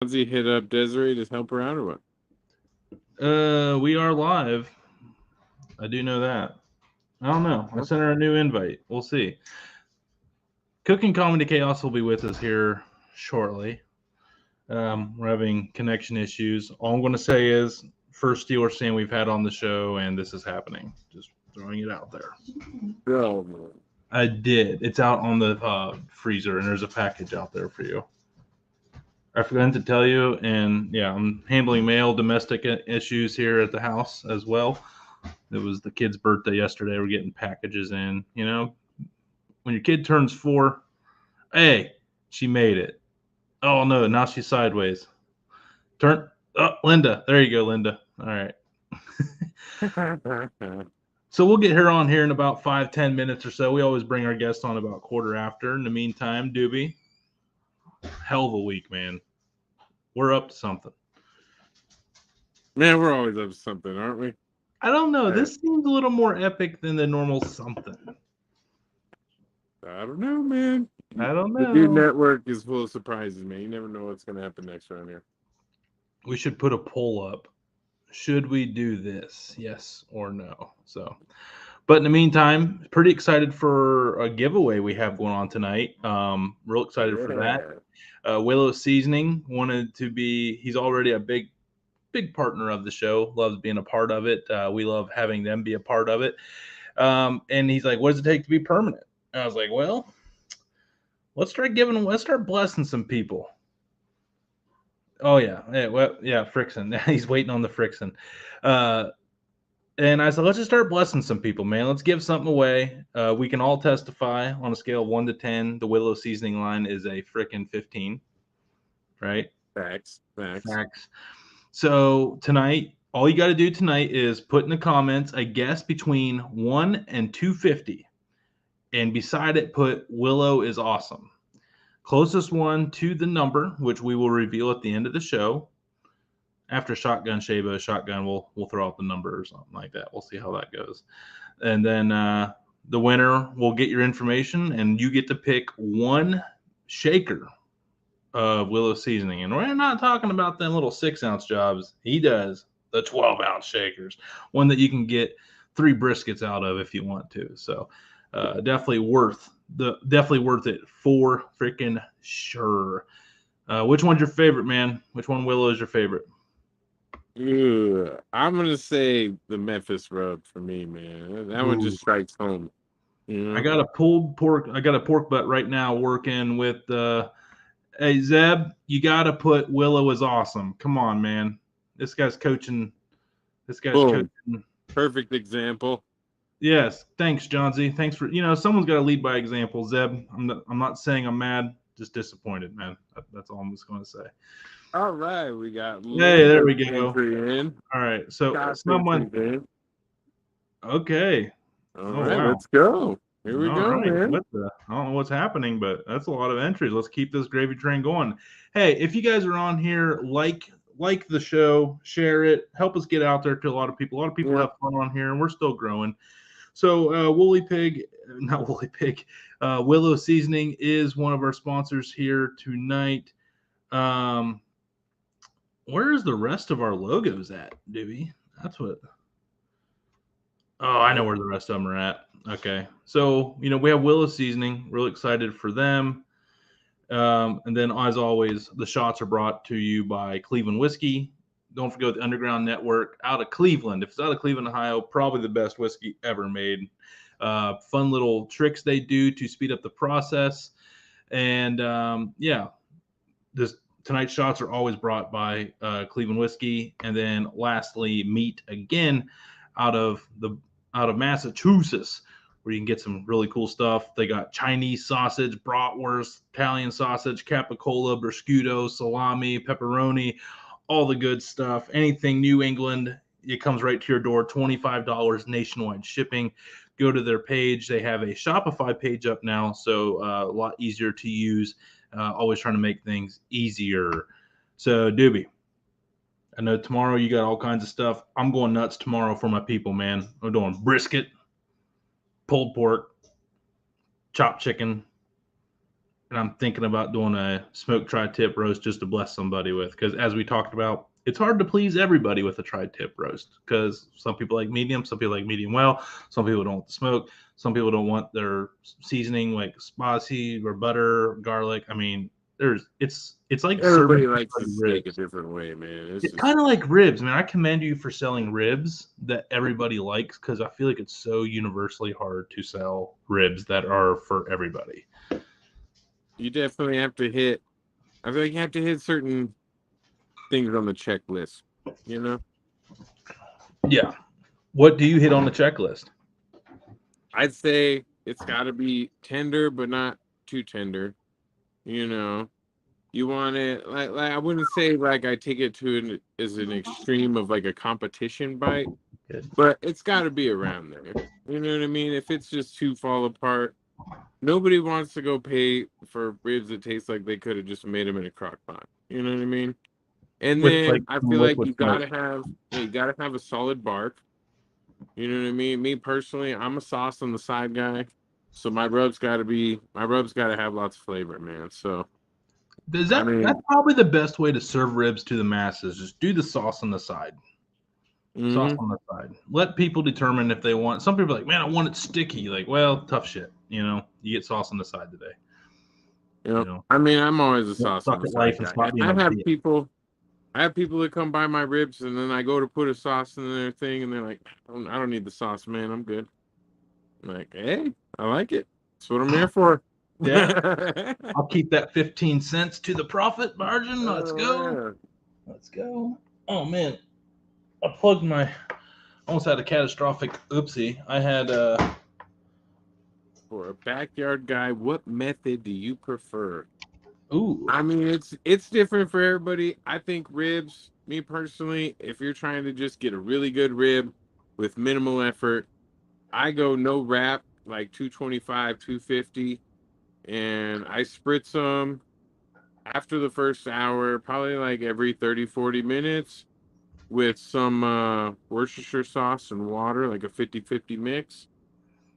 Does he hit up Desiree to help her out or what? We are live. I do know that. I don't know. I Huh? sent her a new invite. We'll see. Cooking Comedy Chaos will be with us here shortly. We're having connection issues. All I'm going to say is first Steelers fan we've had on the show, and this is happening. Just throwing it out there. Oh, man. I did. It's out on the freezer, and there's a package out there for you. I forgot to tell you, and yeah, I'm handling male domestic issues here at the house as well. It was the kid's birthday yesterday. We're getting packages in. You know, when your kid turns 4, hey, she made it. Oh no, now she's sideways. Turn. Oh, Linda. There you go, Linda. All right. So we'll get her on here in about 5-10 minutes or so. We always bring our guests on about quarter after. In the meantime, Doobie, hell of a week, man. We're up to something. Man, we're always up to something, aren't we? I don't know. This seems a little more epic than the normal something. I don't know, man. I don't The Dude know. Network is full of surprises, man. You never know what's going to happen next around here. We should put a poll up. Should we do this? Yes or no? So, but in the meantime, pretty excited for a giveaway we have going on tonight. Real excited for that. Willow Seasoning wanted to be. He's already a big partner of the show. Loves being a part of it. We love having them be a part of it. And he's like, "What does it take to be permanent?" And I was like, "Well, let's start blessing some people." Oh yeah, Frickson. He's waiting on the Frickson. Uh, and I said, let's just start blessing some people, man. Let's give something away. We can all testify on a scale of 1 to 10. The Willow Seasoning line is a frickin' 15, right? Facts. Facts. So tonight, all you got to do tonight is put in the comments a guess between 1 and 250, and beside it, put Willow is awesome. Closest one to the number, which we will reveal at the end of the show. After Shotgun Shabo, Shotgun we'll throw out the number or something like that. We'll see how that goes. And then the winner will get your information, and you get to pick one shaker of Willow Seasoning. And we're not talking about them little 6-ounce jobs. He does the 12-ounce shakers, one that you can get 3 briskets out of if you want to. So definitely worth it for freaking sure. Which one's your favorite, man? Which one, Willow, is your favorite? I'm going to say the Memphis rub for me, man. That one just strikes home. You know? I got a pulled pork. I got a pork butt right now working with hey Zeb, you got to put Willow is awesome. Come on, man. This guy's coaching. Boom. Perfect example. Yes, thanks, John Z. Thanks for someone's got to lead by example. Zeb, I'm not saying I'm mad, just disappointed, man. That's all I'm just going to say. All right, we got. Hey, there we go. In. All right, so someone. Okay. All right, wow. Let's go. Here we go, man. I don't know what's happening, but that's a lot of entries. Let's keep this gravy train going. Hey, if you guys are on here, like the show, share it, help us get out there to a lot of people. A lot of people have fun on here, and we're still growing. So Willow Seasoning is one of our sponsors here tonight. Where's the rest of our logos at, Dewey? That's what. Oh, I know where the rest of them are at. Okay. So, we have Willow Seasoning. Really excited for them. And then, as always, the shots are brought to you by Cleveland Whiskey. Don't forget the Underground Network out of Cleveland. If it's out of Cleveland, Ohio, probably the best whiskey ever made. Fun little tricks they do to speed up the process. And, tonight's shots are always brought by Cleveland Whiskey. And then lastly, meat again out of Massachusetts, where you can get some really cool stuff. They got Chinese sausage, bratwurst, Italian sausage, capicola, prosciutto, salami, pepperoni, all the good stuff. Anything New England, it comes right to your door. $25 nationwide shipping. Go to their page. They have a Shopify page up now, so a lot easier to use. Always trying to make things easier. So, Doobie, I know tomorrow you got all kinds of stuff. I'm going nuts tomorrow for my people, man. I'm doing brisket, pulled pork, chopped chicken, and I'm thinking about doing a smoked tri-tip roast just to bless somebody with. Because as we talked about, it's hard to please everybody with a tri-tip roast. Because some people like medium, some people like medium well, some people don't want the smoke, some people don't want their seasoning like spicy or butter, garlic. I mean, it's like Everybody serving likes the steak a ribs. different way, man. It's It's just kind of like ribs, man. I commend you for selling ribs that everybody likes because I feel like it's so universally hard to sell ribs that are for everybody. you definitely have to hit. I feel like you have to hit certain things on the checklist. You know, Yeah. What do you hit on the checklist? I'd say it's got to be tender, but not too tender. You know, you want it like I wouldn't say like I take it to an extreme of like a competition bite, Good. but it's got to be around there. You know what I mean? If it's just too fall apart, nobody wants to go pay for ribs that taste like they could have just made them in a crock pot. You know what I mean? And With like then I some feel like liquid smoke. you gotta have a solid bark. You know what I mean? Me personally, I'm a sauce on the side guy, so my rubs gotta have lots of flavor, man. So I That's mean, probably the best way to serve ribs to the masses. Just do the sauce on the side. Sauce mm-hmm. on the side. Let people determine if they want. Some people are like, man, I want it sticky. Like, well, tough shit. You know, you get sauce on the side today. You know, I mean, I'm always a don't sauce on suck the at life side and guy. stop being a bitch. I have people that come buy my ribs, and then I go to put a sauce in their thing, and they're like, I don't need the sauce, man. I'm good. I'm like, hey, I like it. That's what I'm here for. Yeah, I'll keep that 15 cents to the profit margin. Let's go. Oh, Let's go. Oh man, I plugged my. Almost had a catastrophic oopsie. I had for a backyard guy, what method do you prefer? ooh. I mean, it's different for everybody. I think ribs, me personally, if you're trying to just get a really good rib with minimal effort, I go no wrap, like 225, 250, and I spritz them after the first hour, probably like every 30, 40 minutes with some Worcestershire sauce and water, like a 50-50 mix.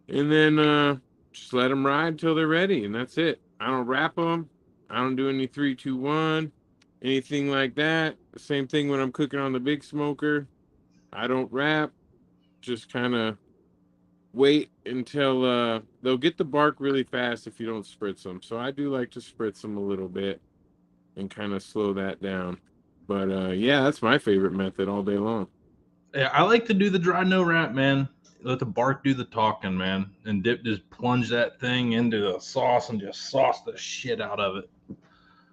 And then just let them ride till they're ready, and that's it. I don't wrap them. I don't do any 3, 2, 1, anything like that. Same thing when I'm cooking on the big smoker. I don't wrap. Just kind of wait until they'll get the bark really fast if you don't spritz them. So I do like to spritz them a little bit and kind of slow that down. But yeah, that's my favorite method all day long. Yeah, I like to do the dry no wrap, man. Let the bark do the talking, man. And just plunge that thing into the sauce and just sauce the shit out of it.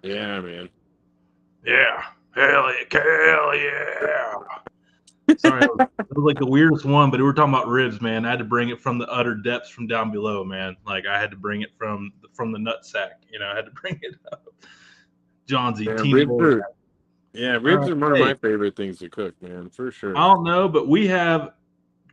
Yeah, man. Yeah. Hell yeah. Sorry, it was like the weirdest one, but we were talking about ribs, man. I had to bring it from the utter depths from down below, man. Like I had to bring it from the nut sack. You know, I had to bring it up. Johnsy, Yeah, teeny boy. ribs are one of Hey, my favorite things to cook, man, for sure. I don't know, but we have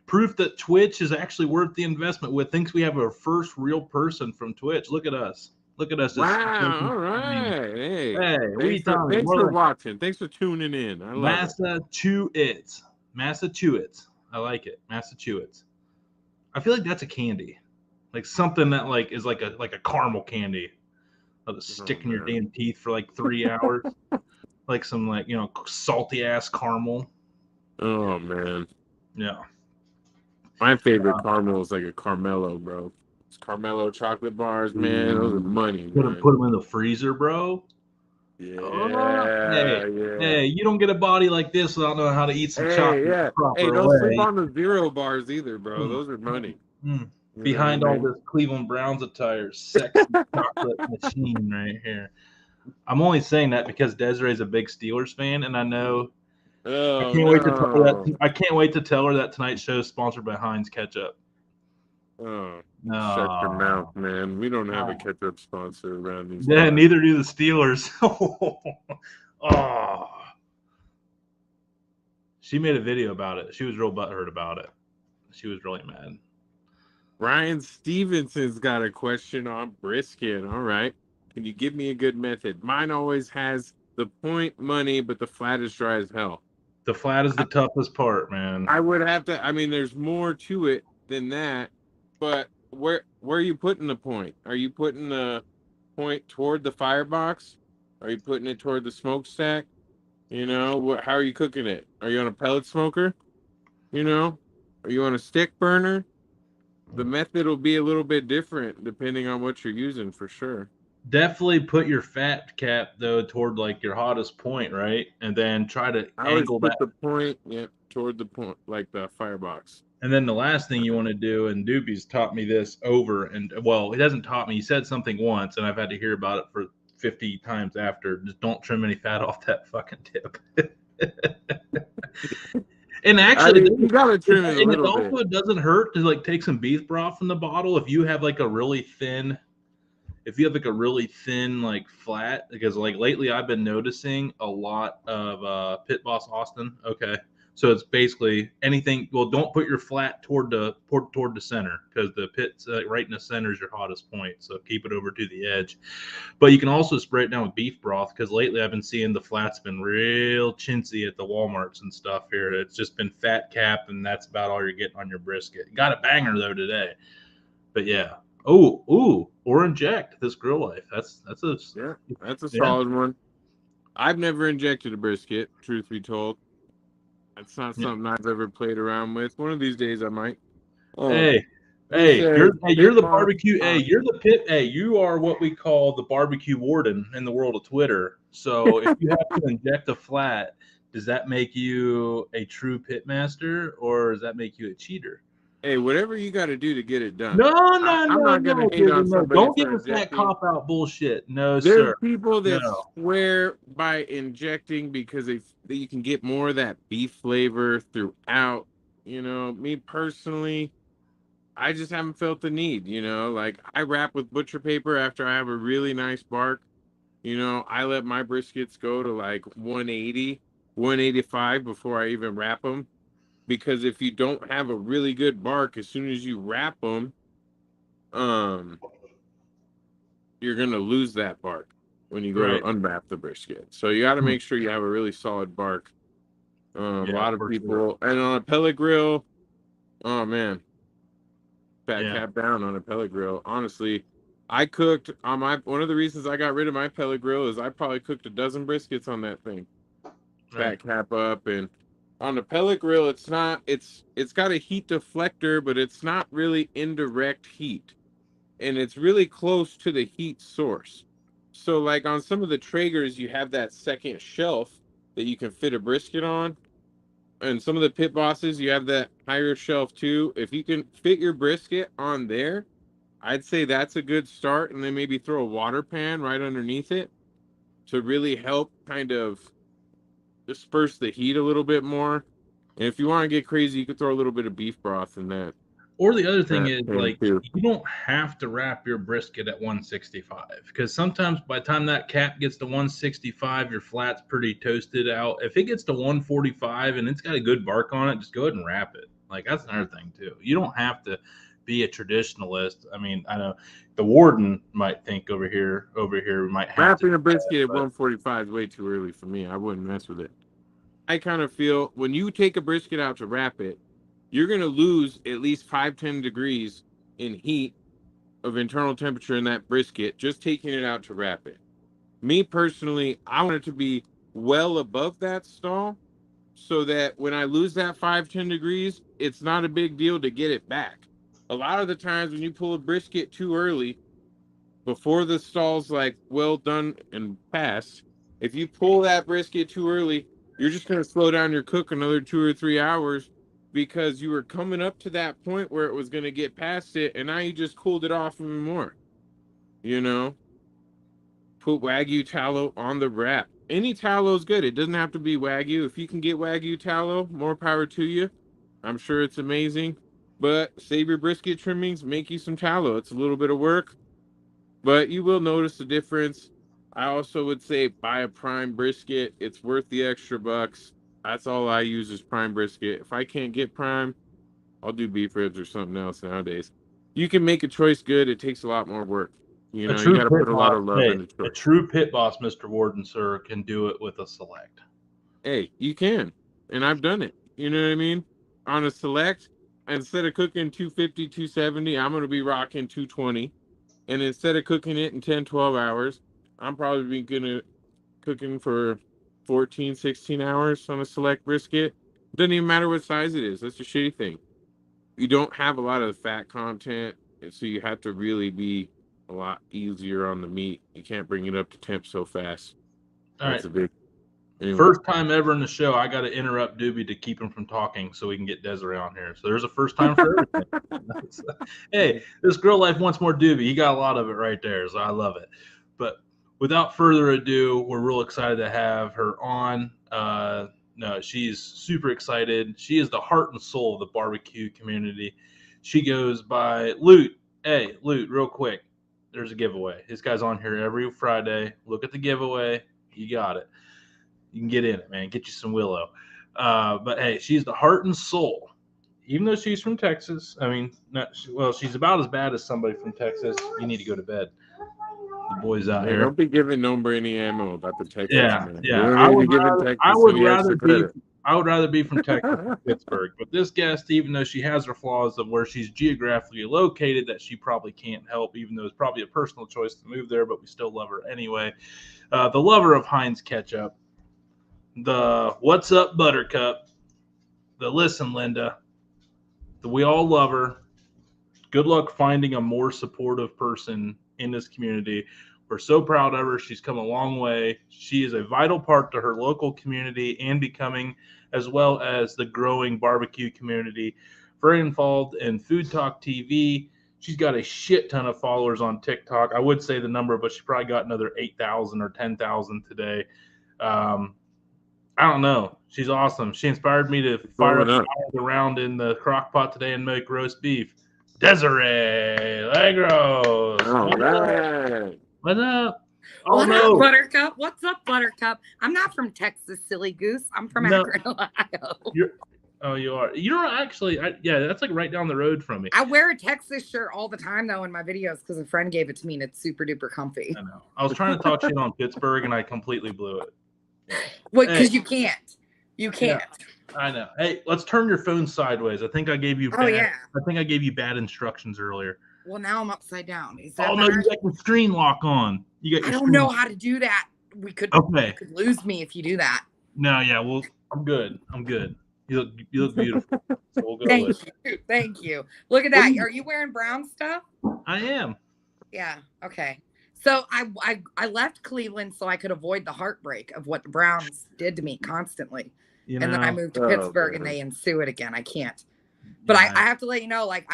proof that Twitch is actually worth the investment with. Thinks we have our first real person from Twitch. Look at us. Look at us. Just Wow, all right. hey, we talking Thanks more for like watching. Thanks for tuning in. I love it. Massachusetts. Massachusetts. I like it. Massachusetts. I feel like that's a candy. Like something that like is like a caramel candy. That'll Oh stick in your man. damn teeth for like 3 hours. Like some like, you know, salty ass caramel. Oh man. Yeah. My favorite caramel is like a Carmelo, bro. It's Carmelo chocolate bars, man. Those are money, man. Put them in the freezer, bro. Oh, Yeah, hey, yeah. hey, you don't get a body like this without knowing how to eat some Hey, chocolate the yeah. Hey, proper don't sleep way. on the zero bars either, bro. Mm, Those are mm, money. mm. You know what I Behind all mean? this Cleveland Browns attire, sexy chocolate machine right here. I'm only saying that because Desiree's a big Steelers fan, and I know I Oh can't wait to tell her no. that. I can't wait to tell her that tonight's show is sponsored by Heinz Ketchup. Oh, shut your mouth, No, man. We don't have a ketchup sponsor around these yeah, parts. neither do the Steelers. Oh, she made a video about it. She was real butthurt about it. She was really mad. Ryan Stevenson's got a question on brisket. All right. Can you give me a good method? Mine always has the point money, but the flat is dry as hell. The flat is the I, toughest part, man. I would have to, I mean, there's more to it than that, but where are you putting the point? Are you putting point toward the firebox? Are you putting it toward the smokestack? You know, how are you cooking it? Are you on a pellet smoker? You know, are you on a stick burner? The method will be a little bit different depending on what you're using for sure. Definitely put your fat cap though toward like your hottest point, right? And then try to I always angle that. put the point, toward the point, like the firebox. And then the last thing you want to do, and Doopy's taught me this over and well, he hasn't taught me. He said something once, and I've had to hear about it for 50 times after. Just don't trim any fat off that fucking tip. And I actually, mean, you gotta trim it a and it little bit. also doesn't hurt to like take some beef broth from the bottle if you have like a really thin, if you have like a really thin like flat, because like lately I've been noticing a lot of Pit Boss Austin. Okay, so it's basically anything. Well, don't put your flat toward the center, because the pit's right in the center is your hottest point. So keep it over to the edge. But you can also spray it down with beef broth, because lately I've been seeing the flats been real chintzy at the Walmarts and stuff here. It's just been fat cap, and that's about all you're getting on your brisket. Got a banger though today. But yeah. Or inject this grill life. That's That's a yeah. solid one. I've never injected a brisket, truth be told. It's not Yeah. something I've ever played around with. One of these days I might. Hey, He said, you're Pit the Boss barbecue. Hey, you're Austin. the pit. Hey, you are what we call the barbecue warden in the world of Twitter. So if you have to inject a flat, does that make you a true pit master, or does that make you a cheater? Hey, whatever you got to do to get it done. No, I'm not going to hate on no. somebody Don't for give us that injecting. cop out bullshit. No, There's sir. people that No. swear by injecting because that you can get more of that beef flavor throughout. You know, me personally, I just haven't felt the need. You know, like I wrap with butcher paper after I have a really nice bark. You know, I let my briskets go to like 180, 185 before I even wrap them. Because if you don't have a really good bark, as soon as you wrap them, um, you're gonna lose that bark when you go Right. to unwrap the brisket. So you got to Hmm. make sure you have a really solid bark. A Yeah, lot of for sure. people, and on a pellet grill, oh man, fat Yeah. cap down on a pellet grill. Honestly, I cooked on my one of the reasons I got rid of my pellet grill is I probably cooked a dozen briskets on that thing. Right. Fat cap up, and on the pellet grill, it's got a heat deflector, but it's not really indirect heat, and it's really close to the heat source. So like on some of the Traegers, you have that second shelf that you can fit a brisket on. And some of the pit bosses, you have that higher shelf too. If you can fit your brisket on there, I'd say that's a good start. And then maybe throw a water pan right underneath it to really help kind of disperse the heat a little bit more. And if you want to get crazy, you could throw a little bit of beef broth in Or the other thing that is pan like too. you don't have to wrap your brisket at 165, because sometimes by the time that cap gets to 165, your flat's pretty toasted out. If it gets to 145 and it's got a good bark on it, just go ahead and wrap it. Like that's another thing too. You don't have to be a traditionalist. I mean, I know the warden might think over here we might have to Wrapping do a that, brisket at but 145 is way too early for me. I wouldn't mess with it. I kind of feel when you take a brisket out to wrap it, you're going to lose at least 5-10 degrees in heat of internal temperature in that brisket just taking it out to wrap it. Me personally, I want it to be well above that stall so that when I lose that 5-10 degrees, it's not a big deal to get it back. A lot of the times when you pull a brisket too early, before the stall's like well done and passed, if you pull that brisket too early, you're just going to slow down your cook another 2 or 3 hours because you were coming up to that point where it was going to get past it, and now you just cooled it off even more. You know, put Wagyu tallow on the wrap. Any tallow is good. It doesn't have to be Wagyu. If you can get Wagyu tallow, more power to you. I'm sure it's amazing. But save your brisket trimmings, make you some tallow. It's a little bit of work, but you will notice the difference. I also would say buy a prime brisket. It's worth the extra bucks. That's all I use is prime brisket. If I can't get prime, I'll do beef ribs or something else nowadays. You can make a choice good. It takes a lot more work. You a know, you true got to pit put a lot boss, of love hey, into a choice. true pit boss, Mr. Warden, sir, can do it with a select. Hey, you can. And I've done it. You know what I mean? On a select, instead of cooking 250, 270, I'm going to be rocking 220. And instead of cooking it in 10, 12 hours, I'm probably gonna cooking for 14, 16 hours on a select brisket. Doesn't even matter what size it is. That's the shitty thing. You don't have a lot of fat content, and so you have to really be a lot easier on the meat. You can't bring it up to temp so fast. All That's right. a big anyway. First time ever in the show, I got to interrupt Doobie to keep him from talking so we can get Desarae on here. So there's a first time for everything. Hey, this Girl Life wants more Doobie. He got a lot of it right there, so I love it. But without further ado, we're real excited to have her on. No, she's super excited. She is the heart and soul of the barbecue community. She goes by Loot. Hey, Loot, real quick. There's a giveaway. This guy's on here every Friday. Look at the giveaway. You got it. You can get in it, man. Get you some Willow. But hey, she's the heart and soul. Even though she's from Texas, I mean, she's about as bad as somebody from Texas. You need to go to bed. The boys out here. Don't be giving Nombre any ammo about the Texas. Yeah, man. yeah. I would rather be from Texas than Pittsburgh. But this guest, even though she has her flaws of where she's geographically located, that she probably can't help, even though it's probably a personal choice to move there, but we still love her anyway. The lover of Heinz ketchup, the What's Up Buttercup, the Listen Linda, the We All Love Her. Good luck finding a more supportive person in this community. We're so proud of her. She's come a long way. She is a vital part to her local community and becoming, as well as the growing barbecue community. Very involved in Food Talk TV. She's got a shit ton of followers on TikTok. I would say the number, but she probably got another 8,000 or 10,000 today. I don't know. She's awesome. She inspired me to fire around in the crock pot today and make roast beef. Desarae Legros. All right. What's up? Oh, what no. up, Buttercup? What's up, Buttercup? I'm not from Texas, silly goose. I'm from Akron, Ohio. You are. You don't actually. Yeah, that's like right down the road from me. I wear a Texas shirt all the time, though, in my videos because a friend gave it to me and it's super duper comfy. I know. I was trying to talk shit on Pittsburgh and I completely blew it. Well, because you can't. You can't. Yeah, I know. Hey, let's turn your phone sideways. I think I gave you. I think I gave you bad instructions earlier. Well, now I'm upside down. Is that no, you got your screen lock on. I don't know how to do that. You could lose me if you do that. No, yeah. Well, I'm good. You look beautiful. So we'll go Thank you. Look at that. Are you wearing brown stuff? I am. Yeah. Okay. So I left Cleveland so I could avoid the heartbreak of what the Browns did to me constantly. And then I moved to Pittsburgh and they ensue it again. I can't. But I have to let you know, like,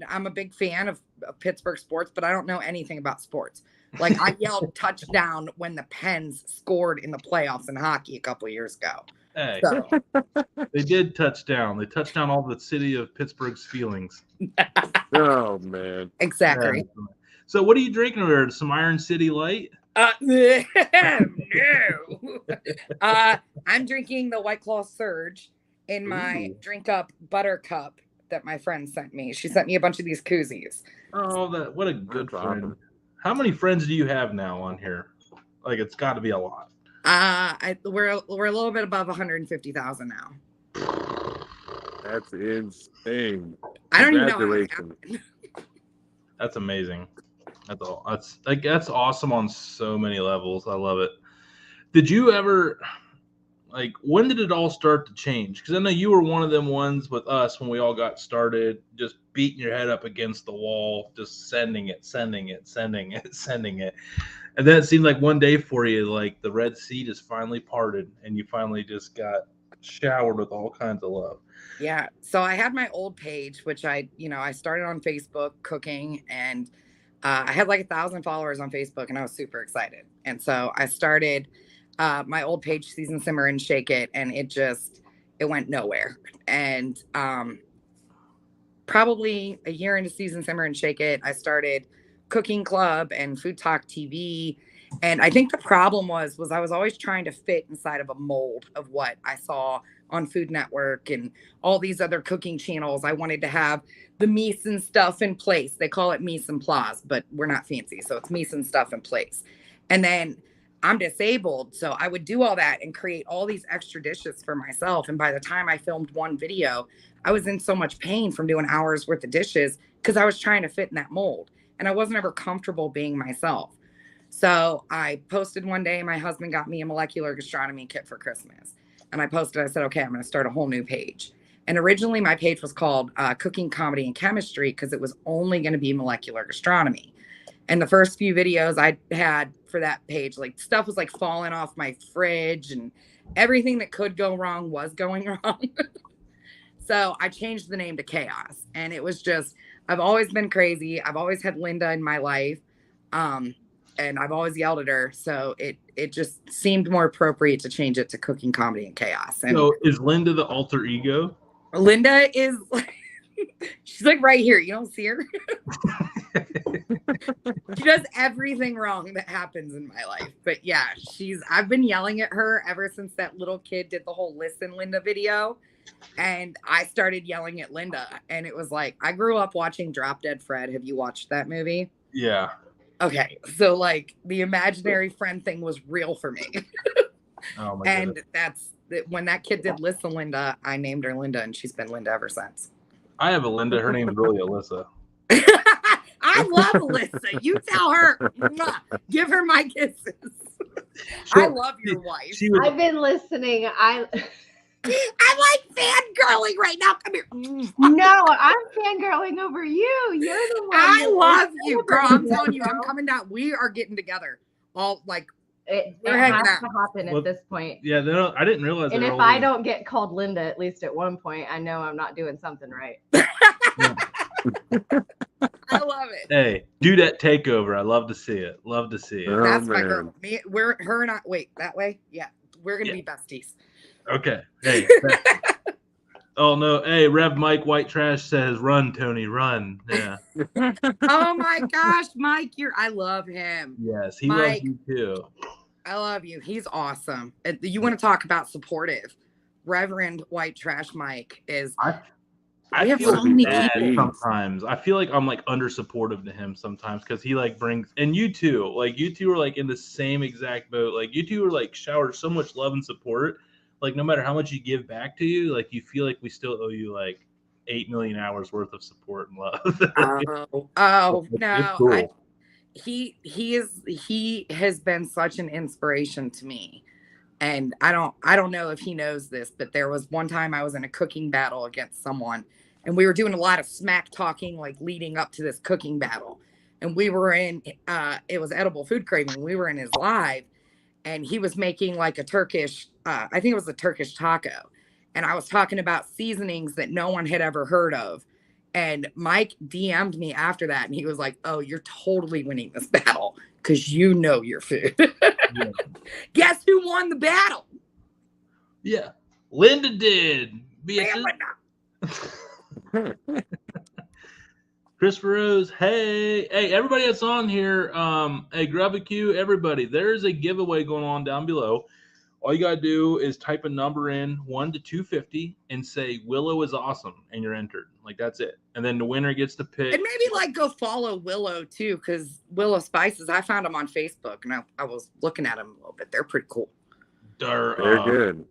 I'm a big fan of Pittsburgh sports, but I don't know anything about sports. Like, I yelled touchdown when the Pens scored in the playoffs in hockey a couple of years ago. Hey, so. They did touchdown. They touched down all the city of Pittsburgh's feelings. Oh, man. Exactly. Yeah. So what are you drinking over there? Some Iron City Light? No. I'm drinking the White Claw Surge in my Drink Up Buttercup that my friend sent me. She sent me a bunch of these koozies. Oh, what a good friend. How many friends do you have now on here? Like, it's got to be a lot. We're a little bit above 150,000 now. That's insane. I don't even know how it happened. That's amazing. That's awesome on so many levels. I love it. Did you ever, like, when did it all start to change? Because I know you were one of them ones with us when we all got started, just beating your head up against the wall, just sending it. And then it seemed like one day for you, like the Red Sea just finally parted and you finally just got showered with all kinds of love. Yeah. So I had my old page, which I started on Facebook cooking, and I had like 1,000 followers on Facebook and I was super excited. And so I started my old page, Season Simmer and Shake It, and it went nowhere. And probably a year into Season Simmer and Shake It, I started Cooking Club and Food Talk TV. And I think the problem was I was always trying to fit inside of a mold of what I saw on Food Network and all these other cooking channels. I wanted to have the mise and stuff in place. They call it mise en place, but we're not fancy. So it's mise and stuff in place. And then I'm disabled. So I would do all that and create all these extra dishes for myself. And by the time I filmed one video, I was in so much pain from doing hours worth of dishes because I was trying to fit in that mold. and I wasn't ever comfortable being myself. So I posted one day, my husband got me a molecular gastronomy kit for Christmas. And I posted, I said, okay, I'm going to start a whole new page. And originally my page was called Cooking, Comedy, and Chemistry because it was only going to be molecular gastronomy. And the first few videos I had for that page, like stuff was like falling off my fridge and everything that could go wrong was going wrong. So I changed the name to Chaos. And it was just, I've always been crazy. I've always had Linda in my life. And I've always yelled at her. So it just seemed more appropriate to change it to Cooking, Comedy, and Chaos. And So is Linda the alter ego? Linda is like, she's like right here. You don't see her. She does everything wrong that happens in my life. But yeah, I've been yelling at her ever since that little kid did the whole Listen Linda video. And I started yelling at Linda. And it was like, I grew up watching Drop Dead Fred. Have you watched that movie? Yeah. Okay. So like the imaginary friend thing was real for me. Oh my And goodness. that's when that kid did Listen Linda, I named her Linda and she's been Linda ever since. I have a Linda. Her name is really Alyssa. I love Alyssa. You tell her. Mwah. Give her my kisses. I love your wife. I've been listening. I'm like fangirling right now. Come here. No, I'm fangirling over you. You're the one. I that love is you, girl. I'm fangirling, telling you, I'm girl. coming down. We are getting together. All like It We're hanging has out. to happen Well, at this point. Yeah, I didn't realize. And they if were I all- don't get called Linda at least at one point, I know I'm not doing something right. I love it. Hey, do that takeover. I love to see it. Love to see it. Oh, That's my man. girl. Me, her and I. Wait, that way. Yeah, we're gonna be besties. Okay. Hey. Oh no. Hey, Rev Mike White Trash says, "Run, Tony, run." Yeah. Oh my gosh, Mike, I love him. Yes, he loves Mike. you too. I love you. He's awesome. You want to talk about supportive? Reverend White Trash Mike is. I We have feel so many bad people. sometimes. I feel like I'm like under supportive to him sometimes because he like brings, and you too. Like you two are like in the same exact boat. Like you two are like shower so much love and support. Like no matter how much you give back to you, like you feel like we still owe you like 8 million hours worth of support and love. Oh It's no! cool. He has been such an inspiration to me, and I don't know if he knows this, but there was one time I was in a cooking battle against someone, and we were doing a lot of smack talking like leading up to this cooking battle, and we were in it was Edible Food Craving. We were in his live, and he was making like a Turkish I think it was a Turkish taco, and I was talking about seasonings that no one had ever heard of. And Mike DM'd me after that, and he was like, "Oh, you're totally winning this battle because you know your food." Yeah. Guess who won the battle? Yeah, Linda did. Bitches. Christopher Rose, hey, everybody that's on here, hey, grab a queue, everybody. There's a giveaway going on down below. All you gotta do is type a number in 1 to 250 and say Willow is awesome, and you're entered. Like that's it. And then the winner gets to pick. And maybe like go follow Willow too, because Willow Spices. I found them on Facebook, and I was looking at them a little bit. They're pretty cool. They're good.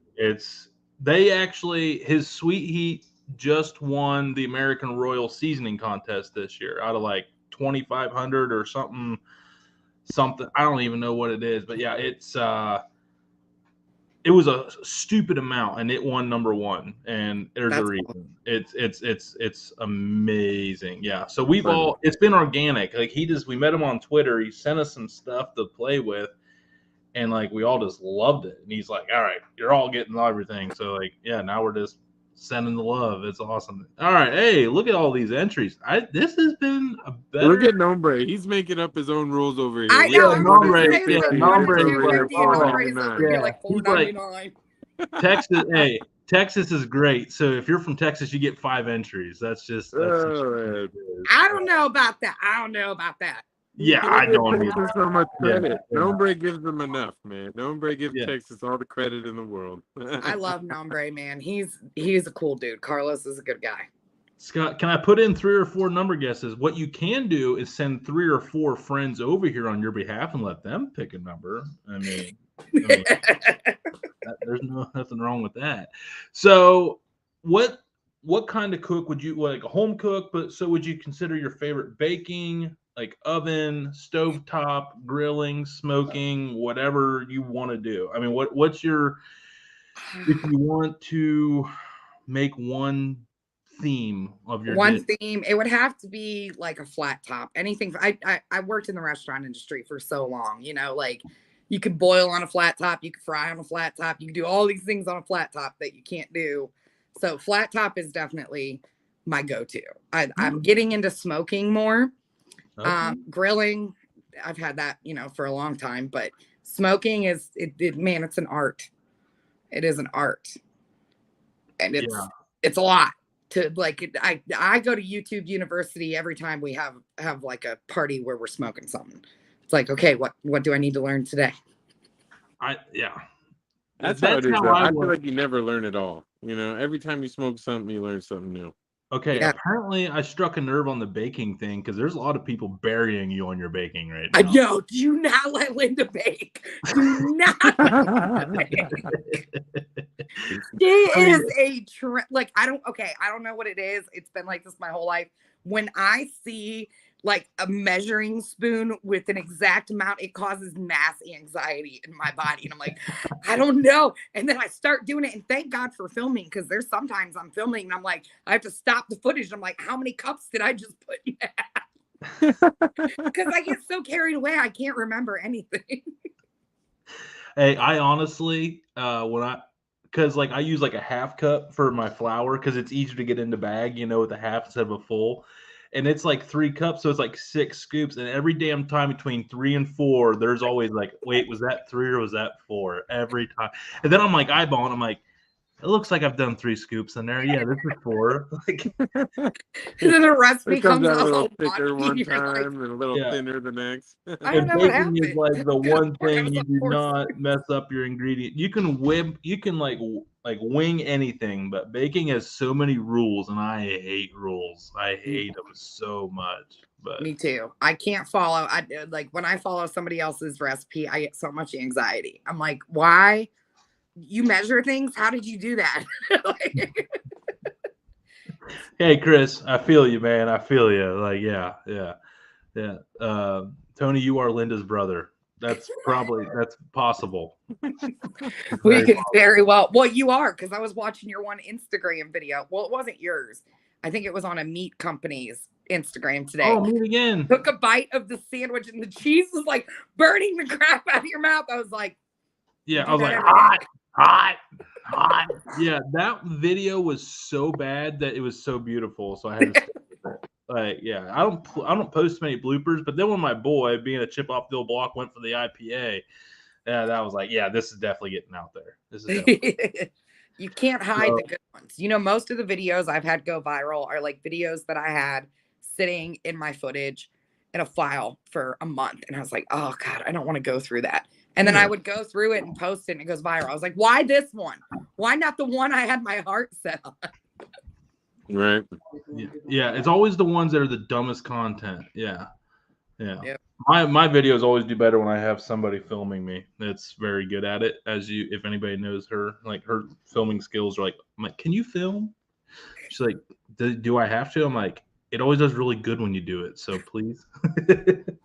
They actually, his Sweet Heat just won the American Royal Seasoning Contest this year out of like 2,500 or something. I don't even know what it is, but yeah, it was a stupid amount and it won number one. And there's a reason. It's amazing. Yeah. So it's been organic. Like we met him on Twitter. He sent us some stuff to play with. And like we all just loved it. And he's like, all right, you're all getting everything. So like, yeah, now we're just sending the love. It's awesome. All right. Hey, look at all these entries. This has been a better. Look at Nombre. He's making up his own rules over here. I know. Nombre, Nombre like $4.99. Texas, Texas is great. So if you're from Texas, you get 5 entries. That's just. I don't know about that. Yeah, I don't give him so much credit. Yeah. Nombre gives them enough, man. Nombre gives Yeah. Texas all the credit in the world. I love Nombre, man. He's a cool dude. Carlos is a good guy. Scott, can I put in 3 or 4 number guesses? What you can do is send 3 or 4 friends over here on your behalf and let them pick a number. I mean there's nothing wrong with that. So what kind of cook would you like? A home cook, but so would you consider your favorite baking? like oven, stovetop, grilling, smoking, whatever you want to do. I mean, what's your, if you want to make one theme of your One dish? theme, it would have to be like a flat top. Anything. I worked in the restaurant industry for so long, you know, like you could boil on a flat top, you could fry on a flat top, you can do all these things on a flat top that you can't do. So flat top is definitely my go-to. I'm getting into smoking more. Okay. Grilling, I've had that, you know, for a long time, but smoking is man, it's an art. It is an art. And it's a lot to like. I go to YouTube University every time we have like a party where we're smoking something. It's like, okay, what do I need to learn today? That's how it is, though. I feel like you never learn it all. You know, every time you smoke something, you learn something new. Okay, yeah. Apparently I struck a nerve on the baking thing because there's a lot of people burying you on your baking right now. No, do not let Linda bake. Do not let Linda bake. She is a like, I don't know what it is. It's been like this my whole life. When I see like a measuring spoon with an exact amount, it causes mass anxiety in my body. And I'm like, I don't know. And then I start doing it. And thank God for filming, because there's sometimes I'm filming and I'm like, I have to stop the footage. And I'm like, how many cups did I just put in that? Because I get so carried away, I can't remember anything. Hey, I honestly, because like I use like a half cup for my flour because it's easier to get in the bag, you know, with a half instead of a full. And it's like 3 cups, so it's like 6 scoops. And every damn time between 3 and 4, there's always like, wait, was that 3 or was that 4? Every time. And then I'm like eyeballing, I'm like, it looks like I've done 3 scoops in there. Yeah, this is 4. Like, and then the recipe comes out a little thicker one time and a little thinner the next. I don't know what happened. Is like the one thing you do not mess up your ingredient. You can like wing anything, but baking has so many rules, and I hate rules. I hate them so much. But me too. I can't follow. I like when I follow somebody else's recipe, I get so much anxiety. I'm like, why? You measure things? How did you do that? Hey, Chris, I feel you, man. I feel you. Like, yeah. Tony, you are Linda's brother. That's possible. We could very well. Well, you are, because I was watching your one Instagram video. Well, it wasn't yours. I think it was on a meat company's Instagram today. Oh, meat again. Took a bite of the sandwich and the cheese was like burning the crap out of your mouth. I was like, yeah, I was like, hot. Yeah, that video was so bad that it was so beautiful. So I had to like, yeah, I don't post many bloopers, but then when my boy, being a chip off the old block, went for the IPA, that was like, yeah, this is definitely getting out there. This is definitely you can't hide the good ones. You know, most of the videos I've had go viral are like videos that I had sitting in my footage in a file for a month. And I was like, oh God, I don't want to go through that. And then I would go through it and post it and it goes viral. I was like, why this one? Why not the one I had my heart set on? Right. Yeah, it's always the ones that are the dumbest content. Yeah. Yep. My videos always do better when I have somebody filming me that's very good at it. If anybody knows her, like her filming skills are like, I'm like, can you film? She's like, do I have to? I'm like, it always does really good when you do it. So please.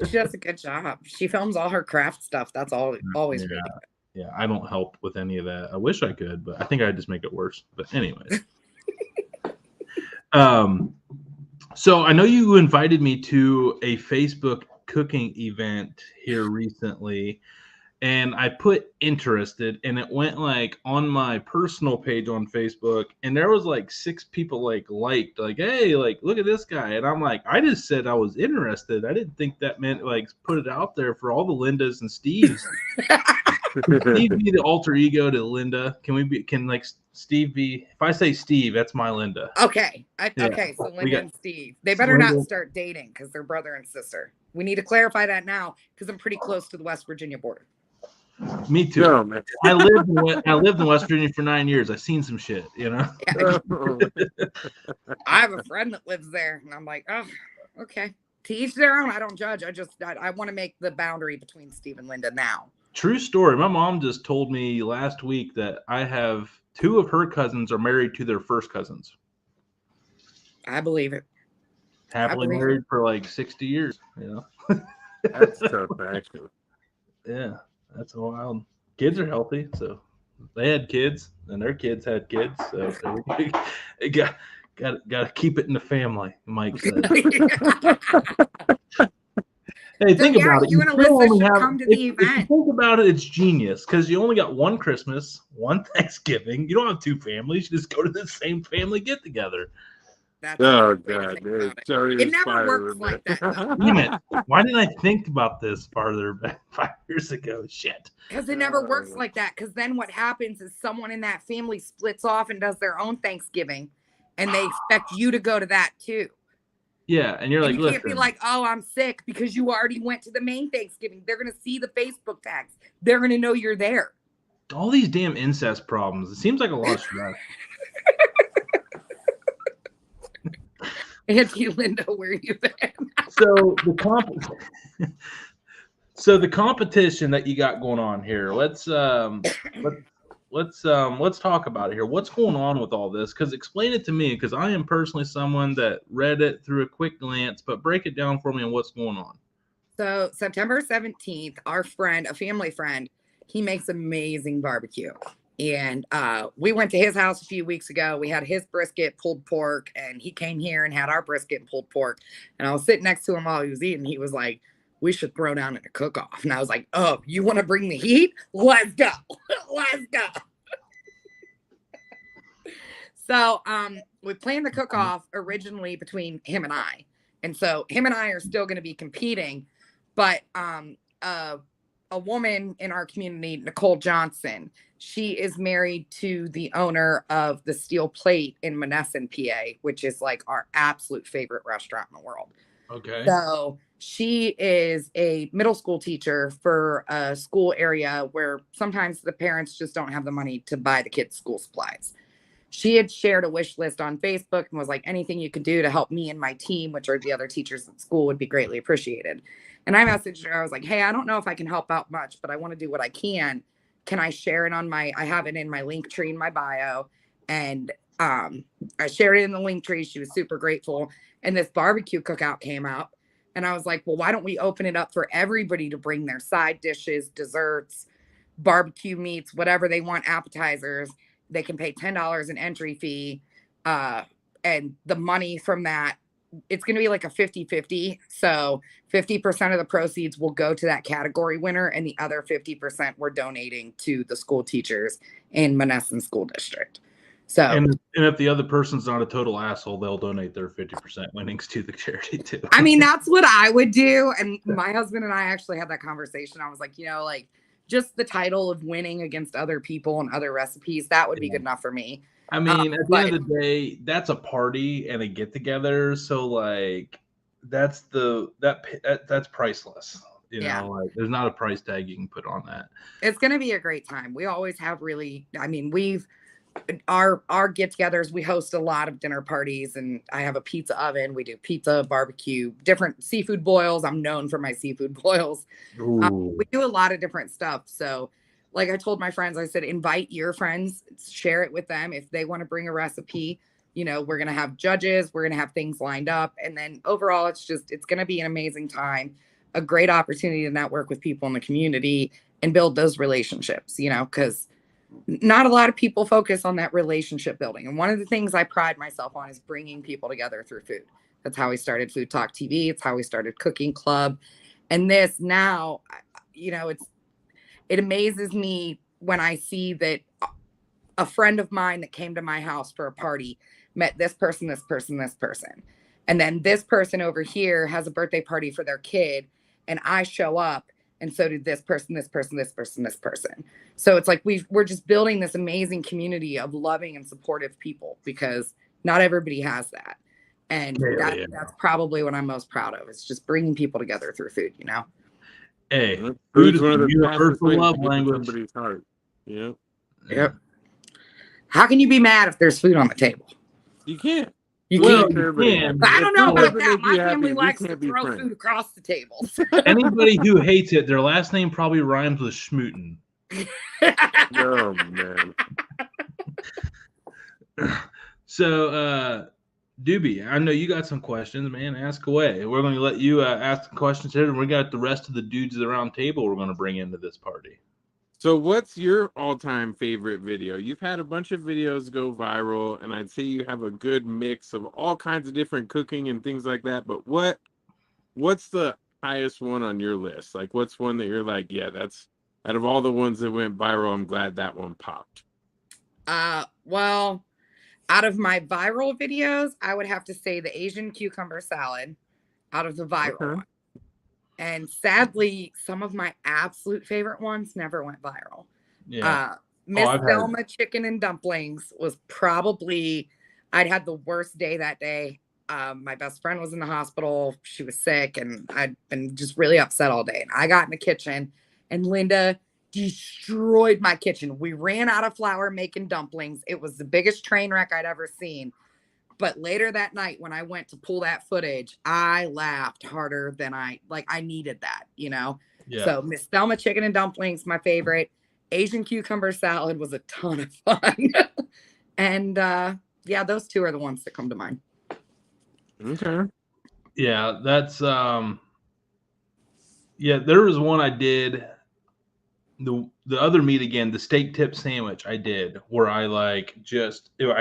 She does a good job. She films all her craft stuff. That's always really good. Yeah, I don't help with any of that. I wish I could, but I think I'd just make it worse. But anyways. So I know you invited me to a Facebook cooking event here recently, and I put interested, and it went like on my personal page on Facebook, and there was like 6 people liked, hey, like, look at this guy. And I'm like, I just said I was interested. I didn't think that meant like put it out there for all the Lindas and Steves. Steve be the alter ego to Linda. Can like Steve be, if I say Steve, that's my Linda. Okay. Okay. So Linda and Steve, they better not start dating because they're brother and sister. We need to clarify that now because I'm pretty close to the West Virginia border. Me too. No, man. I lived in West Virginia for 9 years. I've seen some shit, you know. Yeah. I have a friend that lives there, and I'm like, oh, okay. To each their own. I don't judge. I want to make the boundary between Steve and Linda now. True story. My mom just told me last week that I have 2 of her cousins are married to their first cousins. I believe it. happily believe married for like 60 years. You know. That's tough, actually. Yeah, that's wild. Kids are healthy, so they had kids, and their kids had kids. So it got to keep it in the family. Mike said. Hey, think yeah, about it. you and still Alyssa only should have- come to if- the If you event. think about it, it's genius because you only got one Christmas, one Thanksgiving. You don't have two families. You just go to the same family get together. That's Oh, a great way to God. think about it. Sorry, It never works like that, though. Damn it! Why didn't I think about this farther back 5 years ago? Shit. Because it never works like that. Because then what happens is someone in that family splits off and does their own Thanksgiving, and they expect you to go to that too. Yeah, and you're And like, you can't be listen. like, oh, I'm sick because you already went to the main Thanksgiving. They're going to see the Facebook tags. They're going to know you're there. All these damn incest problems. It seems like a lot of stress. Auntie Linda, where you been? So the competition that you got going on here. Let's talk about it here. What's going on with all this? Because explain it to me, because I am personally someone that read it through a quick glance, but break it down for me on what's going on. So September 17th, our friend, a family friend, he makes amazing barbecue. And we went to his house a few weeks ago. We had his brisket, pulled pork, and he came here and had our brisket and pulled pork. And I was sitting next to him while he was eating. He was like, we should throw down in a cook-off. And I was like, oh, you want to bring the heat? Let's go. Let's go. So we planned the cook-off originally between him and I. And so him and I are still going to be competing. But a woman in our community, Nicole Johnson, she is married to the owner of the Steel Plate in Monessen, PA, which is like our absolute favorite restaurant in the world. Okay. So she is a middle school teacher for a school area where sometimes the parents just don't have the money to buy the kids' school supplies. She had shared a wish list on Facebook and was like, anything you could do to help me and my team, which are the other teachers at school, would be greatly appreciated. And I messaged her. I was like, hey, I don't know if I can help out much, but I want to do what I can. Can I share it I have it in my link tree in my bio. And I shared it in the link tree. She was super grateful. And this barbecue cookout came out. And I was like, well, why don't we open it up for everybody to bring their side dishes, desserts, barbecue meats, whatever they want, appetizers. They can pay $10 an entry fee. And the money from that, it's going to be like a 50-50. So 50% of the proceeds will go to that category winner. And the other 50% we're donating to the school teachers in Monessen School District. So, and if the other person's not a total asshole, they'll donate their 50% winnings to the charity too. I mean, that's what I would do. And my husband and I actually had that conversation. I was like, like just the title of winning against other people and other recipes, that would be good enough for me. I mean, at the end of the day, that's a party and a get together. So like, that's priceless. Like there's not a price tag you can put on that. It's going to be a great time. We always have our get-togethers, we host a lot of dinner parties, and I have a pizza oven. We do pizza, barbecue, different seafood boils. I'm known for my seafood boils. We do a lot of different stuff. So like I told my friends, I said, invite your friends, share it with them. If they want to bring a recipe, we're going to have judges, we're going to have things lined up. And then overall, it's going to be an amazing time, a great opportunity to network with people in the community and build those relationships, because not a lot of people focus on that relationship building. And one of the things I pride myself on is bringing people together through food. That's how we started Food Talk TV. It's how we started Cooking Club. And this now, it amazes me when I see that a friend of mine that came to my house for a party met this person, this person, this person. And then this person over here has a birthday party for their kid. And I show up. And so did this person, this person, this person, this person. So it's like we're just building this amazing community of loving and supportive people, because not everybody has that. And that's probably what I'm most proud of. It's just bringing people together through food, Hey, food is one of the universal love language. Somebody's heart. Yep. How can you be mad if there's food on the table? You can't. You can't. I don't know about that. My family likes to throw food across the table. Anybody who hates it, their last name probably rhymes with Schmooten. Oh man. So Doobie, I know you got some questions, man. Ask away. We're going to let you ask the questions here, and we got the rest of the dudes at the round table we're going to bring into this party. So what's your all-time favorite video? You've had a bunch of videos go viral, and I'd say you have a good mix of all kinds of different cooking and things like that, but what's the highest one on your list? Like, what's one that you're like, yeah, that's out of all the ones that went viral, I'm glad that one popped. Well, out of my viral videos, I would have to say the Asian cucumber salad out of the viral one. And sadly, some of my absolute favorite ones never went viral. Yeah. Miss Thelma chicken and dumplings was probably, I'd had the worst day that day. My best friend was in the hospital. She was sick, and I'd been just really upset all day. And I got in the kitchen, and Linda destroyed my kitchen. We ran out of flour making dumplings. It was the biggest train wreck I'd ever seen. But later that night, when I went to pull that footage, I laughed harder than I needed that, you know? Yeah. So Miss Thelma chicken and dumplings, my favorite. Asian cucumber salad was a ton of fun. And yeah, those two are the ones that come to mind. Okay. Yeah, that's yeah, there was one I did. The other meat again, the steak tip sandwich I did, where I I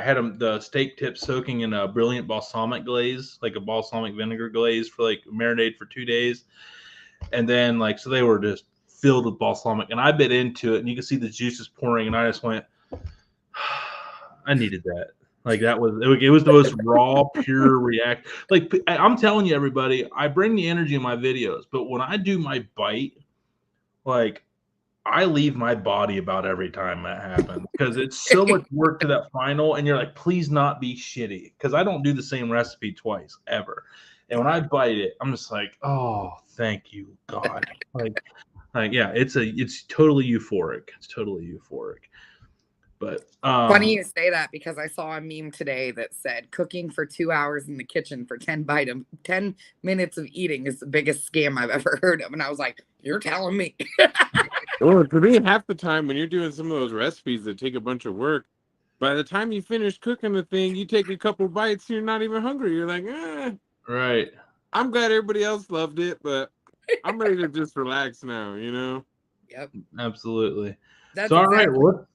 had the steak tips soaking in a brilliant balsamic glaze, like a balsamic vinegar glaze for marinade for 2 days. And then so they were just filled with balsamic, and I bit into it, and you can see the juices pouring, and I just went, I needed that. It was the most raw, pure react. I'm telling you, everybody, I bring the energy in my videos, but when I do my bite, I leave my body about every time that happens because it's so much work to that final, and you're like, please not be shitty, because I don't do the same recipe twice ever. And when I bite it, I'm just like, oh, thank you, God. Yeah, it's totally euphoric. It's totally euphoric. But funny you say that, because I saw a meme today that said cooking for 2 hours in the kitchen for 10 minutes of eating is the biggest scam I've ever heard of. And I was like, you're telling me. Well, for me, half the time when you're doing some of those recipes that take a bunch of work, by the time you finish cooking the thing, you take a couple bites, you're not even hungry. You're like, right. I'm glad everybody else loved it, but I'm ready to just relax now, you know? Yep. Absolutely. That's so, all right. What?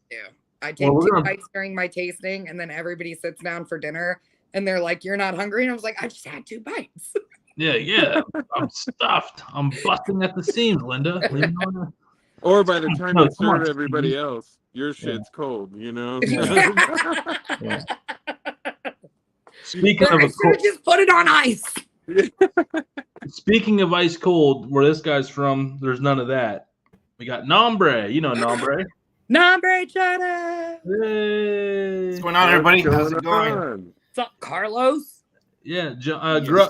I take 2 bites during my tasting, and then everybody sits down for dinner, and they're like, you're not hungry? And I was like, I just had 2 bites. Yeah. I'm stuffed. I'm busting at the seams, Linda. Or by the time you serve everybody else, your shit's cold, you know? Yeah. Speaking of just put it on ice. Speaking of ice cold, where this guy's from, there's none of that. We got Nombre. You know Nombre. Nombre cheddar. Hey. What's going on, everybody? How's it going? What's up, Carlos? Yeah,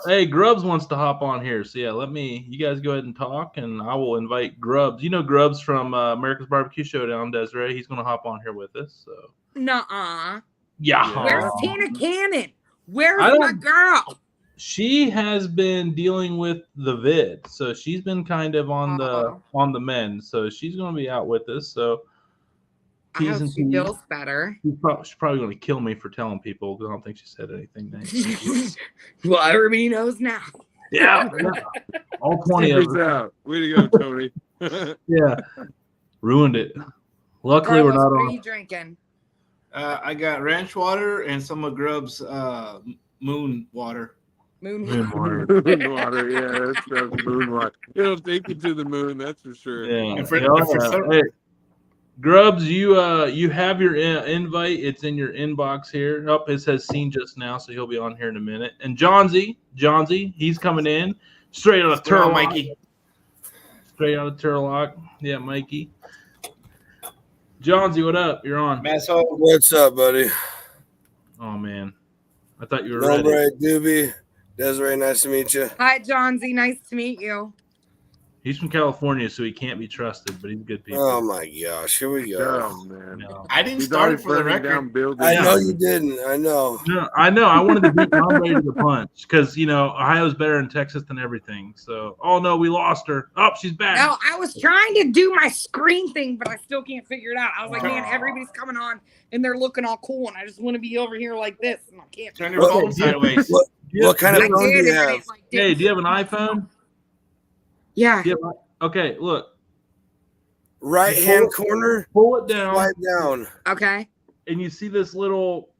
hey, Grubbs wants to hop on here. So yeah, you guys go ahead and talk, and I will invite Grubbs. You know Grubbs from America's Barbecue Showdown, Desarae. He's going to hop on here with us. So. Nuh-uh. Yeah. Where's Tina Cannon? Where's my girl? She has been dealing with the vid, so she's been kind of on the mend. So she's going to be out with us. So. I hope she feels better. She's probably going to kill me for telling people, because I don't think she said anything nice. Well, everybody knows now. Yeah. All 20 of us. Out. Way to go, Tony. Yeah. Ruined it. Luckily, Carlos, we're not what on. are you drinking? I got ranch water and some of Grubb's moon water. Moon water. Moon water, yeah. That's moon water. It'll take you to the moon, that's for sure. Yeah. Hey, Grubbs, you have your invite. It's in your inbox here. Oh, it says seen just now, so he'll be on here in a minute. And Johnsy, he's coming in straight out of Turlock. Mikey. Straight out of Turlock. Yeah, Mikey. Johnsy, what up? You're on. Masshole. What's up, buddy? Oh man, I thought you were ready. Doobie, Desarae, nice to meet you. Hi, Johnsy. Nice to meet you. He's from California, so he can't be trusted, but he's good people. Oh my gosh, here we go. Oh, man. No. I didn't He's start always it for the burning down record. buildings. I know you didn't. I know. No, I know. I wanted to beat Tom Brady to the punch because, Ohio's better in Texas than everything. So, oh, no, we lost her. Oh, she's back. No, I was trying to do my screen thing, but I still can't figure it out. I was like, man, everybody's coming on and they're looking all cool, and I just want to be over here like this, and I can't. Turn your phone sideways. What kind of I phone do did, you and have? it, like, Hey, didn't- do you have an iPhone? Yeah. Okay, look. Right hand corner, Pull it down, swipe down. Okay. and you see this little,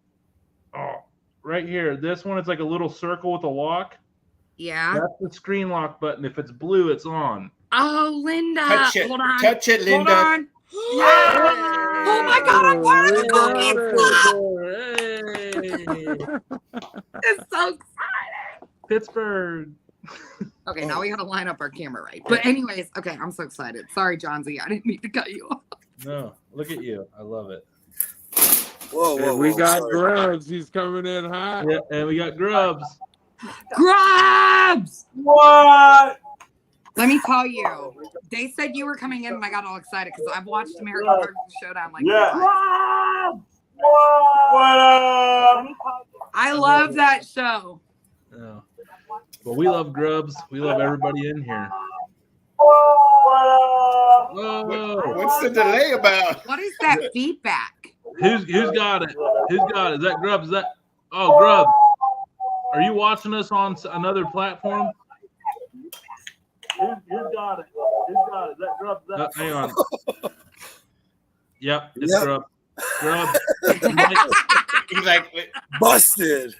right here. This one is like a little circle with a lock. Yeah. That's the screen lock button. If it's blue, it's on. Oh, Linda. Touch it. Hold on. Touch it, Hold Linda. on. Oh my God, I'm part of the cookie club. It's so exciting. Pittsburgh. Okay, now we got to line up our camera right. But anyways, okay, I'm so excited. Sorry, John Z. I didn't mean to cut you off. No, look at you. I love it. Whoa, whoa, And we whoa, got sorry. Grubs. He's coming in hot. Yeah, and we got Grubs. Grubs! What? Let me tell you, they said you were coming in, and I got all excited because I've watched American Burger Showdown like 3 times. What up? I love that show. Yeah. Well, we love Grubs. We love everybody in here. Whoa. What's the delay about? What is that feedback? Who's got it? Who's got it? Is that Grubs? Is that Grubs? Are you watching us on another platform? Who's got it? Who's got it? Is that Grubs? Hang on. Yep, it's Yep. Grubs. Grubs. He's like, wait, Busted.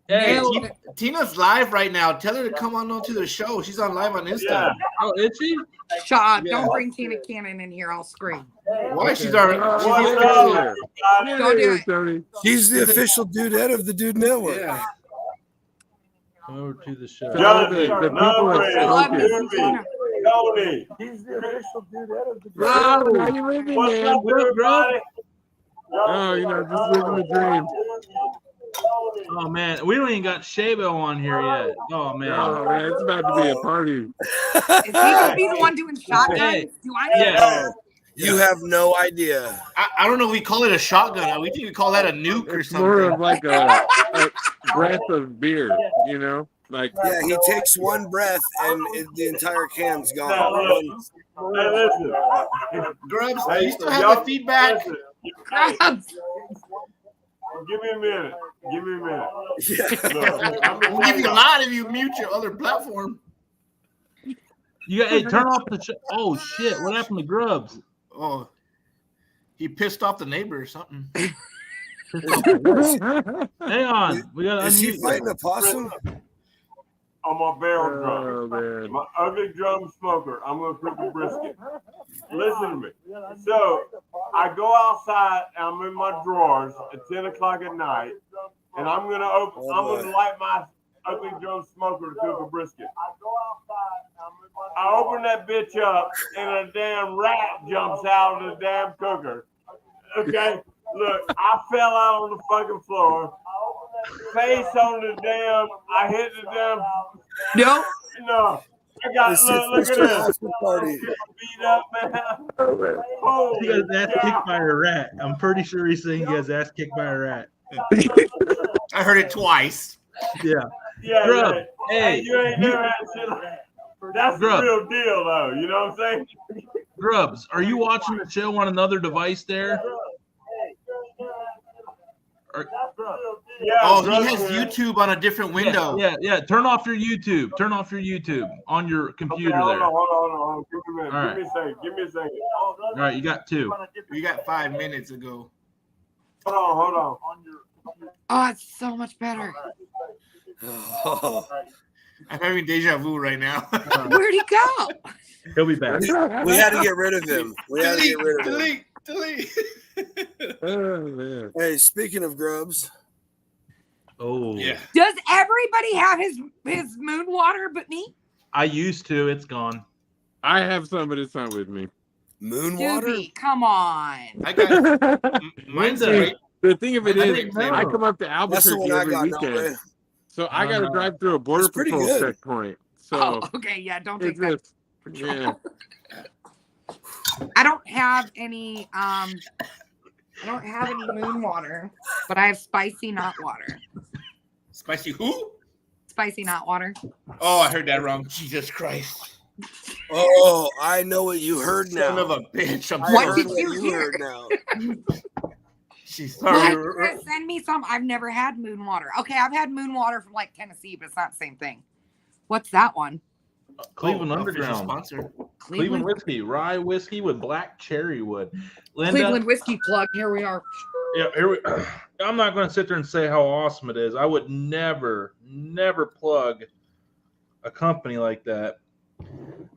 Hey, Nailed it. Tina's live right now. Tell her to come on to the show. She's on live on Insta. oh, is she? Shut up. Yeah. Don't bring Tina Cannon in here. I'll scream. Why? She's our. Here. Don't do it. Tony. She's the official dudette of the Dude Network. Yeah. Come over to the show. The people I love are me smoking. some Tina. Tony. He's the official dudette of the Dude Grub, how you living, What's man? up, everybody? Oh, just living the dream. Oh man, we don't even got Shabo on here yet. Oh man. Oh, man, it's about to be a party. Is he gonna be the one doing shotguns? Hey. Do I know? Yeah. You have no idea. I don't know if we call it a shotgun. We think we call that a nuke or It's more something. of like a breath of beer, Like, Yeah, he takes one breath and the entire can's Hey, gone. listen. Grubs, do Hey, you still have y'all- the feedback? listen. Grubs. Give me a minute. Give me a minute. Yeah. We'll give you a lot if you mute your other platform. Hey, turn off the oh shit, what happened to Grubs? Oh, he pissed off the neighbor or something. Hang on. We gotta Is he unmute fighting a possum? On my barrel drum. oh, man. My ugly drum smoker. I'm gonna cook a brisket. Listen to me. So I go outside and I'm in my drawers at 10 o'clock at night, and I'm gonna light my ugly drum smoker to cook a brisket. I open that bitch up and a damn rat jumps out of the damn cooker. Okay, look, I fell out on the fucking floor. Face on the damn. I hit the damn. Nope. No, I got. This Look is at Mr. this. Austin Party. Beat up, man. Oh, He got his ass kicked by a rat. I'm pretty sure he's saying he got his ass kicked by a rat. I heard it twice. Yeah. yeah, Grub, yeah. hey, you ain't never had shit like that. That's Grub. the real deal, though. You know what I'm saying? Grubs, are you watching the show on another device there? Yeah, Oh, Grub, he has man. YouTube on a different window. Yeah. Turn off your YouTube. Turn off your YouTube on your Okay, computer hold there. on, All hold on. Give me a minute. All right. Give me a second. right, you got 2. We got 5 minutes ago. Hold on. Oh, it's so much better. Oh, I'm having deja vu right now. Where'd he go? He'll be back. we had to get rid of him. We had to get rid of him. delete. Oh, man. Hey, speaking of grubs, Oh, Yeah. Does everybody have his moon water but me? I used to. It's gone. I have some, but it's not with me. moon water. Doobie, come on. I got mine's Linda. great. The thing of it I is, didn't I know. come up to That's the Albuquerque one I every got. No weekend. way. So I got to no. drive through a border It's pretty patrol good. checkpoint. So Oh, okay, yeah, don't take it's that. just, Yeah. I don't have any moon water, but I have spicy knot water. Spicy who? Spicy knot water. Oh, I heard that wrong. Jesus Christ. Oh, I know what you heard Son now. of a bitch. I'm I What heard did what you you hear? heard now. She's Why sorry. you send me some? I've never had moon water. Okay, I've had moon water from like Tennessee, but it's not the same thing. What's that one? Cleveland official Underground. sponsor. Cleveland whiskey, rye whiskey with black cherry wood. Linda, Cleveland whiskey plug. Here we are. yeah, I'm not going to sit there and say how awesome it is. I would never plug a company like that.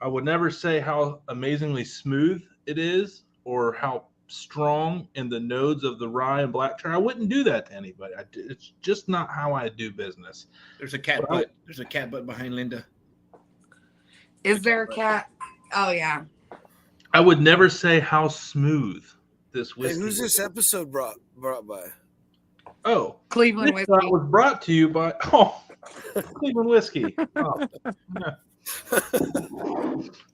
I would never say how amazingly smooth it is or how strong in the nodes of the rye and black cherry. I wouldn't do that to anybody. It's just not how I do business. There's a cat butt. There's a cat butt behind Linda. Is there a cat? Oh yeah. I would never say how smooth this Hey, whiskey who's is. this episode brought by? Oh, Cleveland this whiskey. was brought to you by Cleveland whiskey. Oh.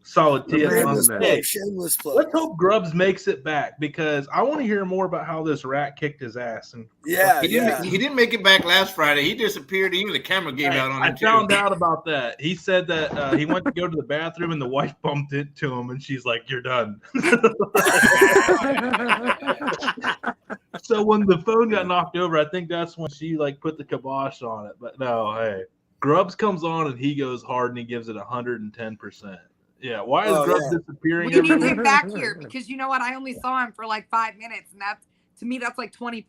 Solid tea. Shameless man. plug, shameless plug. Let's hope Grubbs makes it back because I want to hear more about how this rat kicked his ass. And Yeah, He didn't make it back last Friday. He disappeared. Even the camera gave out on I him. too. found out about that. He said that he went to go to the bathroom and the wife bumped into him and she's like, "You're done." So when the phone got knocked over, I think that's when she like put the kibosh on it. But no, hey, Grubbs comes on and he goes hard and he gives it 110%. Yeah, why is Grubbs disappearing? We need every him back here because you know what? I only saw him for like 5 minutes, and that's to me that's like 20%.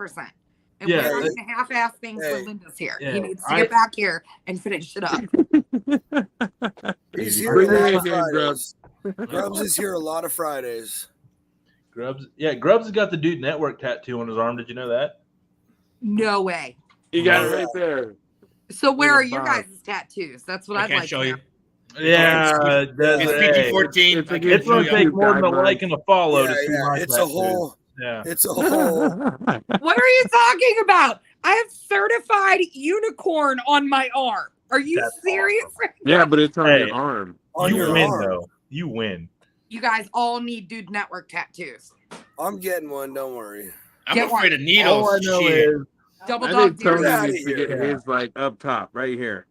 And Yeah, we're not going to half-ass things when Linda's here. yeah, He needs to get back here and finish it up. He's here Bring a lot it of in, Fridays. Grubbs is here a lot of Fridays. Grubbs has got the Dude Network tattoo on his arm. Did you know that? No way. You got it right there. So where Like a are your bomb. guys' tattoos? That's what I I'd can't like show to you. know. Yeah, It's PG-14. It's a I good can't it's going show to you. take more than a guidelines. like and a follow to see my It's a tattoo. whole. Yeah. It's a whole. What are you talking about? I have certified unicorn on my arm. Are you That's serious? Yeah, but it's on Hey. your arm. On You your win, arm. though. You win. You guys all need Dude Network tattoos. I'm getting one. Don't worry. I'm Get afraid of All needles. I know Shit. is Double I dog think Tony deer. needs to get his like up top, right here.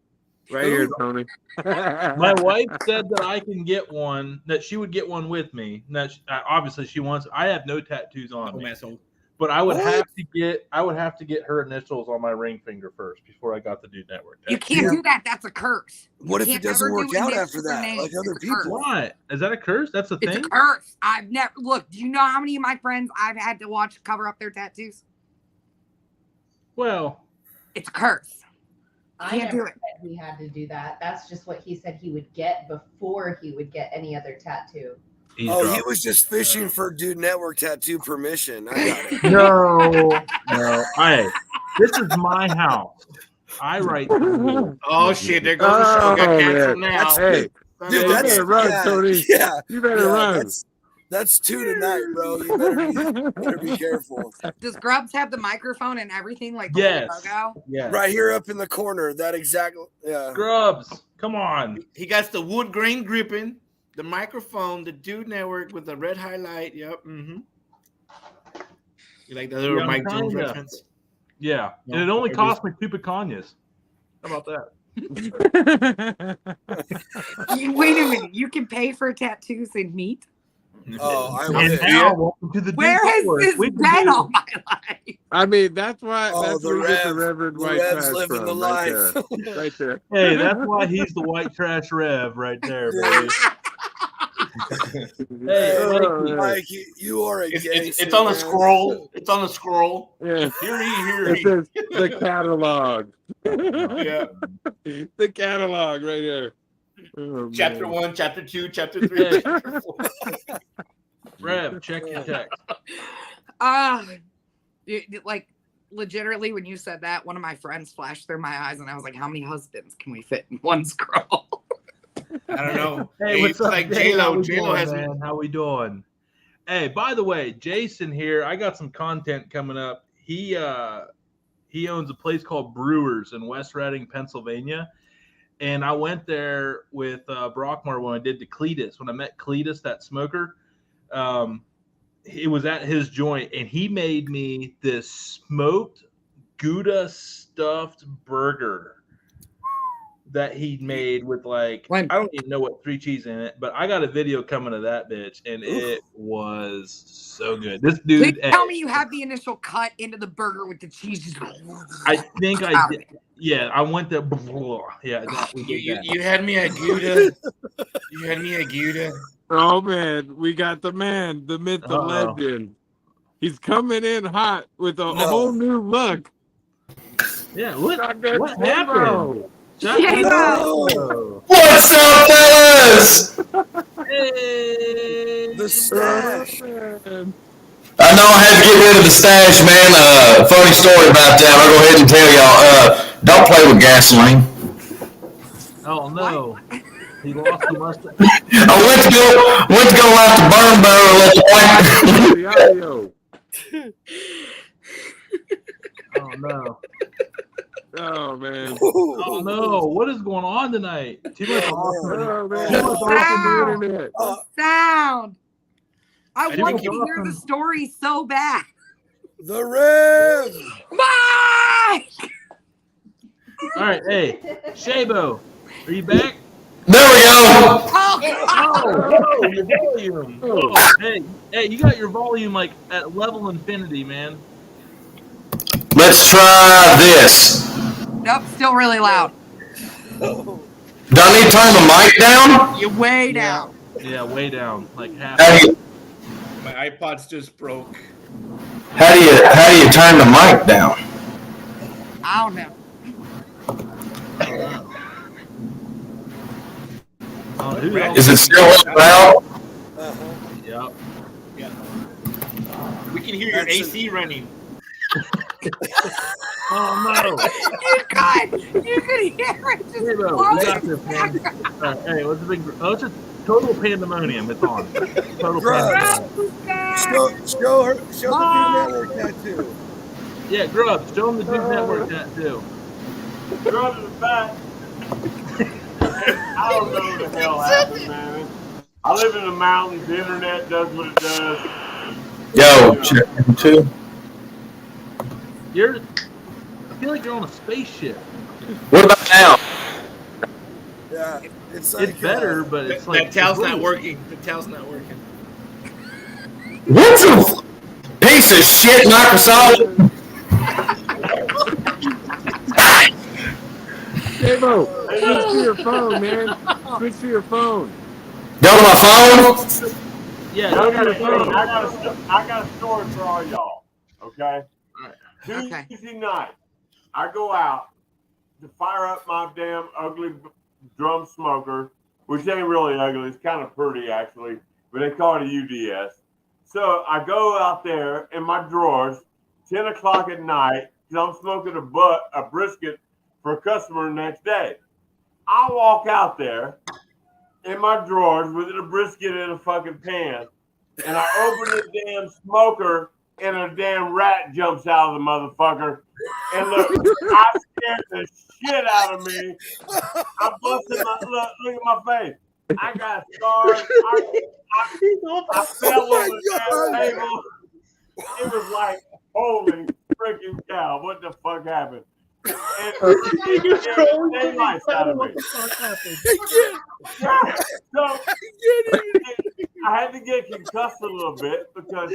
Right here, Tony. my wife said that I can get one, that she would get one with me. That obviously she wants. I have no tattoos on Oh, me, asshole. but I would What? have to get her initials on my ring finger first before I got the Dude Network. You tattoo. can't do that. That's a curse. What You if it can't doesn't ever work do out initials after or that, names. like other It's a curse. people? What? Is that a curse? That's a It's thing? a curse. I've never look. Do you know how many of my friends I've had to watch cover up their tattoos? Well, It's a curse. I Can't do never it. said he had to do that. That's just what he said he would get before he would get any other tattoo. he's Oh, he dropped. was just fishing for Dude Network tattoo permission. I got it. No. Hey, this is my house. I write. the rules. Oh, shit. There goes the show. Got Oh, canceled man. now. Hey, Dude, you that's better run, yeah, Tony. yeah, You better yeah, run. That's 2 tonight, bro. You better be careful. Does Grubbs have the microphone and everything like the Yes. logo? Yeah. Right here up in the corner. That exactly. Yeah. Grubbs, come on. He got the wood grain gripping, the microphone, the Dude Network with the red highlight. Yep. Mm-hmm. You like that little Yeah, Mike Jones kinda. reference? Yeah. No, And it only it cost me 2 pecanias. How about that? Wait a minute. You can pay for tattoos and meat? Oh, I And would. now, welcome to the Where Dude has Network. this We can been do- all my life? I mean, that's why. Oh, That's the where we get the Rev. Reverend The White Rev's Trash living from. the Right life. there. Right there. Hey, that's why he's the white trash Rev right there, baby. Hey, Oh, Mikey, yeah. Mike, you are a It's gangster, on a man. scroll. It's on a scroll. Yeah. Here It he. says the catalog. Yeah. The catalog right here. Oh, Chapter man. 1, Chapter 2, Chapter 3, Hey. Chapter 4. Rev, check your text. Like legitimately, when you said that, one of my friends flashed through my eyes, and I was like, "How many husbands can we fit in one scroll?" I don't know. Hey, what's it's up, like Jay? How J-Lo. we J-Lo doing, has man? How we doing? Hey, by the way, Jason here. I got some content coming up. He owns a place called Brewers in West Reading, Pennsylvania, And I went there with Brockmore when I did the Cletus. When I met Cletus, that smoker, it was at his joint, and he made me this smoked Gouda stuffed burger that he made with I don't even know what 3 cheese in it, but I got a video coming of that bitch, and it was so good. This dude, Please tell me you have the initial cut into the burger with the cheese. I think I did. Yeah, I went there. Yeah, You had me at Gouda. You had me at Gouda. Oh man, we got the man, the myth, the legend. He's coming in hot with a whole new look. Yeah, what happened? What's up, fellas? Hey, The stash. I know I had to get rid of the stash, man. Funny story about that. I'll go ahead and tell y'all. Don't play with gasoline. Oh no, he lost the mustache. I went to go light the burn barrel at the Oh no. Oh man. Oh no, what is going on tonight? Too much Oh man. Sound. I didn't want keep to hear the story so bad. The rib. Mike! All right, hey, Shabo, are you back? There we go. Oh, Your volume. Oh, hey, you got your volume at level infinity, man. Let's try this. nope, still really loud. Do I need to turn the mic down? You're way down. Yeah, way down, like half. My iPod's just broke. How do you turn the mic down? I don't know. Is it still loud? Yep. We can hear your AC running. Oh no! You could hear it just Shabo, we got this, man. Hey, let's just total pandemonium. It's on. Total pandemonium. Show the Dude Network tattoo. Yeah, Grubs, show them the Dude Network tattoo. Grubs is back. I don't know what the hell happened, man. I live in the mountains. The internet does what it does. Yo, check him too. I feel like you're on a spaceship. What about now? Yeah, it's better, but it's like that towel's not working. The towel's not working. What's a piece of shit Microsoft? Shabo, switch to your phone, man. Switch to your phone. Go to my phone? Yeah, I got a story for all y'all. Okay? Tuesday night, I go out to fire up my damn ugly drum smoker, which ain't really ugly. It's kind of pretty, actually, but they call it a UDS. So I go out there in my drawers, 10 o'clock at night, because I'm smoking a brisket for a customer the next day. I walk out there in my drawers with a brisket in a fucking pan, and I open the damn smoker, and a damn rat jumps out of the motherfucker. And look, I scared the shit out of me. I busted look at my face. I got scars. I fell on the damn table. It was like, holy freaking cow, what the fuck happened? And daylights out of me. So I had to get concussed a little bit because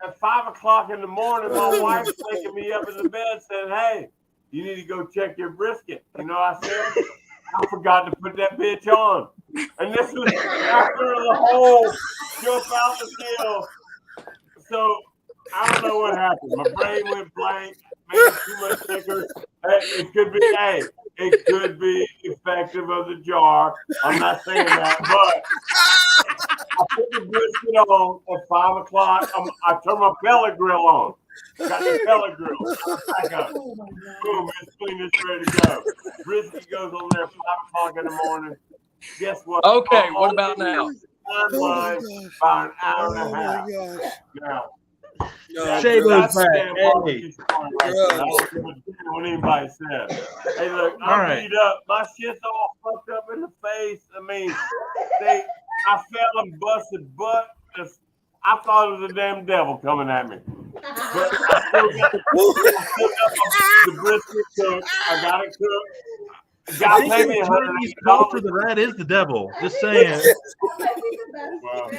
at 5 o'clock in the morning, my wife's waking me up in the bed saying, "Hey, you need to go check your brisket." You know, I said, I forgot to put that bitch on. And this was after the whole jump out the deal. So I don't know what happened. My brain went blank. Maybe too much liquor. It could be, it could be effective of the jar. I'm not saying that, but I put the brisket on at 5 o'clock. I turned my pellet grill on. Got the pellet grill. Back up. Boom, it's clean, it's ready to go. Brisket goes on there at 5 o'clock in the morning. Guess what? Okay, what about now? About an hour and a half. Now, Shaybo's back. Damn Hey. barbecue story right there. I don't give a damn what anybody says. Hey, look, All I'm right. beat up. My shit's all fucked up in the face. I mean, I fell and busted butt. I thought it was a damn devil coming at me. But I still got the brisket cooked. I got it cooked. I God think pay in me Chinese culture, that is the devil. Just saying. Well,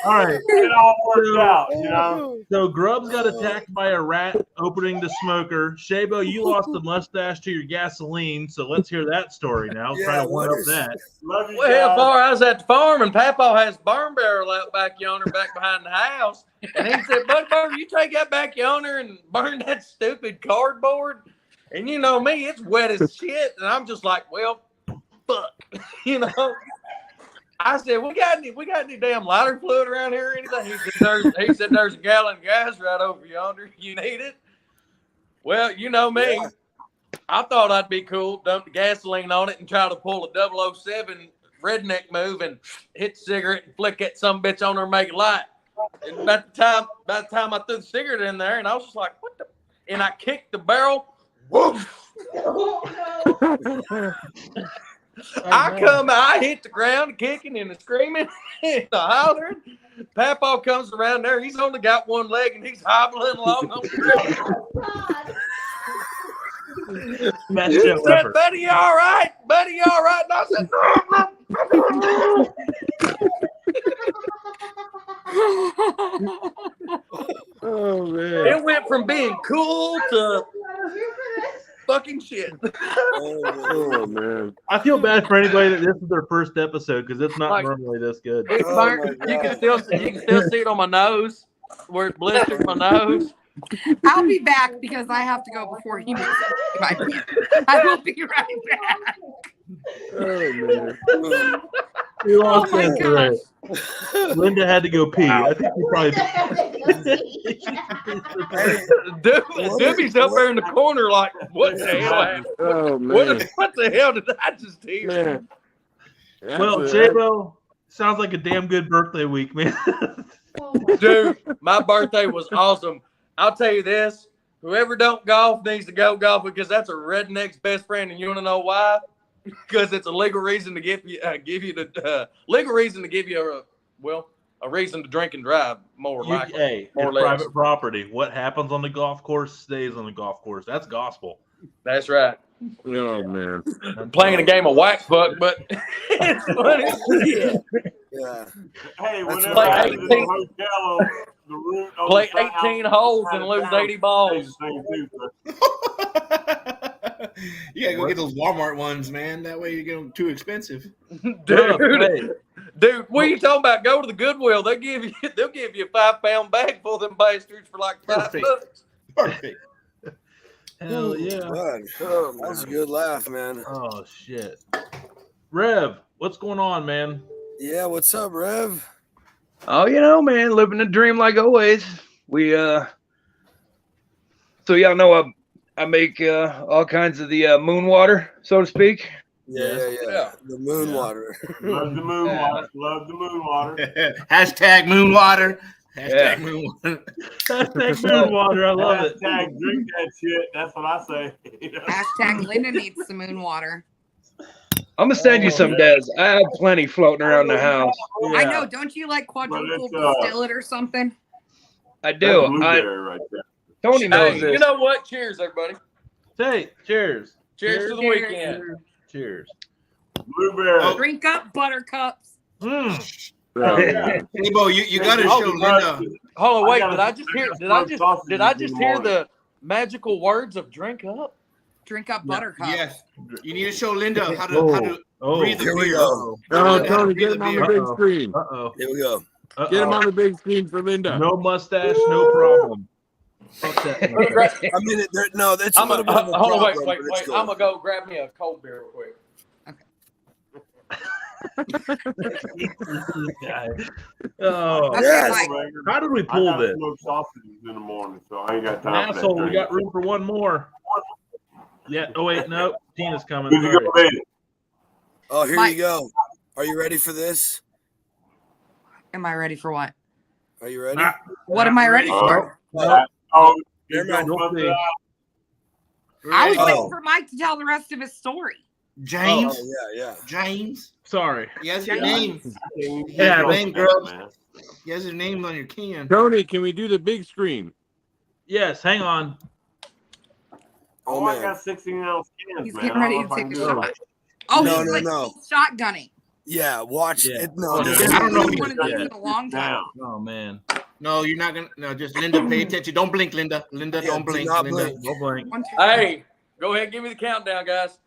All right. it all worked out, you know. So Grubbs got attacked by a rat opening the smoker. Shabo, you lost the mustache to your gasoline, so let's hear that story now. Try to one up that. Love you Well, guys. far I was at the farm, and Papa has burn barrel out back yonder, back behind the house. And he said, Buddy Burger, you take that back yonder and burn that stupid cardboard. And you know me, it's wet as shit. And I'm just like, well, fuck. You know? I said, we got any damn lighter fluid around here or anything? He said, there's a gallon of gas right over yonder. You need it? Well, you know me. Yeah. I thought I'd be cool, dump the gasoline on it and try to pull a 007 redneck move and hit the cigarette and flick that some bitch on there and make it light. And by the time I threw the cigarette in there, and I was just like, what the? And I kicked the barrel. Woof. Oh, no. I hit the ground kicking and screaming and hollering. Papa comes around there. He's only got one leg and he's hobbling along on the ground. He said, Buddy, you all right? Buddy, you all right? And I said, Oh, man. It went from being cool to fucking shit. Oh, man. I feel bad for anybody that this is their first episode because it's not normally this good. It's burnt. You can still see it on my nose where it blistered my nose. I'll be back because I have to go before he makes it. I will be right back. Oh, man. We lost my that thread. Linda had to go pee. I think we probably. Doobie's up there in the corner like, what the hell happened? Oh, man. What the hell did I just hear? Man. Well, Shabo, sounds like a damn good birthday week, man. Dude, my birthday was awesome. I'll tell you this: whoever don't golf needs to go golf because that's a redneck's best friend, and you want to know why? Because it's a legal reason to give you a reason to drink and drive. More likely, Hey, more or it's less. private property. What happens on the golf course stays on the golf course. That's gospel. That's right. Oh, man. I'm playing a game of whack fuck, but it's funny. Yeah. Hey, whenever play I was in 18 the hotel, the route on Play the side 18 holes and out of lose town 80 balls. stays the same too, sir. You gotta go get those Walmart ones, man. That way you get them too expensive. Dude, what are you talking about? Go to the Goodwill. They'll give you a 5-pound bag full of them bastards for like $5. Perfect. Hell yeah. God. Oh, that was a good laugh, man. Oh shit. Rev, what's going on, man? Yeah, what's up, Rev? Oh, you know, man, living the dream like always. We so y'all know I make all kinds of the moon water, so to speak. Yeah. The moon water. Love the moon water. Love the moon water. Hashtag moon water. Yeah. Hashtag moon water. Hashtag moon water. I love it. Hashtag drink that shit. That's what I say. Hashtag Linda needs some moon water. I'm gonna send you some, Des. I have plenty floating around the house. I know. Don't you like quadruple distill it or something? I do. Right there. Tony knows Hey, this. you know what? Cheers, everybody. Hey, cheers. Cheers to the weekend. Cheers. Blueberry. Drink up, buttercups. Mm. Hey, Bo, you gotta show Linda. Hold on, wait. Did I just hear the magical words of drink up? Drink up, buttercup. Yes. You need to show Linda how to breathe the Here we beer. go. Oh, Tony, get him on the big screen. Uh-oh. Here we go. Get him on the big screen for Linda. No mustache, no problem. Fuck that. I mean, no, that's a little bit of a Hold on, problem, wait. but it's cool. I'm gonna go grab me a cold beer real quick. Oh, Yes. how did we pull this? Smoke sausages in the morning, so I ain't got time for Asshole, that. we got room for one more. Yeah. Oh wait, no. Tina's coming. Who's Sorry. go, baby? Oh, here Mike. you go. Are you ready for this? Am I ready for what? Are you ready? What am I ready for? Oh, Never mind. We'll see. I was Oh. waiting for Mike to tell the rest of his story. James. Oh, yeah. James. Sorry. He has your name. Yeah, Your name, girl. man. He has his name on your can. Tony, can we do the big screen? Yes, hang on. Oh, I man. got 16-ounce cans, He's man. getting I ready don't to know if I take can a do it. shot. Oh, No, he's no, like no. shotgunning. Yeah, watch Yeah. it. No, I there's don't know. He's wanted to do it in a long time. Now. Oh man. No, you're not gonna. No, just Linda. Pay attention. Don't blink, Linda. Linda, Yeah, don't do blink. not Linda. blink. No blank. 1, 2, 3. Hey, go ahead, give me the countdown, guys.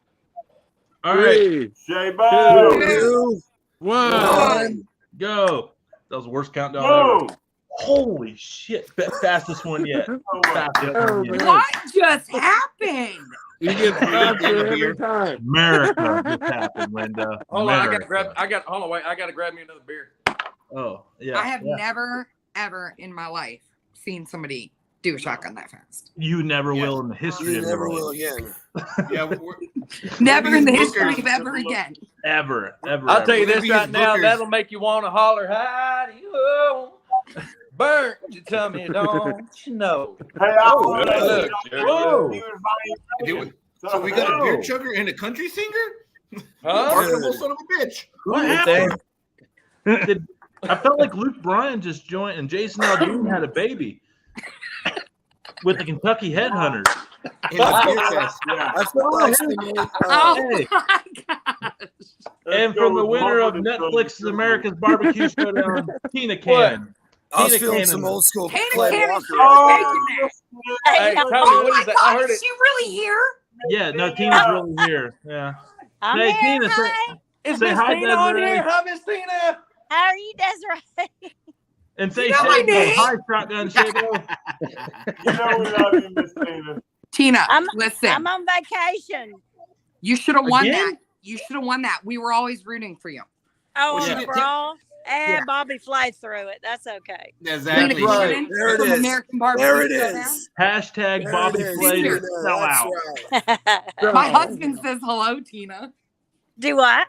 All right, 3, Shabo. 2, 1. 1. go. That was the worst countdown Boom. ever. Holy shit! Fastest one yet. Fastest one yet. What just happened? You get faster every Beer. time. America just happened, Linda. Hold on, I America. gotta grab me another beer. Oh yeah. I have yeah. never, ever in my life seen somebody do a shotgun that fast. You never Yeah. will in the history You of never your will life. again. Yeah, Never in the these history bookers- of ever again. Ever. I'll tell you Look at this these right now, bookers. that'll make you want to holler, hi-de-oh. Burnt your tummy, don't you know? Hey, I Oh, want to look, Jerry. So we got a beer chugger and a country singer? Huh? Marketable son of a bitch. What happened? I felt like Luke Bryan just joined and Jason Aldean had a baby with the Kentucky Headhunters. In the beer fest. Yeah. I feel like somebody, Oh Hey. my god! And from the winner of Netflix's America's Barbecue Showdown, Tina Cannon. I was Tina feeling Cannon. some old school Tina Clay Cannon, Walker. she was right making that. Hey, Tony, Oh what my is that? god, I heard is it. she really here? Yeah, no, Tina's really here. Yeah. I'm Hey, here. Tina, Hi. Is Say Miss hi, Tina on Desiree. here? Hi, Miss Tina. How are you, Desiree? And say You know my Shabo. name? Hi, Shotgun Shabo. You know we love you, Miss Tina. Tina, I'm listen. on vacation. You should have won Again? that. You should have won that. We were always rooting for you. Oh, Well, on she the did- brawl. And Yeah. Bobby fly through it. That's okay. Exactly. Tina Cannon There it from is. American Barbecue There it Showdown. is. Hashtag There Bobby it is. Slater. Tina, Sell that's out. right. My husband says hello, Tina. Do what?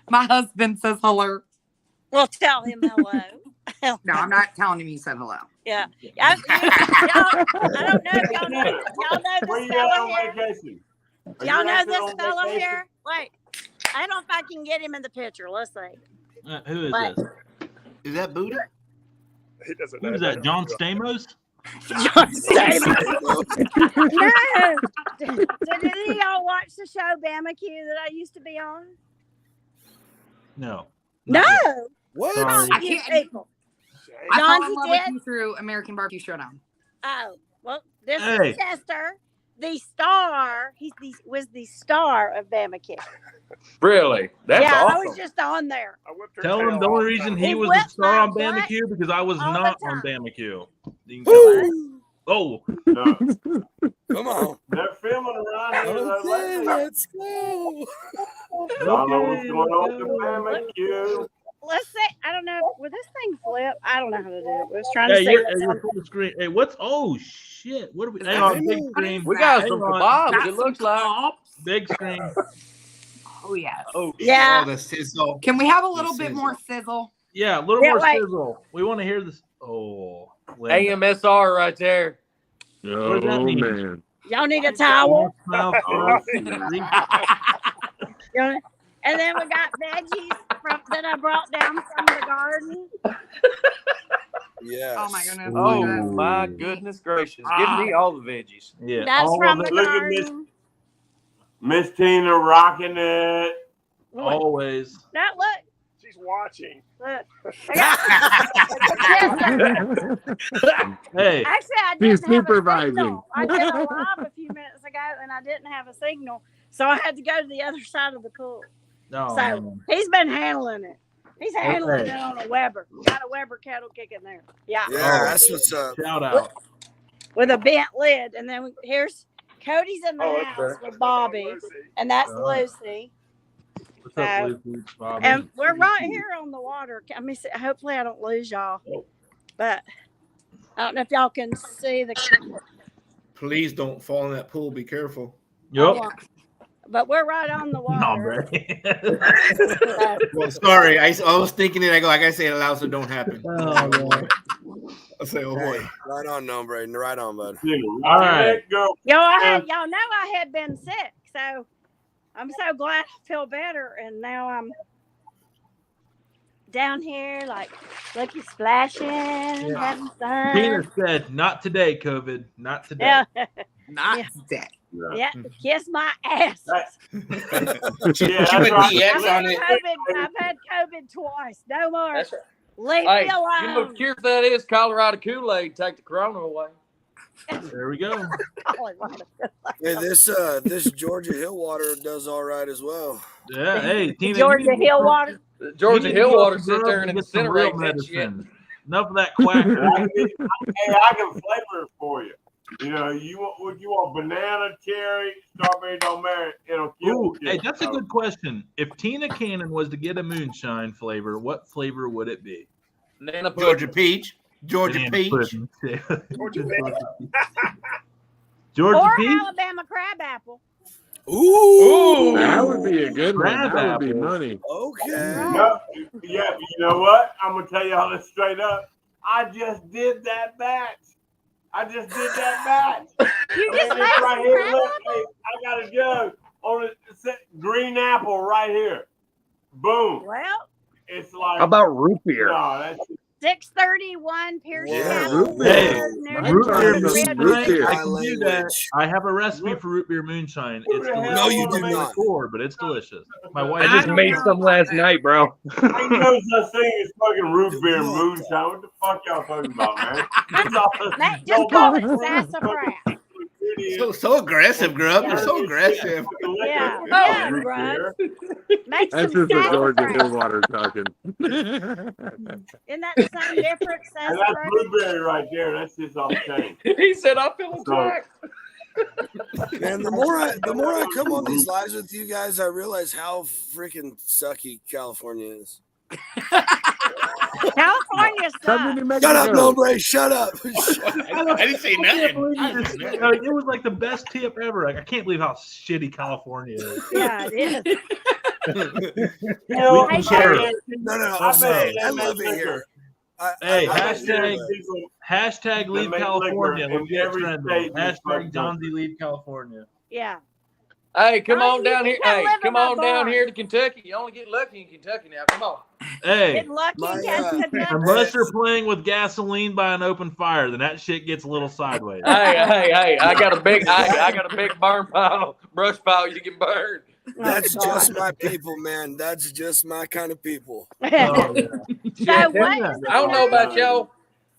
My husband says hello. Well, tell him hello. No, I'm not telling him you said hello. Yeah. I don't know if y'all know Where this you at fella on here. vacation? Are Y'all you know actually this on fella vacation? here? Wait. I don't know if I can get him in the picture. Let's see. Who is What? this? Is that Buddha? He doesn't Who's know. that? John Stamos? John Stamos. No. Did any of y'all watch the show Barbecue that I used to be on? No. No. What? Sorry. I You can't. people. I John, fell in he love did? with you through American Barbecue Showdown. Oh, well, this Hey. is Chester, the star. Was the star of Barbecue. Really? That's Yeah, I awesome. was just on there. I whipped her Tell tail him the only off. reason he He was the whipped star my on butt Barbecue because I was all the not on time. Barbecue. You can tell him. Oh, No. Come on. They're filming around here. Okay, lately. let's go. I don't know what's going on with barbecue. Let's see. I don't know. Will this thing flip? I don't know how to do it. I was trying to hey, see. you're full screen. Hey, what's? Oh shit! What are we? Hang on, big screen. We got Hang some on. kebabs, Got it looks some like. kebabs. Big screen. Oh yes. Oh, Yeah. Oh, the sizzle. Can we have a little The bit sizzle. more sizzle? Yeah, a little Yeah, more wait. sizzle. We want to hear this. Oh, Linda. AMSR right there. What does that Oh mean? man. Y'all need a towel. Mouth Oh, first. And then we got veggies that I brought down from the garden. Yes. Oh my goodness. Oh Ooh. my goodness gracious. Give me all the veggies. Yeah. That's all from of the it. Look at this. garden. Miss Tina rocking it. Always. Now look, She's watching. look. Hey. Actually, I She's didn't have a supervising. signal. I did a live a few minutes ago, and I didn't have a signal, so I had to go to the other side of the pool. No. So man. he's been handling it. He's handling Okay. it on a Weber. Got a Weber kettle kicking there. Yeah. Yeah, Oh. that's what's up. Shout out. With a bent lid, and then here's Cody's in the Oh, house okay. with Bobby, and that's Oh. Lucy. What's up, So- Lucy? Bobby? And we're right here on the water. I mean, hopefully I don't lose y'all. But I don't know if y'all can see the. Please don't fall in that pool. Be careful. Yep. but we're right on the water. Well, sorry, I was thinking it. I gotta say it loud so it don't happen. Oh, boy. I say, oh boy. Hey, right on, nombre. Right on, bud. All right. Go. Y'all know I had been sick, so I'm so glad I feel better, and now I'm down here like looking splashing, having fun. Tina said, "Not today, COVID. Not today." Yeah. Not today. Yeah, kiss my ass. Yeah, I've had COVID twice. No more. That's right. Leave Hey, me alone. you know what the cure for that is? Colorado Kool-Aid. Take the corona away. There we go. Hey, this Georgia Hill water does all right as well. Yeah, hey, Tina. Georgia Hill water. Georgia Hill water sits there and get some real incinerates that shit. medicine. Enough of that quack. Hey, I can flavor it for you. You know, you want banana, cherry, strawberry, don't matter. It'll kill Ooh, you. hey, that's a good question. If Tina Cannon was to get a moonshine flavor, what flavor would it be? Banana Georgia peach. Georgia Banana peach. pudding. Georgia Georgia Or peach? Alabama crab apple. Ooh, That would be a good one. Crab That would be apple. money. okay. Yeah, you know what? I'm gonna tell you all this straight up. I just did that batch. You just It's made right some here. crab Look, apple? hey, I got a jug on it. Green apple right here. Boom. Well, It's like. How about root beer? No, that's 631 Pearson Yeah. Avenue. Hey, There's root no beer red moonshine. one. I can do that. I have a recipe for root beer moonshine. It's delicious. No, you It's do from the not. store, but it's delicious. My wife. I just made some last night, bro. ain't no such thing as fucking root beer and moonshine. What the fuck y'all talking about, man? Just call it sassafras. So aggressive, Grub. You're so aggressive. Yeah, Oh, yeah, root Grub. beer. Make That's some just the Georgia sassafras. Hill water talking. Isn't that the same difference? And that's Sassafras? blueberry right there. That's just off the chain. He said, I feel attacked. Man, the more I come on these lives with you guys, I realize how freaking sucky California is. California sucks. Shut up, nombre. Shut up. I didn't say nothing. It was like the best tip ever. Like, I can't believe how shitty California is. Yeah, it is. We can share it. No. I love it here. Hey, I hashtag leave make California. liquor Let's in get every trending. state in this Hashtag fucking John Z leave California. Yeah. Hey, come Oh, on you down can here. come Hey, live in come my on down barn. here to Kentucky. You only get lucky in Kentucky now. Come on. Hey, Get lucky and catch Kentucky. unless you're playing with gasoline by an open fire, then that shit gets a little sideways. Hey! I got a big burn pile, brush pile. You can burn. That's just my people, man. That's just my kind of people. Oh, yeah. So what is I don't know about y'all,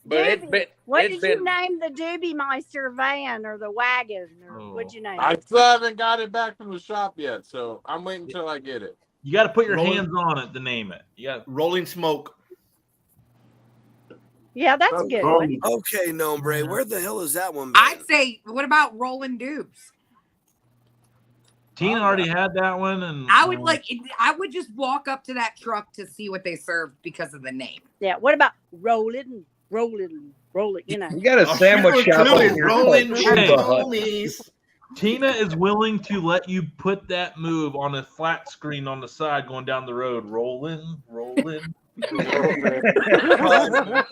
but it's been. What it's did been, you name the Doobie Meister van or the wagon or what'd you name I it? still haven't got it back from the shop yet, so I'm waiting until I get it. You got to put your hands on it to name it. You got Rolling Smoke. Yeah, that's a good one. Okay, nombre. Where the hell is that one? I'd say, what about Rolling Dubes? Tina already had that one, and I would just walk up to that truck to see what they served because of the name. Yeah. What about rolling? You know. You got a sandwich shop over here. Rolling, Hey. Tina is willing to let you put that move on a flat screen on the side going down the road. Rolling.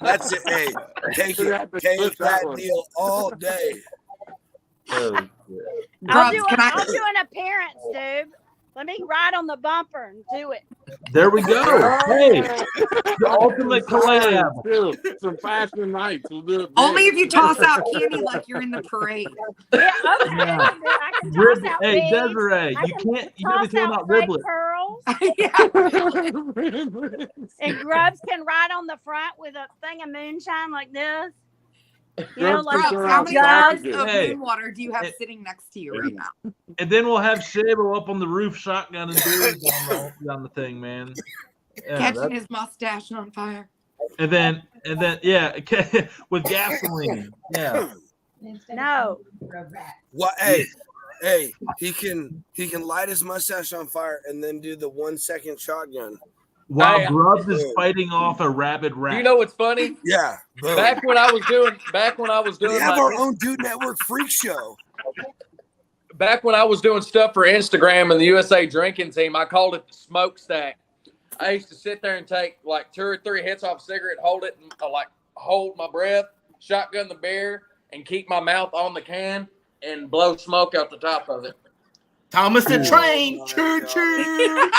That's it. Hey, take that deal all day. Oh, I'll Grubs, do an appearance, dude. Let me ride on the bumper and do it. there we go. Hey, the ultimate collab. Dude, some fashion nights. We'll do it. Only if you toss out candy like you're in the parade. Yeah, okay. Yeah. I can toss out Hey, beads. Desarae, I you can can't. You gotta toss tell out about fake riblet. pearls. Yeah. And Grubs can ride on the front with a thing of moonshine like this. You know, Grubs like can Grubs, throw how out many jugs sausages. of Hey. moon water do you have sitting next to you right now? And then we'll have Shabo up on the roof, shotgun and dudes on the thing, man. Yeah, Catching his mustache on fire. and then, yeah, with gasoline. Yeah. No. What? Hey, he can light his mustache on fire and then do the 1 second shotgun. While Hey, Grubbs is fighting off a rabid rat. You know what's funny? Yeah. Boom. Back when I was doing We have my, our own Dude Network freak show. back when I was doing stuff for Instagram and the USA Drinking Team, I called it the smokestack. I used to sit there and take like 2 or 3 hits off a cigarette, hold it, and like hold my breath, shotgun the beer, and keep my mouth on the can and blow smoke out the top of it. Thomas the Train. Choo choo.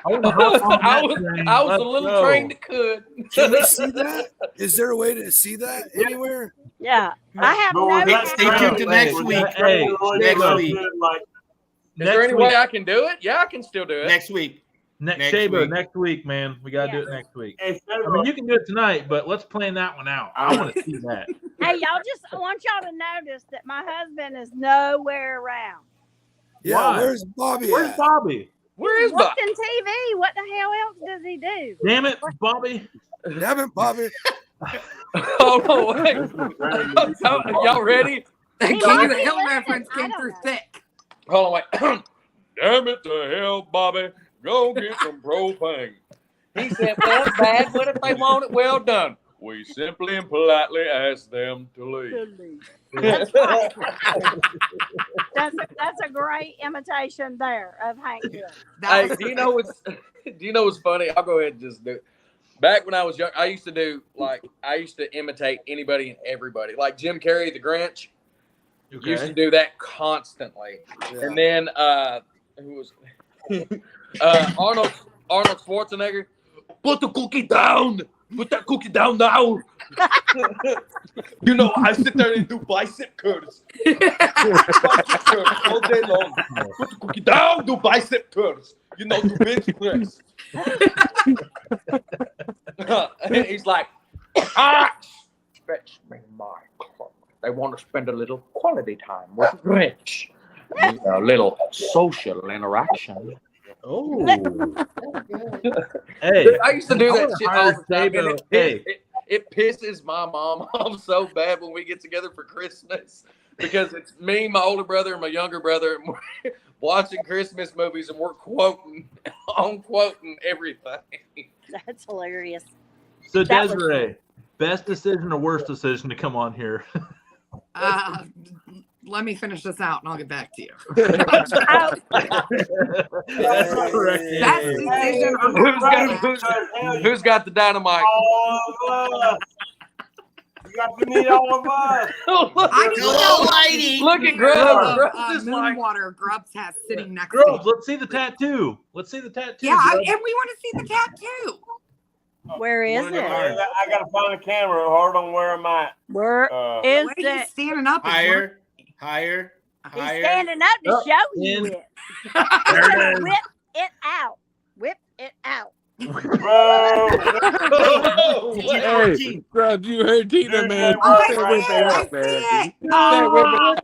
I was a little train that could. Can we see that? Is there a way to see that anywhere? Yeah. I have no. Stay tuned to next week. Hey, Next week. Is there any way I can do it? Yeah, I can still do it. Next week. Next week, man. We gotta do it next week. I mean, you can do it tonight, but let's plan that one out. I want to see that. Hey, I want y'all to notice that my husband is nowhere around. Yeah, Why? where's Bobby? Where's at? Bobby? Where is Bobby? Watching TV. What the hell else does he do? Damn it, Bobby. Damn it, Bobby. Oh, no, wait. Y'all ready? King of the Hill reference came through thick. Hold on, wait. Damn it to hell, Bobby. Go get some propane. He said, well, bad, but if they want it well done, we simply and politely ask them to leave. That's right. That's a great imitation there of Hank Hill. Hey, do you know what's funny? I'll go ahead and just do it. Back when I was young, I used to imitate anybody and everybody. Like Jim Carrey, the Grinch. Okay. Used to do that constantly. Yeah. And then who was Arnold Schwarzenegger. Put the cookie down. Put that cookie down now. You know, I sit there and do bicep curls. Bicep curls all day long. Put the cookie down, do bicep curls. You know, do bench press. And he's like, fetch me my clock. They want to spend a little quality time with Rich. A little social interaction. Oh. Hey, I used to do that shit all the time. And Hey. it pisses my mom off so bad when we get together for Christmas because it's me, my older brother, and my younger brother, and we're watching Christmas movies and we're quoting everything. That's hilarious. So Desarae, best decision or worst decision to come on here? Let me finish this out and I'll get back to you. That's Best decision. Who's got the dynamite? All of us. You got to meet all of us. I need Hello, lady. Look at Grubs. Moonwater Grubs has sitting next to Girls, me. let's see the tattoo. Yeah, Grubs. and we want to see the tattoo. Where is it? I got to find a camera. Hold on, where am I? Where is Why are you it? standing up? Higher. He's standing up to show you it. Whip it out. Whip it out. Bro. Hey, bro, you heard Tina, man. Oh, You I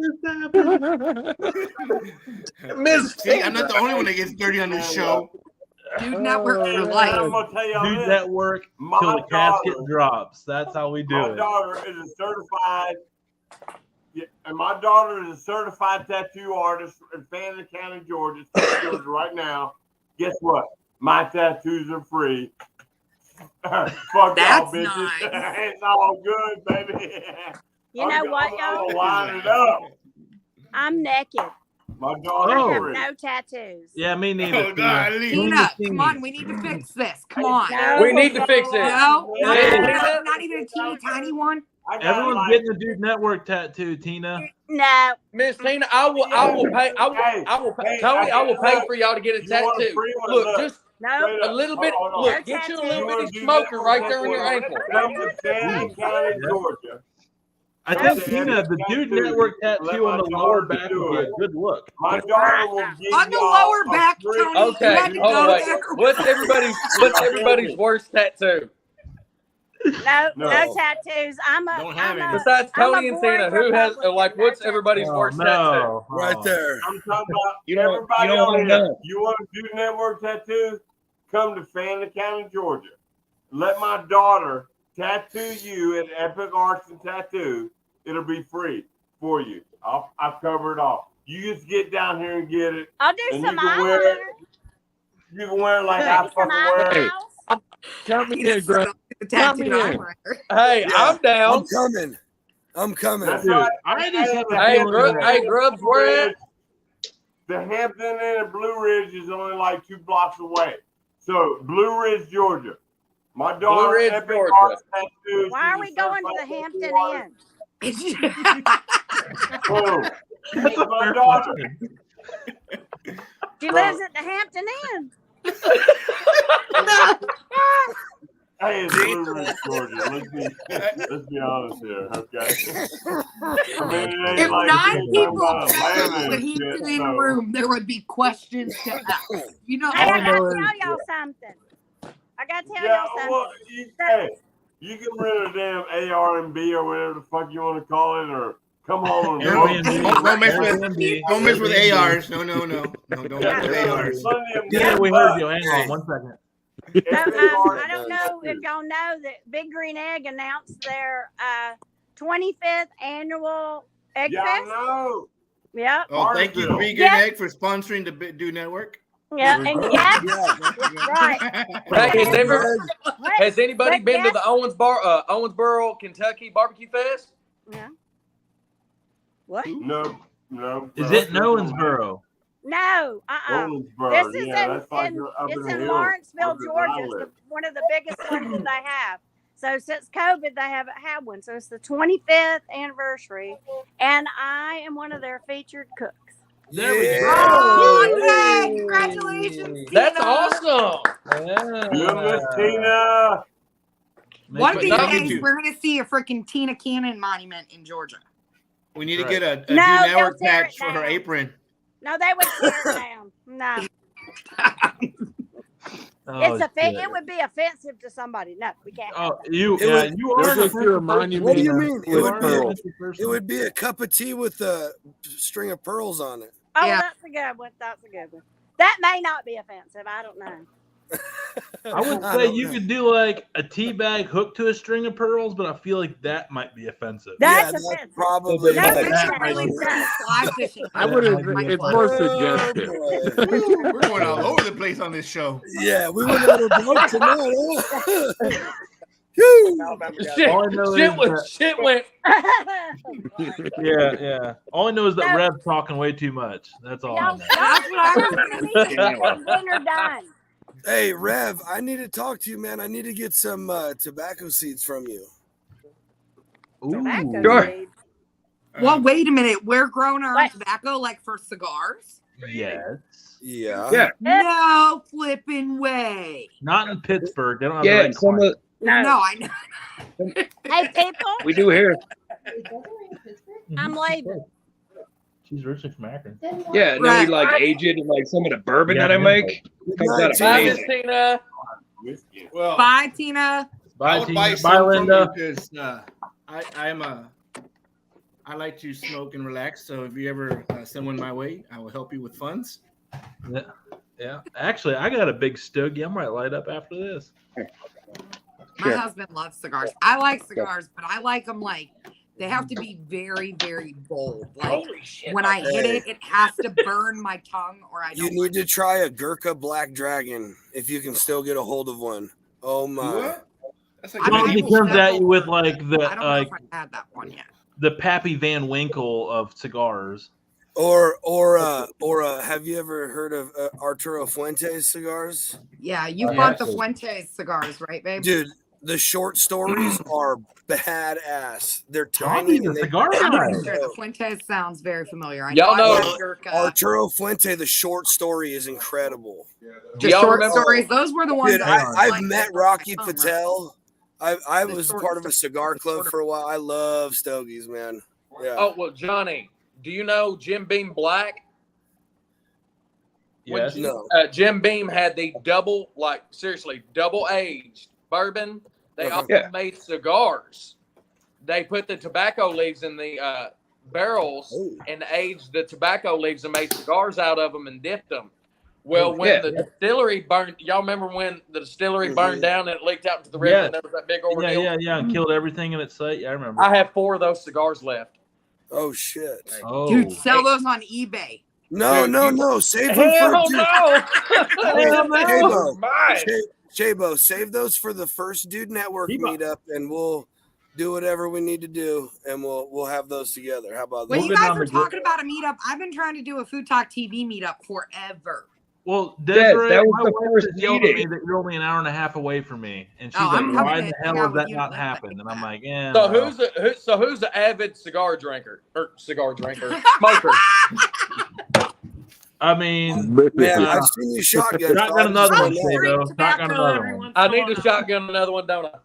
Miss See, I'm not the only one that gets dirty on this show. Dude Network for I'm life. gonna tell y'all Dude this. Network My till the casket daughter- drops. That's how we do My it. daughter is a certified. Yeah, and my daughter is a certified tattoo artist in Fannin County, Georgia right now. Guess what? My tattoos are free. Fuck y'all, That's bitches. nice. It's all good, baby. You know what, I'm y'all? gonna line it up. I'm naked. My daughter I Oh. have free. no tattoos. Yeah, me neither. Oh, golly. Tina, come on, we need to fix this. Come on. No. We need to fix it. No, Hey. not even a teeny tiny one. I got Everyone's like- getting a Dude Network tattoo, Tina. No. Miss Tina, I will pay. I will pay. Tony, I will pay for y'all to get a You want a tattoo. free one? Look, Look. just No. a little bit. Hold on. Look, get you a little bitty smoker right there on your ankle. Come to Fannin County, Georgia. I think Tina, the Dude Network tattoo on the lower back would be a good look. My daughter will give On the y'all lower a back, free- Tony. Okay, You had to hold on, go wait. there. What's everybody's worst tattoo? No No. tattoos. Don't have any. Besides I'm a Tony and Tina, boring who has Republican. like what's That's it. everybody's worst tattoo? no. Right there. I'm talking about You don't- everybody you don't on wanna here. know. You want to do network tattoos? Come to Fannin County, Georgia. Let my daughter tattoo you at Epic Arts and Tattoo. It'll be free for you. I'll cover it all. You just get down here and get it. I'll do And some you can wear it. eyeliner. You can wear it like Do I some fucking wear it. eyebrows. Come here, bro. The Come tattooed here. eyebrow. Hey, Yeah, I'm down. I'm coming. I'm coming. That's Dude, right. I just have a Hey, feeling that- hey, Grubs, where at? The Hampton Inn and Blue Ridge is only like 2 blocks away. So Blue Ridge, Georgia. My daughter, Blue Ridge, Epic Georgia. Arts Tattoo, Why are she's we a going to certified the Hampton tattoo artist. Inn? Boom. That's a My fair daughter. question. She lives at the Hampton Inn. Hey, it's Blue Ridge, Georgia. Let's be honest here, okay? I mean, it ain't If like 9 people about checked Atlanta the and shit, Hampton Inn so- room, there would be questions to ask. You know, Hey, I know gotta is- tell y'all something. I gotta tell Yeah, y'all something. well, hey, you can rent a damn AR&B or whatever the fuck you want to call it, or come home and Airbnb. Don't mess with Airbnb. don't mess with Airbnb. ARs. No, don't mess with ARs. Yeah, we heard you. Hang on 1 second. So, I don't know if y'all know that Big Green Egg announced their 25th annual Egg Yeah, Fest. I know. Yep. Oh, thank you, Big Yeah. Egg, for sponsoring the Dude Network. Yeah, and yes, right. Hey, has anybody But been to yes. the Owensboro, Kentucky Barbecue Fest? Yeah. What? No. Is it Owensboro? No. Owensboro, This is yeah, that's like up it's in the in hills. Lawrenceville, Up where I Georgia. It's live. one of the biggest ones that they have. So since COVID, they haven't had one. So it's the 25th anniversary, and I am one of their featured cooks. There we go. Oh, yay! Congratulations, That's Tina. awesome. You Miss Tina. One of Make these it- days, we're gonna see a freaking Tina Cannon monument in Georgia. We need to Right. get a No, Dude they'll Network tear patch it for her down. apron. No, they would tear it down. No, Oh, shit. it would be offensive to somebody. No, we can't. Oh, you It would- you are They'll just do a the monument. What do you mean? You are the offensive person. It would be a cup of tea with a string of pearls on it. Oh, Yeah. that's a good one. That's a good one. That may not be offensive. I don't know. I would I say don't you know. could do like a tea bag hooked to a string of pearls, but I feel like that might be offensive. That's That's offensive. probably. No, Yeah, it's that not might really be- tough. Fly fishing. I wouldn't. That might be It's a more Oh, suggestive. boy. Woo, we're going all over the place on this show. Yeah, we went out of boat tonight. Huh? Whew. Shit went. Yeah. All I know is that No. Rev's talking way too much. That's all I Y'all, know. That's what I was y'all need to get dinner done. Hey, Rev, I need to talk to you, man. I need to get some tobacco seeds from you. Tobacco Sure. seeds. Well, wait a minute. We're growing our own What? tobacco, like for cigars? Yes. Yeah. Yeah. No flipping way. Not in Pittsburgh. They don't have the Yeah, right some climate. of No, I know. Hey, people, we do here. I'm leaving. She's originally from Akron. Yeah, and then we like age it in like some of the bourbon that I make. Comes out Bye, amazing. Miss Tina. Well, Bye, Tina. I Bye, would Tina. buy Bye, some from Linda. you because I like to smoke and relax. So if you ever send one my way, I will help you with funds. Yeah. Actually, I got a big stogie. I might light up after this. My Sure. husband loves cigars. I like cigars, but I like them like they have to be very, very bold. Like Holy shit. when I hit it, it has to burn my tongue, or I You don't. need to try a Gurkha Black Dragon if you can still get a hold of one. Oh my! What? That's like I mean, He I comes will at you with like I don't know if I had that one yet. the Pappy Van Winkle of cigars. Or have you ever heard of Arturo Fuentes cigars? Yeah, you Oh, bought yeah. the Fuentes cigars, right, babe? Dude, the short stories are badass. They're Johnny's tiny. a and they- cigar I'm guy. not sure. The Fuentes sounds very familiar. Y'all know- I Gurkha. Arturo Fuente, the short story is incredible. The Y'all short remember- stories. Those were the ones. Dude, that I've like met that Rocky summer. Patel. I The was short part of a story. cigar club for a while. I love stogies, man. Yeah. Oh, well, Johnny, do you know Jim Beam Black? When Yes. No. Jim Beam had the double aged bourbon. They Uh-huh. also Yeah. made cigars. They put the tobacco leaves in the barrels Oh. and aged the tobacco leaves and made cigars out of them and dipped them. Well, when Yeah. the distillery burned, y'all remember when the distillery Mhm. burned down and it leaked out into the river Yes. and there was that big ordeal? Yeah, and killed everything in its sight. Yeah, I remember. I have 4 of those cigars left. Oh shit. Oh, Dude, sell those on eBay. No, Dude, no. Save them Hell for no! Hell no! J-Bo. Mine. J-Bo, save those for the first Dude Network He bought- meetup, and we'll do whatever we need to do, and we'll have those together. How about that? When you guys were talking about a meetup, I've been trying to do a Food Talk TV meetup forever. Well, Desarae, that was my the wife first just yelled at me meeting. that you're only an hour and a half away from me, and she's Oh, like, I'm "Why coming the to hell hang out has with that you not like happened?" And I'm like, "Yeah." So well. who's the avid cigar drinker or cigar drinker smoker? I mean, Man, I've seen you shotgun. shotgun another one, Shabo. Shotgun tobacco another every one. once I in a need to while. shotgun another one, don't I?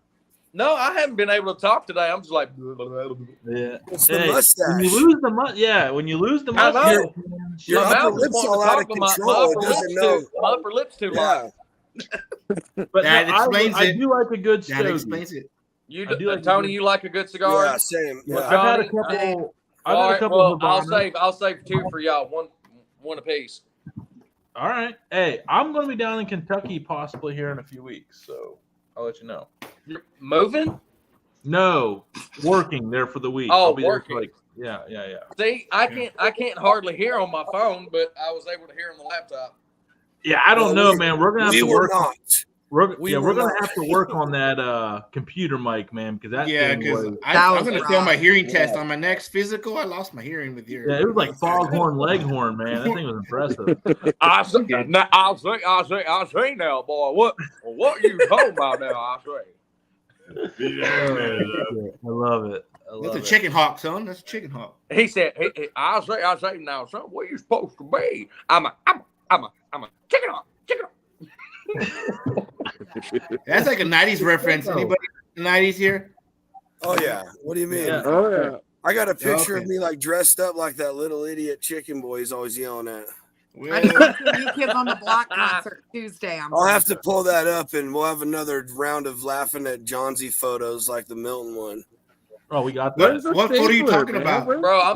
No, I haven't been able to talk today. I'm just like, Yeah. It's the Hey, mustache. when you lose the yeah, when you lose the I know. mustache, Your My upper mouth is lip's wanting all to out talk, of but my control. It doesn't know. my upper lip's too long. Yeah. but That no, explains I it. do like a good That stogie. explains it. You, I do like a Tony, good- you like a good cigar? Yeah, same. Well, Yeah. I've had a Johnny, couple. All I've had a right, couple. well, Habanos. I'll save two for y'all. One apiece. All right. Hey, I'm going to be down in Kentucky possibly here in a few weeks, so I'll let you know. You're moving? No, working there for the week. Oh, I'll be working. there for yeah. See, I can't hardly hear on my phone, but I was able to hear on the laptop. Yeah, I don't know, man. We're gonna have We to were work. not. We're were gonna not. have to work on that computer mic, man, because that Yeah, thing because was. I'm going to fail my hearing test on my next physical. I lost my hearing with your. Yeah, it was like foghorn leghorn, man. That thing was impressive. I see now, boy. What you talking about now? I see. I love it. That's a chicken hawk, son. That's a chicken hawk. He said, I say now, son. What you supposed to be? I'm a chicken hawk. Chicken hawk. That's like a 90s reference. Anybody in the 90s here? Oh yeah. What do you mean? Yeah. Oh yeah. I got a picture Okay. of me like dressed up like that little idiot chicken boy he's always yelling at. I just went to a New Kids on the Block concert Tuesday. I'll have to pull that up, and we'll have another round of laughing at Johnsy photos like the Milton one. Oh, we got What that. photo are you talking man? about? Bro, I'm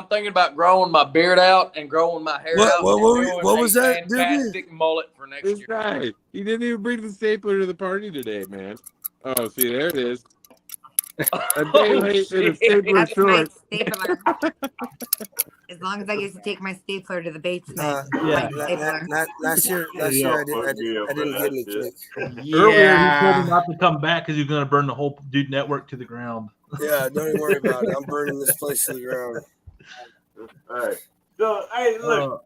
thinking about growing my beard out and growing my hair out. What and was doing that, a Doobie? fantastic mullet for next This year. guy, he didn't even bring the stapler to the party today, man. Oh, see, there it is. A day late and a stapler That's my short. stapler. As long as I get to take my stapler to the basement. Yeah. Last year I didn't get anything. Earlier, he told me not to come back because he was going to burn the whole Dude Network to the ground. Yeah, don't even worry about it. I'm burning this place to the ground. All right. So, hey, look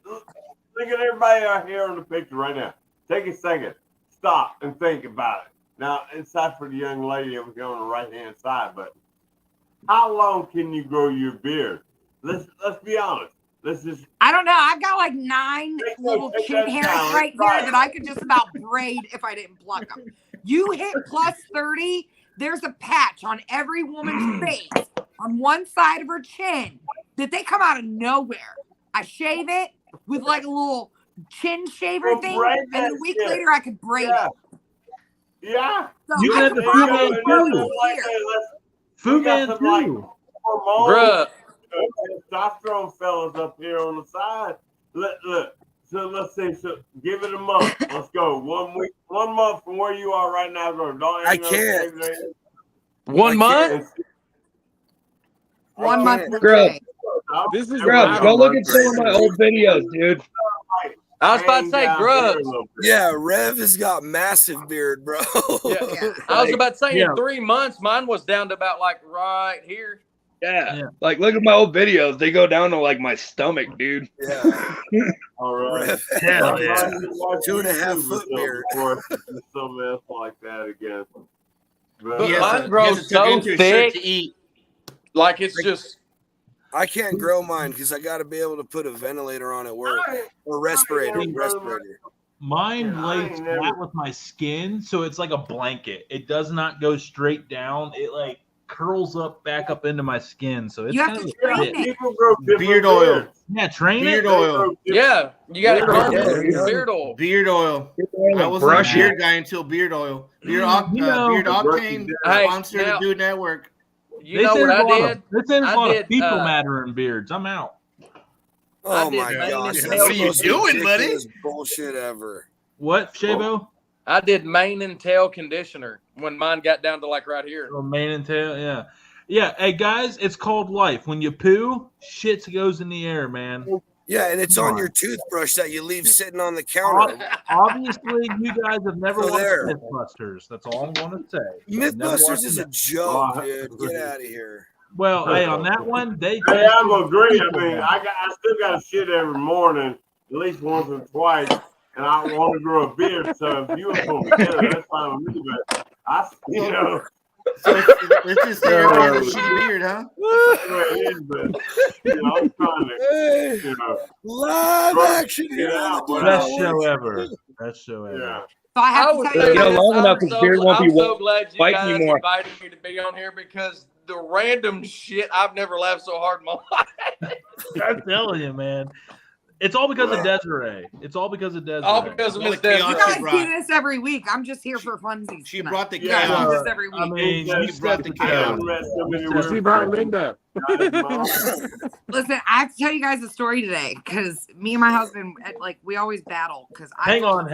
at everybody out here on the picture right now. Take a second, stop, and think about it. Now, inside for the young lady over here on the right-hand side, but how long can you grow your beard? Let's be honest. Let's just. I don't know. I've got like 9 little take chin that hairs down. right here that I could just about braid if I didn't pluck them. You hit plus 30, there's a patch on every woman's face on one side of her chin that they come out of nowhere. I shave it with like a little chin shaver Well, thing, braid and then that a week shit. later I could braid Yeah. it. Yeah. So You I have could the probably female do too. it here. Fu Man too. Bruh. Testosterone fellas up here on the side. Look. So let's see. So give it a month. Let's go. 1 week, 1 month from where you are right now. Go. Don't I can't. 1 month? 1 month. Grub. This is Grub, go look at some of my old videos, dude. I was about to say Grubs. Yeah, Rev has got massive beard, bro. Yeah. I was about to say Yeah. in 3 months, mine was down to about like right here. Yeah. Like, look at my old videos. They go down to like my stomach, dude. Yeah. All right. Rev, Hell yeah. 2.5 foot beard. Something else like that again. But Yes, mine he grows has to tuck so into his shirt thick, to eat. like it's just. I can't grow mine because I got to be able to put a ventilator on at work or respirator. Mine Yeah, I lays ain't never- flat with my skin, so it's like a blanket. It does not go straight down. It like curls up back up into my skin, so it's You have kind to of a train fit. it. People grow different Beard oil. beards. Yeah, train Beard it. oil. Yeah, you got to Beard burn oil, it. yeah. Beard oil. Beard oil. I wasn't Brush a it. beard guy until beard oil. Beard, You know- Beard Octane, Hey, sponsor now- the Dude Network. You know what there's I a lot did? Of, they say there's I a lot did, of fecal uh, matter in beards. I'm out. Oh I did my mane gosh, and that's tail the most doing, buddy? ridiculous bullshit ever. What, Shabo? I did mane and tail conditioner when mine got down to like right here. Oh, mane and tail, yeah. Yeah, hey guys, it's called life. When you poo, shit goes in the air, man. Yeah, and it's Come on on. your toothbrush that you leave sitting on the counter. Obviously, you guys have never So watched there. Mythbusters. That's all I'm going to say. You've never Mythbusters watched is a that. joke, dude. Get out of here. Well, hey, on that one, they. Hey, I'm agree. I mean, I still got to shit every morning, at least once or twice, and I want to grow a beard. So if you were put together, that's fine with me. But So let's just say everybody has a shitty beard, huh? I'm trying to, live action here on the Best show ever. Best show ever. Yeah. So I have to tell you guys, long enough, his beard won't be I'm so glad you biting guys anymore. invited me to be on here because the random shit, I've never laughed so hard in my life. I'm telling you, man. It's all because of Desarae. It's all because of Desarae. All because of Miss you Desarae. guys do this every week. I'm just here for funsies. She brought the You guys chaos. do this every week. I mean, She brought the chaos. She brought Linda. Listen, I have to tell you guys a story today because me and my husband, like, we always battle. Because Hang on.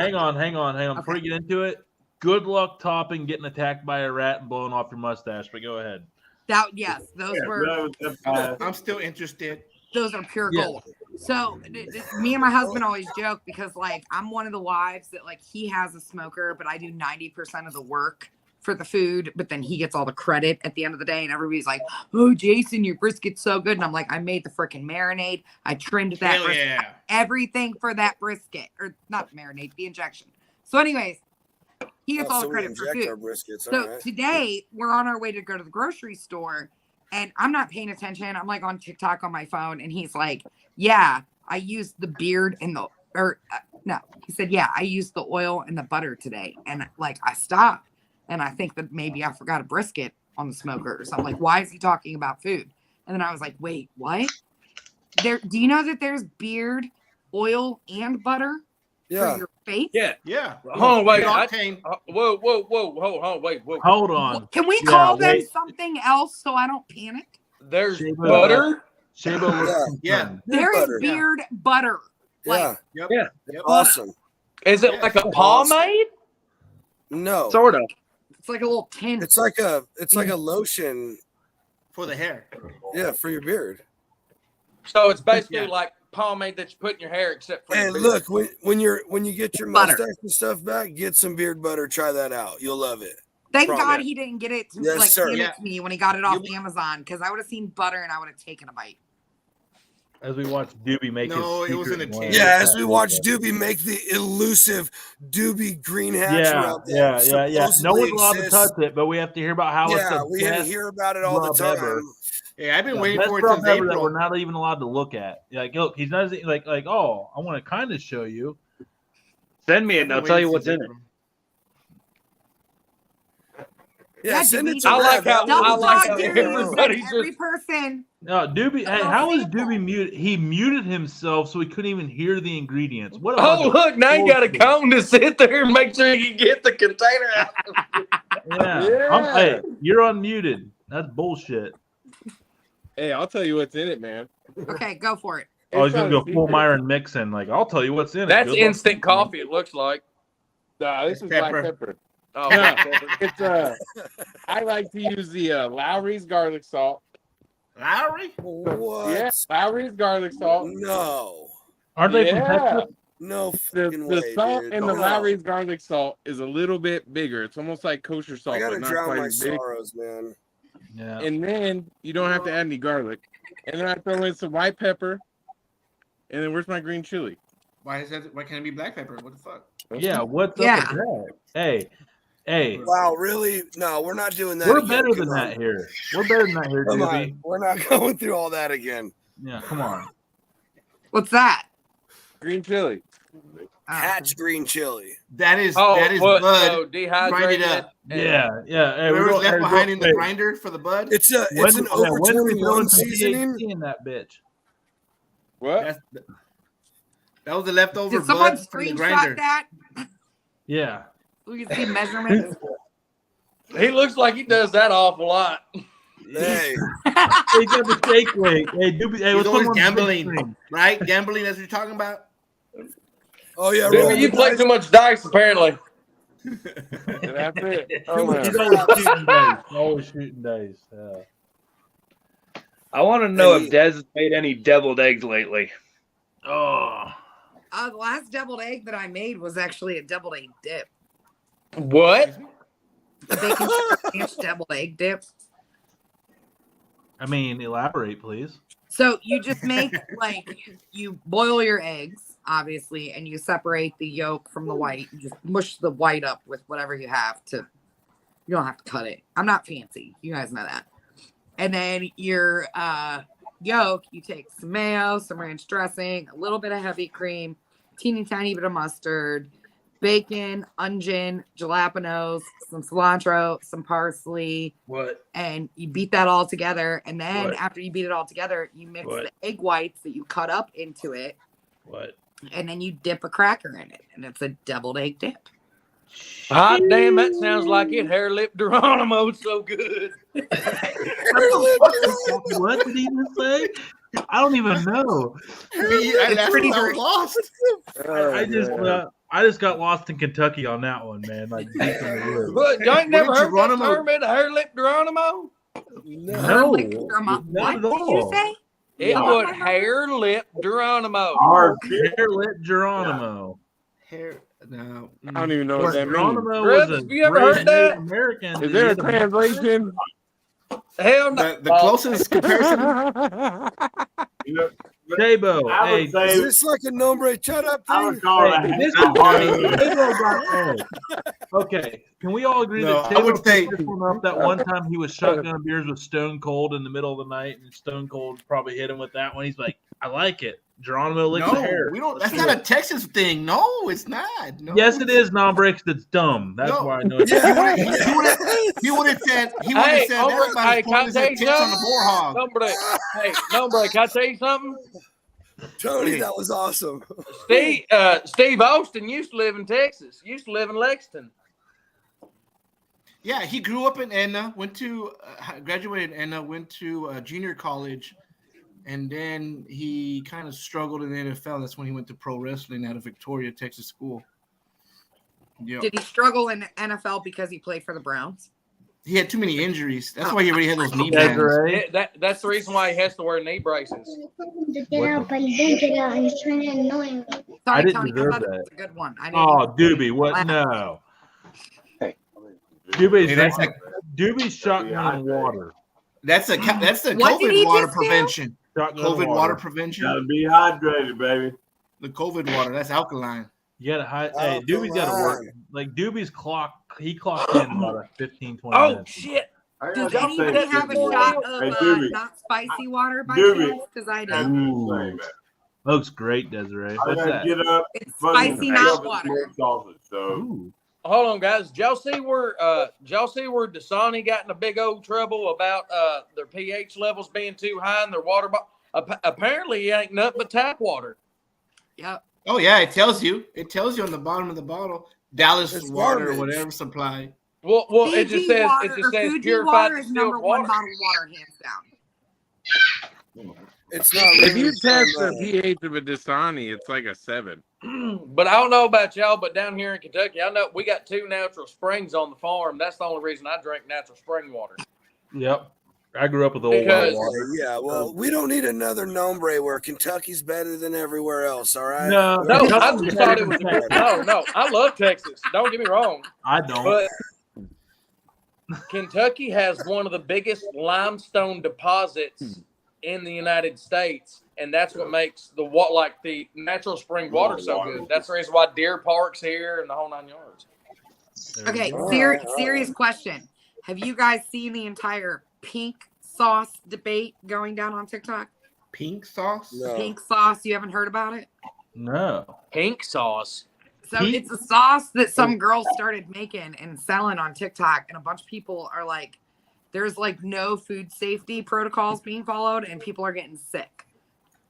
Before you get into it, good luck topping getting attacked by a rat and blowing off your mustache. But go ahead. Yes, those were. I'm still interested. Those are pure gold. So me and my husband always joke because, like, I'm one of the wives that, like, he has a smoker, but I do 90% of the work for the food, but then he gets all the credit at the end of the day, and everybody's like, "Oh, Jason, your brisket's so good," and I'm like, "I made the freaking marinade, I trimmed that Hell brisket, yeah. everything for that brisket, or not the marinade, the injection." So, anyways, he gets all the we credit for inject food. our briskets. So All right. today we're on our way to go to the grocery store, and I'm not paying attention. I'm like on TikTok on my phone, and he's like, "Yeah, I used the beard and the," no, he said, "Yeah, I used the oil and the butter today," and like I stopped, and I think that maybe I forgot a brisket on the smoker. So I'm like, "Why is he talking about food?" And then I was like, "Wait, what? Do you know that there's beard, oil, and butter for your face?" Yeah. Hold on, wait. Octane. Whoa. Hold on, wait. Hold on. Can we call them something else so I don't panic? There's Shabo. butter. Shabo. Yeah. There is butter. beard butter. Yeah. Yep. Yeah. Yep. Awesome. Is it like a pomade? No. Sort of. It's like a little tin. It's like a lotion. For the hair. Yeah, for your beard. So it's basically like pomade that you put in your hair, except for And your beard. look, when you get your Butter. mustache and stuff back, get some beard butter. Try that out. You'll love it. Thank Probably. God he didn't get it to Yes, sir. hand it to me when he got it off Amazon, because I would have seen butter and I would have taken a bite. As we watch Doobie make No, his it was in a secret tin. blend. Yeah, as we watch Doobie make the elusive Doobie green hatch route that Yeah. No supposedly one's allowed to exists. touch it, but we have to hear about how it's Yeah, the we best hear about it all the rub time. ever. Yeah, I've been Yeah, waiting best for it rub since ever that April. we're not even allowed to look at. Like, look, he's not like, oh, I want to kind of show you. Send me it and I'll tell you what's in it. Yeah, send it to I like Brad. how Double talk, how dude. everybody Every just. person. No, Doobie. Hey, little how was sample. Doobie muted? He muted himself so he couldn't even hear the ingredients. What? Oh, look, now you got a bullshit. cone to sit there and make sure you get the container out. Yeah. Hey, you're unmuted. That's bullshit. Hey, I'll tell you what's in it, man. Okay, go for it. Oh, he's It's gonna not go a full secret. Myron Mixon. Like, I'll tell you what's in it. That's Good luck. instant coffee, it looks like. Nah, this is Pepper. black pepper. Oh, Yeah. pepper. It's I like to use the Lowry's garlic salt. Lowry? What? Yeah, Lowry's garlic salt. No. Aren't they from Yeah. Texas? No The fucking way, salt dude. and the No. Lowry's garlic salt is a little bit bigger. It's almost like kosher salt, I gotta but not drown quite my as big. sorrows, man. Yeah. And then you don't have to add any garlic. And then I throw in some white pepper. And then where's my green chili? Why can't it be black pepper? What the fuck? Yeah. What's Yeah. up with that? Hey. Wow, really? No, we're not doing that. We're again. better than Come that on. here. We're better than that here, Come Doobie. on. We're not going through all that again. Yeah, come on. What's that? Green chili. Hatch green chili. That is Blood. blood. So dehydrated. Grind it up. Yeah. Hey, Whatever's don't- left hey, behind in the hey, grinder for the bud. It's an when over do we throw 21 in some seasoning. THC in that bitch? What? That was the leftover Did someone blood from the screenshot grinder. that? Yeah. We can see measurements. He looks like he does that awful lot. Hey, He got the steak weight. Hey, Doobie. Hey, He's what's always going on? gambling, right? Gambling, that's what you're talking about? oh yeah, Dude, roll you the play dice. too much dice, apparently. And that's it. Too Oh, much man. He's always shooting dice. Always shooting dice. I want to know Hey. if Des has made any deviled eggs lately. Oh. The last deviled egg that I made was actually a deviled egg dip. What? A bacon cheddar ranch deviled egg dip. I mean, elaborate, please. So you just make you boil your eggs, obviously, and you separate the yolk from the white. You just mush the white up with whatever you have to. You don't have to cut it. I'm not fancy. You guys know that. And then your yolk, you take some mayo, some ranch dressing, a little bit of heavy cream, teeny tiny bit of mustard, bacon, onion, jalapenos, some cilantro, some parsley. What? And you beat that all together. And then What? after you beat it all together, you mix What? the egg whites that you cut up into it. What? And then you dip a cracker in it. And it's a deviled egg dip. Hot damn, that sounds like it. Hair lip Geronimo, so good. What did he even say? I don't even know. It's pretty lost. I just got lost in Kentucky on that one, man. Like deep in the woods. What? Y'all ain't never heard that Geronimo? term, man? Hair lip Geronimo? No, What not at did you all. say? It would hair lip Geronimo. Hair lip Geronimo. Hair. No. I don't even know what that means. Geronimo Chris, was a have you ever great heard that? Native American. Is there a translation? Hell no. The closest comparison. Tabo, I would hey, say Is this like a nombre shut up I thing? would call hey, it this a is funny. Tabo got egg. Okay, can we all agree No, that I would Tabo say- picked this one up that one time he was shotgun beers with Stone Cold in the middle of the night, and Stone Cold probably hit him with that one. He's like, I like it. Geronimo licks the hair. No, we don't. That's not a Texas thing. No, it's not. No. Yes, it is. Non-breaks. That's dumb. That's No. why I know it's He would have said. He would have Hey, said over- everybody's hey, can I pulling tell his you tits on the something? boar hog. Nobody, hey, nobody, can I tell you something? Tony, that was awesome. Steve Austin used to live in Texas. Used to live in Lexington. Yeah, he grew up in Edna. Graduated in Edna. Went to junior college, and then he kind of struggled in the NFL. That's when he went to pro wrestling at a Victoria, Texas school. Yeah, Did he struggle in the NFL because he played for the Browns? he had too many injuries. That's why he already had those knee bands. Desiree. That's the reason why he has to wear knee braces. Sorry, I didn't Tony. I deserve thought it that. was a good one. I Oh, Doobie, what? No. Doobie's, Hey, that's like- Doobie's shotgun and water. That's the What did he COVID water just do? prevention. Shotgun COVID water gotta prevention. be hydrated, baby. The COVID water. That's alkaline. You gotta hide. Hey, Doobie's got to work. Like Doobie's he clocked in about 15, 20 Oh minutes. shit! Does anybody have a shot of Hey, Doobie. not spicy water by Doobie. chance? Because I do. Ooh. Looks great, Desiree. I What's gotta that? get up. It's fucking spicy, make not up a water. smoked sausage. So Ooh. Hold on, guys. Did y'all see where Desarae got in a big old trouble about their pH levels being too high in their water bottle? Apparently, it ain't nothing but tap water. Yep. Oh yeah, it tells you. It tells you on the bottom of the bottle. Dallas It's water or garbage. whatever supply. Well, it Fiji just says water, it just or says Fuji purified water is distilled number one water. bottled water, hands down. It's not If really you test from, the pH of a Desarae, it's like a 7. But I don't know about y'all, but down here in Kentucky, I know we got 2 natural springs on the farm. That's the only reason I drink natural spring water. Yep. I grew up with old Because- water. Yeah, well, we don't need another nombre where Kentucky's better than everywhere else. All right. No, No, I Kentucky's just better thought it than was a good. Texas. No, I love Texas. Don't get me wrong, I don't. but Kentucky has one of the biggest limestone deposits in the United States, and that's what makes the natural spring water so good. That's the reason why Deer Park's here and the whole 9 yards. There Okay, you go. serious question. Have you guys seen the entire pink sauce debate going down on TikTok? Pink sauce? No. Pink sauce, you haven't heard about it? No. Pink sauce. So Pink- it's a sauce that some girls started making and selling on TikTok, and a bunch of people are like, there's like no food safety protocols being followed, and people are getting sick.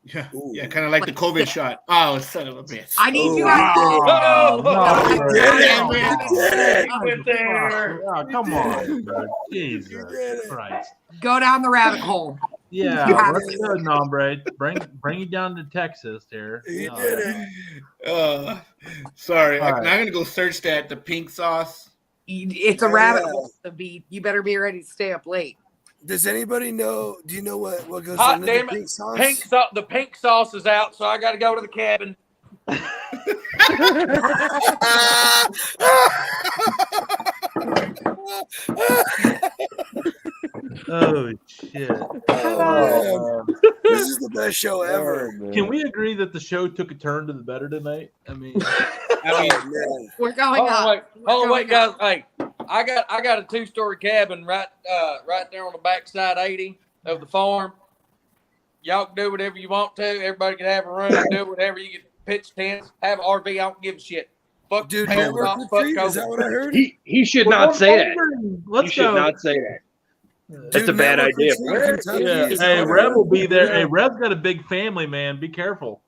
Yeah, Ooh. yeah, kind of like the COVID shot. Oh, son of a bitch. I need you Oh, guys Oh, Oh, no, did it. no. You did it. I went there. Oh, come on, bro. You Jesus did it. Christ. to go down the rabbit hole. Yeah, You have let's to. go, Nombre. Bring you down to Texas here. He No. did it. Sorry, All I'm right. gonna go search the pink sauce. It's a rabbit hole to be. You better be ready to stay up late. Does anybody know? Do you know what goes Hot into damn the it. pink sauce? The pink sauce is out, so I got to go to the cabin. Oh shit! Oh, man. This is the best show ever. Can we agree that the show took a turn to the better tonight? I mean, man. We're going up. Wait, guys. Hey, I got a 2-story cabin right there on the backside 80 of the farm. Y'all can do whatever you want to. Everybody can have a room, do whatever. You can pitch tents, have an RV. I don't give a shit. Fuck Dude, fuck network is that what I heard? He should not say that. Let's He should go. not say that. That's Dude, a bad network idea. retreat in Kentucky is Hey, what I Rev will heard. be there. Hey, Rev's got a big family, man. Be careful.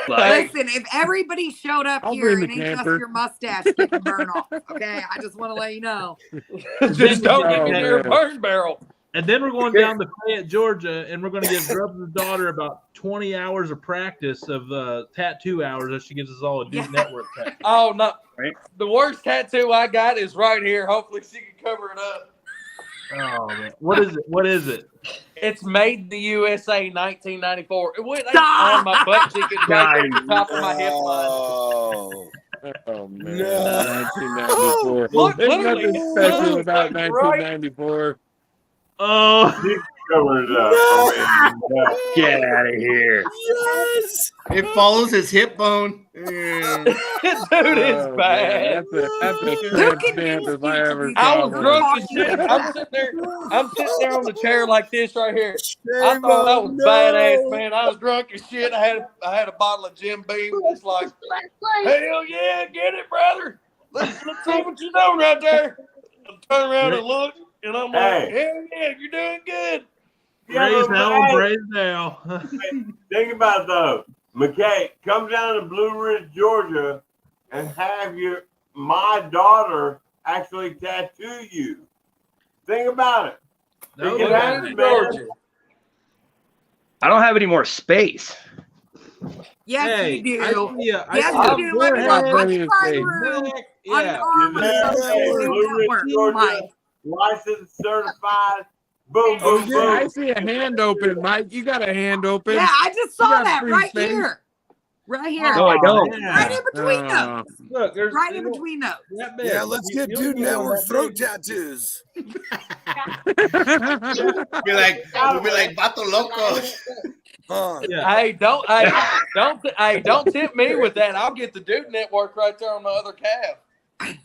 Listen, if everybody showed up I'll here, bring it the ain't just camper. your mustache getting burned off. Okay, I just want to let you know. Just don't get me Oh, near a man. burn barrel. And then we're going down to Fayette, Georgia, and we're going to give Rev's daughter about 20 hours of practice of tattoo hours as she gives us all a Dude Network tattoo. Oh no! Right. The worst tattoo I got is right here. Hopefully, she can cover it up. Oh man, what is it? What is it? It's made in the USA, 1994. It went on my butt cheek and right at the top of my hip line. Oh, Oh man, No. 1994. Look, There's literally, nothing special it's about like right- 1994. Oh, Cover it up. I mean, Get out of here. yes. It follows his hip bone. Dude, it's Oh, bad. man, that's a Who tramp can stamp if I dispute ever these I saw was things? one. drunk as shit. I'm sitting there on the chair like this right here. I Shame thought that on was badass, no. man. I was drunk as shit. I had a bottle of Jim Beam. It's like, hell yeah, get it, brother. Let's see what you're doing right there. I turn around and look, and I'm like, hell yeah, you're doing good. praise hell, praise hell. think about it though. McKay, come down to Blue Ridge, Georgia, and have my daughter actually tattoo you. Think about it. That Think would about be it, Georgia. man. I don't have any more space. Yes, Hey, you do. I see ya. I Yes, see ya. you do. Go Let me ahead, know. buddy, Let's and find say, room Heck, on an yeah. arm of Yeah, the hey, Dude Blue Ridge, Network. Georgia, Mike. licensed, certified. Boom, Oh, boom, yeah. boom. I see a hand open, Mike. You got a hand open. Yeah, I just You saw got that free right space. here. Right here. No, I don't. Yeah. Right in between Oh, those. Look, there's Right in between those. that big. Yeah, let's get You Dude don't know Network that throat big. tattoos. Be like, we'll be like, Vato Loco. Huh. Yeah. Hey, don't tempt me with that. I'll get the Dude Network right there on the other calf.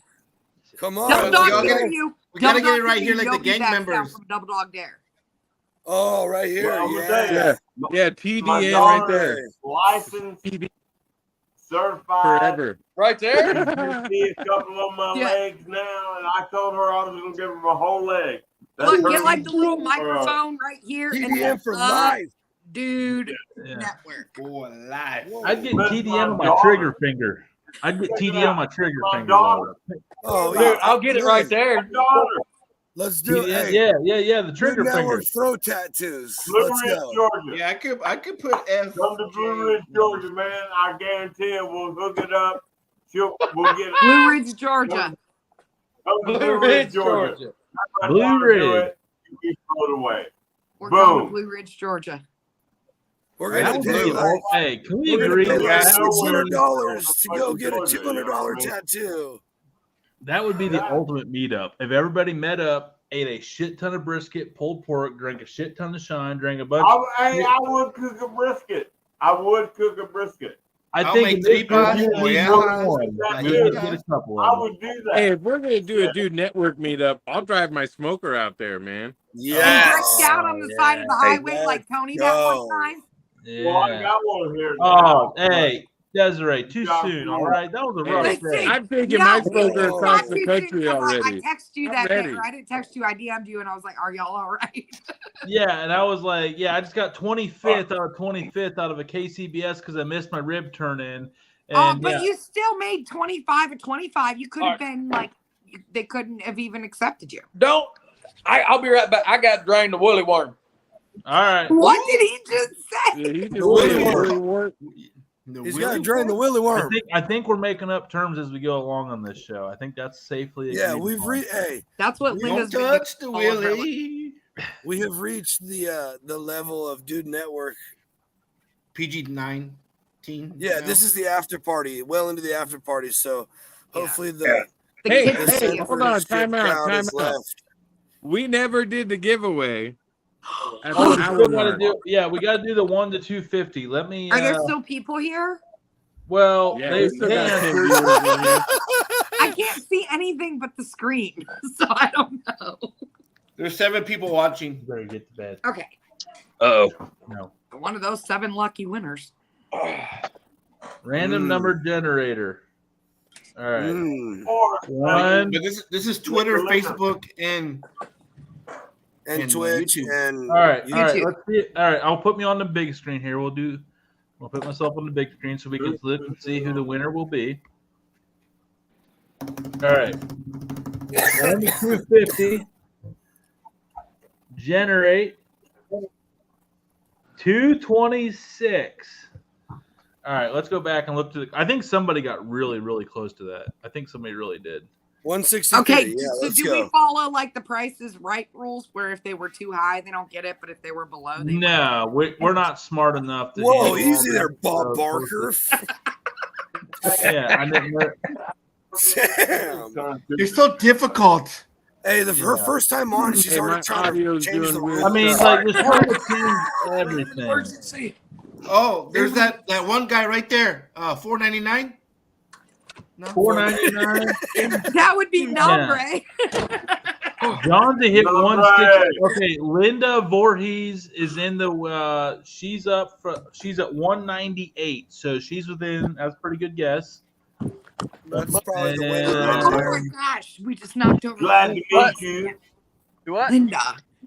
Come on. Double we Dog all get Dare it. you. We gotta Double get it Dog right Dare here you. like the Yogi gang Back's down members. From Double Dog Dare. Oh, right here. Well, I'm gonna Yeah. tell you, yeah, yeah. my TDN daughter right there. is licensed, TD certified. forever. Right there. You can see a couple of my Yeah. legs now, and I told her I was gonna give her my whole leg. That's Look, her get like the little microphone right here. And TDN for the life. Dude Yeah. Network. Boy, life. I'd get That's TDN my on my daughter. trigger finger. I'd get Check it TDN on out. my trigger My finger. daughter. Oh, Dude, yeah. I'll get it right there. My daughter, Let's do it. TDN, Hey, yeah, the Dude trigger finger. Network throat tattoos. Blue Let's Ridge, go. Georgia. Yeah, I could put F. Come to Blue Ridge, Georgia, man. I guarantee it. We'll hook it up. We'll get it. Blue Ridge, Georgia. Come to Blue Ridge, Georgia. Let my Blue daughter do Ridge. it. You throw it away. We're going to Boom. Blue Ridge, Georgia. We're That gonna would be do the like, ult- Hey, can we we're gonna agree pay like that $600 to go get a $200 tattoo. that would be the ultimate meetup? If everybody met up, ate a shit ton of brisket, pulled pork, drank a shit ton of shine, drank a bunch. I would cook a brisket. I would cook a brisket. I I'll think make in three this group, pies. you Oh, need yeah. more than one. That's We it. need to get a couple I of them. would do that. Hey, if we're gonna do a Dude Network meetup, I'll drive my smoker out there, man. Yes. Break down on the side of the highway Let's like Tony that go. one time. Well, I Yeah. got one here. Oh, now. hey, Desiree, too Yeah, soon. yeah. All right, that was a rough Listen, day. I'm taking my smoker no, across not the too country soon, 'cause I already. texted you I'm that day, ready. or I didn't text you. I DM'd you, and I was like, "Are y'all all right?" Yeah, and I was like, yeah, I just got 25th out of 25th out of a KCBS because I missed my rib turn in. And But yeah, you still made 25 or 25. You could have All right. been like, they couldn't have even accepted you. I'll be right back. I got to drain the woolly worm. all right. What did he just say? Yeah, he just The Willy did Worm. Willy Worm. He's got to drain the willy worm. I think we're making up terms as we go along on this show. I think that's safely. Yeah, agreed we've upon. hey, That's what Don't Linda's been touch the doing all of her life. willy. We have reached the level of Dude Network. PG-19. Yeah, this is the after party, well into the after party. So hopefully the Hey, censored hold on, script crowd is left. We never did the giveaway. At Oh, the we hour still gotta mark. do. Yeah, we gotta do the 1 to 250. Let me. Are there still people here? Well, Yeah, they we still got 10 answered. viewers in here. I can't see anything but the screen, so I don't know. There's 7 people watching. Better get to bed. Okay, Uh-oh. No. one of those 7 lucky winners. Random number generator. All right. But this is Twitter, Facebook, and Twitch YouTube. and All right. YouTube. Let's see. All right. I'll put me on the big screen here. I'll put myself on the big screen so we can look and see who the winner will be. All right. 1 to 250. Generate 226. All right, let's go back and look to I think somebody got really, really close to that. I think somebody really did. 160. Okay, Yeah, so let's do go. we follow like the Price is Right rules, where if they were too high, they don't get it, but if they were below, they No, we're not smart enough to. Whoa, handle easy all there, that Bob stuff. Barker. Yeah, I didn't know. Damn. It's so difficult. Hey, her first time on, she's Hey, my already trying to audio's change the doing rules. weird I mean, stuff. like, just trying to change everything. Oh, there's that one guy right there. $4.99. No, $4.99. that would be nombre. John's a hit All 160. Okay, Linda Voorhees is in the. She's up. She's at 198, so she's within. That's a pretty good guess. That's probably the way Oh my gosh, we just knocked over. Glad to meet you. What? Linda.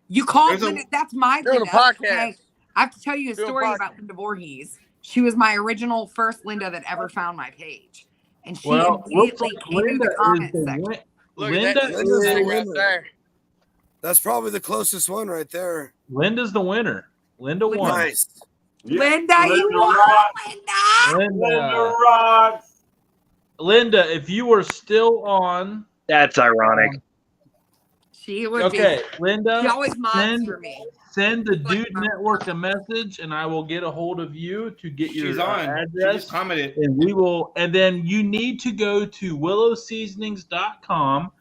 You called There's a- Linda. That's my Doing a Linda. podcast. Okay. I have to tell you a Doing a story podcast. about Linda Voorhees. She was my original first Linda that ever found my page. And she Well, immediately looks like came in Linda the is comment the section. win. Look Linda at that Linda's the thing right winner. there. That's probably the closest one right there. Linda's the winner. Linda won. Nice. Yeah. Linda, you won, rocks. Linda. Linda rocks. Linda, if you were still on, That's ironic. She would okay, be. Linda, She always mods send, for me. send the Dude Network a message, and I will get a hold of you to get your She's on. She address. just commented. And we will, and then you need to go to willowseasonings.com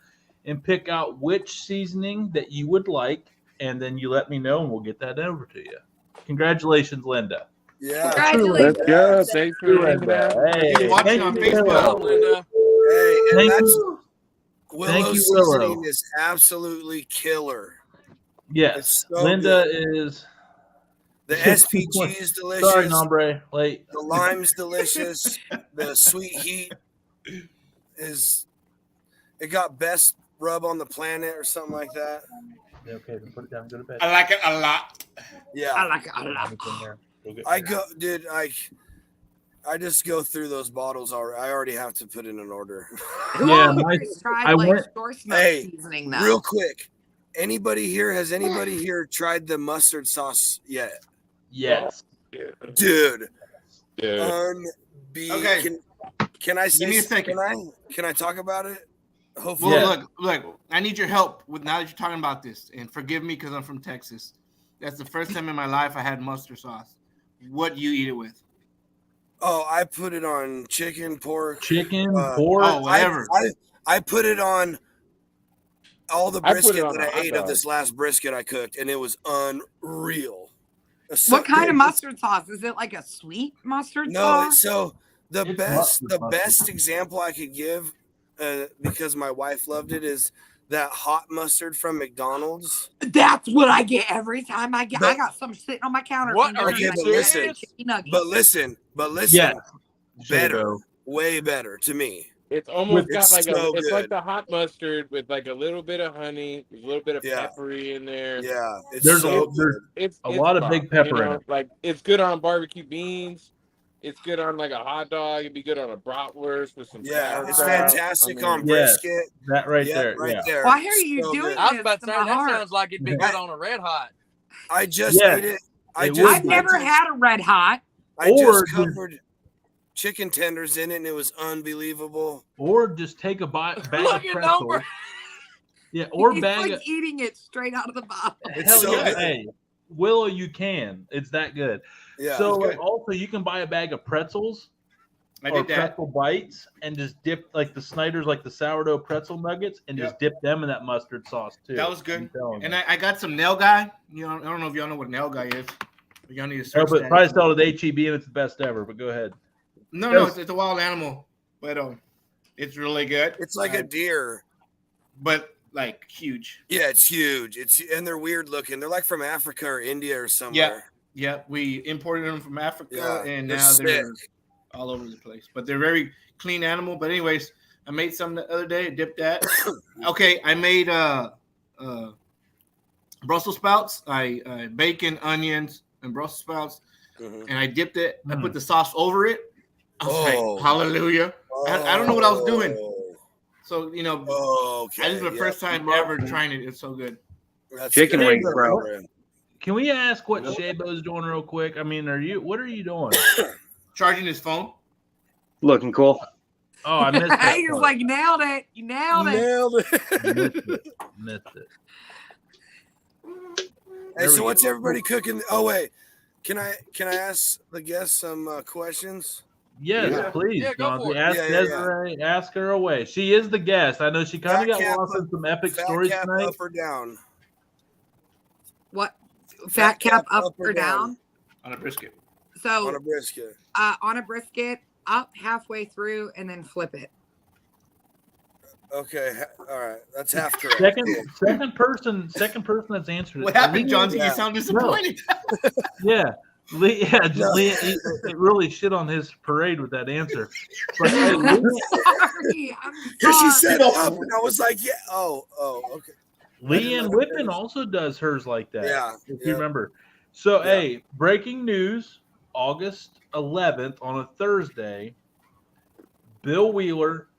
and pick out which seasoning that you would like, and then you let me know, and we'll get that over to you. Congratulations, Linda. Yeah. Congratulations. Let's go. Thanks for hanging out. Hey, You're watching thank on you, Facebook. Willow. Linda. Hey, and Thank that's you. Willow Thank you, Willow. seasoning is absolutely killer. Yes, It's so Linda good. is. The SPG is delicious. Sorry, Nombre, late. The lime's delicious. The sweet heat is. It got best rub on the planet or something like that. Yeah, okay, then put it down. Go to bed. I like it a lot. Yeah. I like it a lot. I go, dude. I just go through those bottles already. I already have to put in an order. Who Yeah, always tried I like went- store smoke Hey, seasoning though? real quick. Has anybody here tried the mustard sauce yet? Yes. Dude. Yeah. Okay. Can I say Give me a second. Can I talk about it? Hopefully. Well, look. I need your help with now that you're talking about this, and forgive me because I'm from Texas. That's the first time in my life I had mustard sauce. What do you eat it with? Oh, I put it on chicken, pork. Chicken, pork. Oh, whatever. I put it on all the I put it brisket on that a I hot ate dog. of this last brisket I cooked, and it was unreal. What kind of mustard sauce? Is it like a sweet mustard No, sauce? so the It's best mustard. best example I could give, because my wife loved it, is that hot mustard from McDonald's. That's what I get every time I get. I But- got some sitting on my counter. What from are Dunkin' you I but get listen, chicken nuggets. But listen, Yes. better, Should way better to me. It's almost got It's like so it's like good. the hot mustard with like a little bit of honey, a little bit of Yeah. peppery in there. Yeah, it's There's so a there's good. It's a lot of bomb, big pepper you in know? it. Like it's good on barbecue beans. It's good on like a hot dog. It'd be good on a bratwurst with some Yeah, it's sauerkraut. fantastic I mean, on Yes. brisket. that right Yep, there. right Yeah. there. Well, I hear you So doing good. I was this about to to say my that heart. sounds like it'd be good on a red hot. I just Yes. ate it. It would I've be. never had a red hot. I Or just covered chicken tenders in it, and it was unbelievable. Or just take a bag Look of at pretzels. Nombre. Yeah, or It's bag. like eating it straight out of the bottle. It's Hell so yeah, good. hey, Willow, you can. It's that good. Yeah. So it's good. also you can buy a bag of pretzels I or did that. pretzel bites and just dip like the Snyder's, like the sourdough pretzel nuggets, and just dip them in that mustard sauce too. That was good. I'm telling And you. I got some nail guy. You know, I don't know if y'all know what nail guy is. But y'all need to No, search but that. probably sell it at HEB and it's the best ever. But go ahead. No, it's a wild animal, but it's really good. It's like a deer, but like huge. Yeah, it's huge. And they're weird looking. They're like from Africa or India or somewhere. Yeah. We imported them from Africa, Yeah, and they're now they're sick. all over the place. But they're very clean animal. But anyways, I made some the other day. Dipped that. Okay, I made Brussels sprouts. I bacon, onions, and Brussels sprouts, and I dipped it. I put the sauce over it. I was like, hallelujah. I don't know what I was doing. So, you know, this is the first time ever trying it. It's so good. Chicken wings, bro. Can we ask what Shabo's doing real quick? I mean, what are you doing? Charging his phone. Looking cool. Oh, I missed that. He was like, nailed it. You nailed it. Missed it. Hey, so what's everybody cooking? Oh wait, can I ask the guests some questions? Yes, please, John. Ask Yeah. Desarae. Ask her away. She is the guest. I know she kind of got lost in some epic stories tonight. Up or down? What? Fat cap up or down? On a brisket. So on a brisket. On a brisket, up halfway through and then flip it. Okay, all right, that's half correct. Second person that's answered it. What happened, John? You sound disappointed. Yeah. Lee it really shit on his parade with that answer. But, hey, Sorry, I'm Because she sorry. said up, and I was like, yeah. Oh, okay. Leanne Whippen also does hers like that. Yeah, if you remember. So, hey, breaking news: August 11th on a Thursday, Bill Wheeler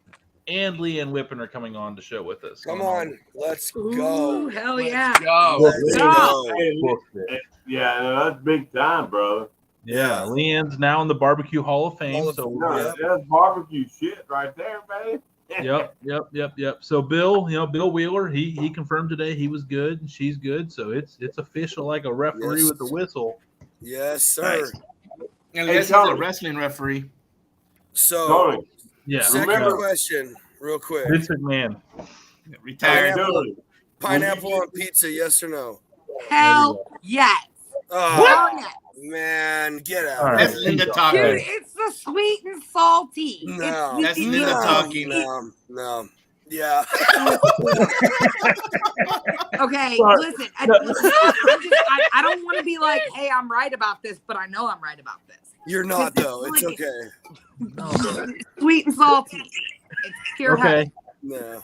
and Leanne Whippen are coming on the show with us. Come on, let's go. Ooh, hell yeah. Let's go. Yeah, that's big time, brother. Yeah, Leanne's now in the Barbecue Hall of Fame. That's barbecue shit right there, man. Yep. So Bill Wheeler, he confirmed today he was good and she's good. So it's official, like a referee with the whistle. Yes, sir. And this is a wrestling referee. So, yeah. Second question, real quick. Vince McMahon. Retired. Pineapple on pizza, yes or no? Hell yes. Oh, Hell yes. man, get out. All right. That's Linda talking. Dude, it's the sweet and salty. No, It's that's Linda talking. No. Yeah. Okay, Sorry. listen. I don't want to be like, hey, I'm right about this, but I know I'm right about this. You're not, though. It's okay. Sweet and salty. It's pure heaven. No.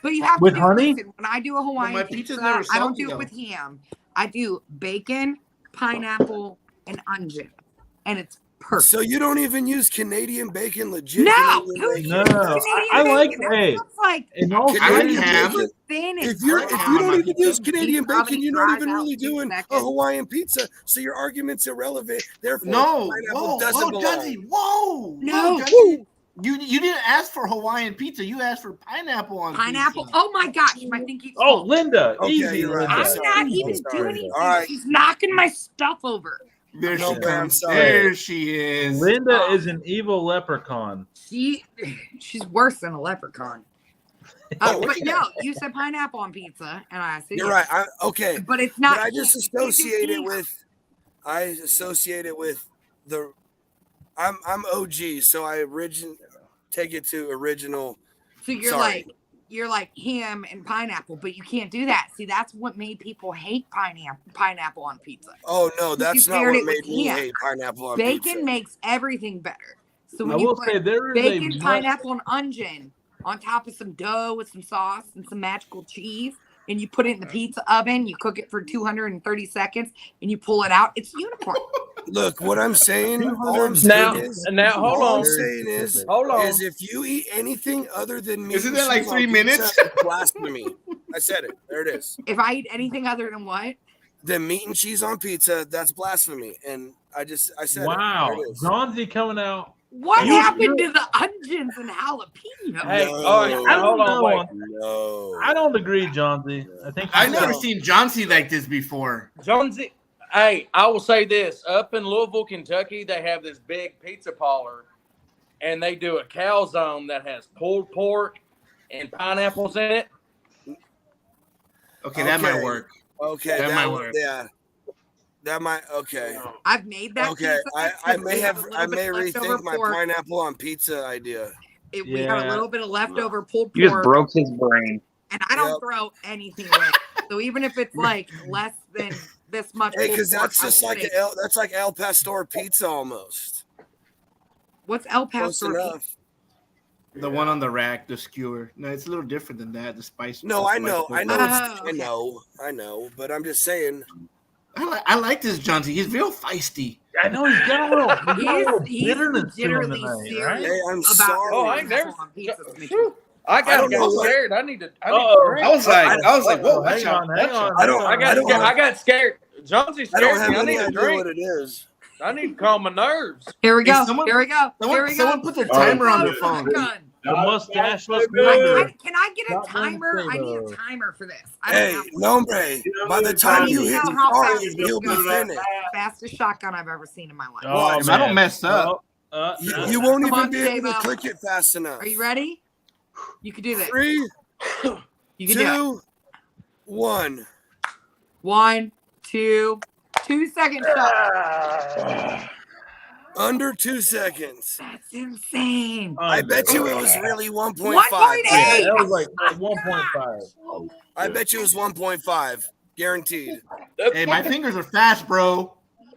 But you have With to honey? listen, when I do a Hawaiian my pizza, pizza's never I don't salty, do it though. with ham. I do bacon, pineapple, and onion, and it's perfect. So you don't even use Canadian bacon, legit No, Canadian bacon? No, Canadian I like bacon, hey. That stuff's like In all Canadian ham. bacon. thin and If you dry. don't even use Canadian Pizza oven bacon, you're not dries even out really in 2 doing a seconds. Hawaiian pizza. So your argument's irrelevant. Therefore, No, pineapple doesn't belong. Judgy, whoa, No. Judgy. You didn't ask for Hawaiian pizza. You asked for pineapple on Pineapple. pizza. Oh my gosh, my thing keeps Oh, falling. Linda, Okay, easy, you're right. Linda. I'm not sorry. even I'm sorry. doing anything. All right. She's knocking my stuff over. There No, she man, I'm comes. sorry. There she is. Linda is an evil leprechaun. She's worse than a leprechaun. But no, you said pineapple on pizza, and I said You're yes. right. Okay. But it's not. But I just it's associate it ham. with. I associate it with the. I'm OG, so I take it to original. So you're like ham and pineapple, but you can't do that. See, that's what made people hate pineapple on pizza. Oh no, that's You not paired what it made with me ham. hate pineapple on Bacon pizza. makes everything better. So I when you will put say there is bacon, a pineapple, and onion on top of some dough with some sauce and some magical cheese, and you put it in the pizza oven, you cook it for 230 seconds, and you pull it out, it's unicorn. Look, what I'm saying, all I'm Now, saying is, hold all on. I'm saying is, Hold on. is if you eat anything other than meat, Isn't and that like cheese 3 on minutes? pizza, it's blasphemy. I said it. There it is. If I eat anything other than what? The meat and cheese on pizza, that's blasphemy. And I said Wow, it. There it is. Johnsy coming out What happened to the onions and jalapeno? Hey, all right, I don't hold on, know. wait. No. I don't agree, John Z. I think I've never seen John C like this before. John Z. Hey, I will say this: up in Louisville, Kentucky, they have this big pizza parlor, and they do a calzone that has pulled pork and pineapples in it. Okay, that might work. Okay, that might work. Yeah, that might. Okay. I've made that. Okay, pizza. I may have. I little bit may leftover rethink my pork. pineapple on pizza idea. We have a little bit of leftover pulled You just pork, broke his brain. and I don't throw anything away. So even if it's like less than this much, Hey, pulled because pork, that's I just will like take El, that's like El Pastor pizza almost. What's El Close Pastor? enough. The one on the rack, the skewer. No, it's a little different than that. The spice. No, the I know, spice- I know, but I'm just saying. I like this John C. He's real feisty. I know he's got a little He's bitterness to him legitimately tonight, serious right? Hey, I'm about sorry. Oh, I ain't never. on pizza. I don't know got what- scared. I need to. I was like, whoa, hang on. I got scared. John C. I don't scared have me. I any need a idea drink. what it is. I need to calm my nerves. Here we Hey, go. someone- Here we go. Here we go. Someone put their timer on their phone. Shotgun. The mustacheless Can member. I get a Shotgun timer? I need a potato. timer for this. I don't Hey, have one. nombre. By the time you hit the how fast target, this you'll be goes. finished. Fastest shotgun I've ever seen in my life. Oh, If I don't mess up. You won't Come even on, be able to Davo. click it fast enough. Are you ready? You can do this. 3, You can do 2, 1. it. 1, 2, 2 second shot. Under 2 seconds. That's insane. I bet you it was really 1.5. 1.8. Yeah, that was like 1.5. I bet you it was 1.5. Guaranteed. Hey, my fingers are fast, bro.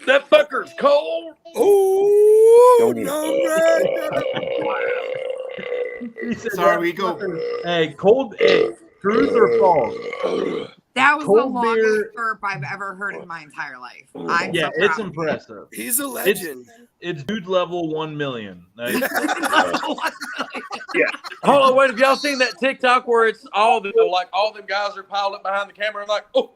That fucker's cold. Oh, no, He said Sorry, that we go. Hey, cold egg. Truth or false? That was the Cold longest beer- burp I've ever heard in my entire life. Yeah, so it's proud. impressive. He's a legend. It's dude level 1 million. Like, Hold on, wait. Have y'all seen that TikTok where it's all the all them guys are piled up behind the camera and like, oh.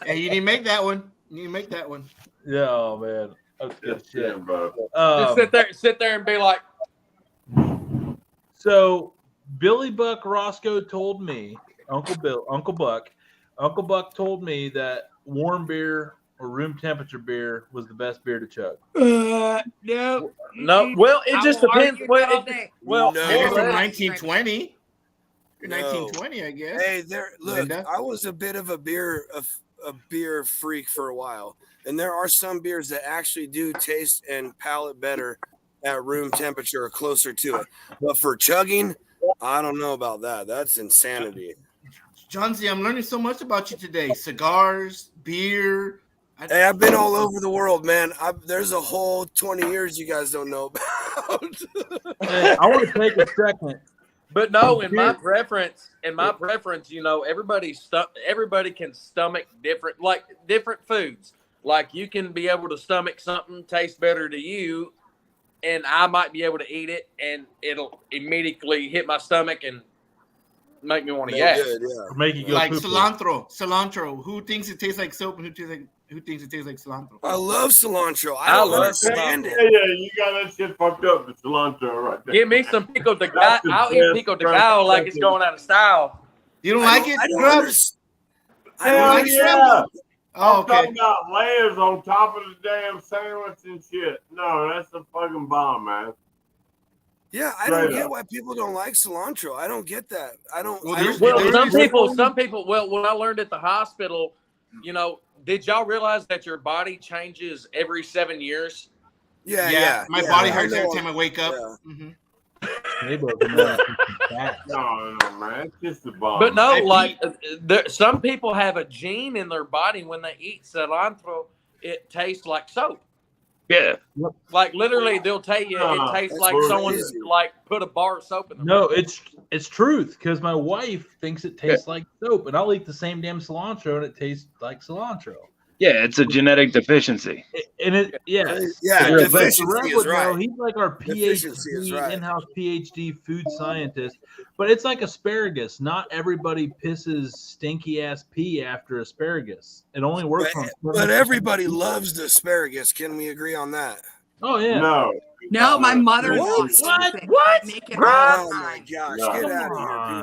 Hey, you didn't make that one. You didn't make that one. yeah, oh man. That's good shit. Yeah, bro. Just sit there and be like, So Billy Buck Roscoe told me, Uncle Buck told me that warm beer or room temperature beer was the best beer to chug. No. no. Well, it just depends. Well, No. Maybe from No. 1920. No. 1920, I guess. Hey, look, Linda? I was a bit of a beer freak for a while. And there are some beers that actually do taste and palate better at room temperature or closer to it. But for chugging, I don't know about that. That's insanity. John Z, I'm learning so much about you today. Cigars, beer. Hey, I've been all over the world, man. There's a whole 20 years you guys don't know about. Hey, I want to take a second. but no. In my preference, you know, everybody can stomach different foods. Like you can be able to stomach something tastes better to you, and I might be able to eat it, and it'll immediately hit my stomach and make me want to yak. Good, yeah. Or make you go Like poo-poo. cilantro. Who thinks it tastes like soap and who thinks it tastes like cilantro? I love cilantro. I I don't love understand Yeah, it. you got that shit fucked up. The cilantro right there. Give me some pico de gallo. That's the I'll eat best pico de gallo like it's going out of style. You don't like it, I don't Grub? understand. I don't Hell like yeah. Oh, I'm okay. talking about layers on top of the damn sandwich and shit. No, that's a fucking bomb, man. Yeah, I Straight don't get up. why people don't like cilantro. I don't get that. I don't. Well, I there's- don't Well, there's- some people. Well, when I learned at the hospital, you know, did y'all realize that your body changes every 7 years? yeah. My yeah, body I hurts every know. time I wake up. Yeah. Mhm. No, man, it's just a bomb. But no, Hey, like some people have a gene in their body when they eat cilantro, it tastes like soap. Yeah. Like literally, they'll tell you it tastes That's like crazy. someone like put a bar of soap in their No, it's truth because my wife thinks it tastes like soap, and I'll eat the same damn cilantro and it tastes like cilantro. Yeah, it's a genetic deficiency. And it, yes. Yeah, Real thing. deficiency is right. He's like our Deficiency is PhD, right. in-house PhD food scientist. But it's like asparagus. Not everybody pisses stinky ass pee after asparagus. It only works on. But everybody loves the asparagus. Can we agree on that? Oh yeah. No, my mother. What? What? Make it all Oh the my time. gosh! No. Get out of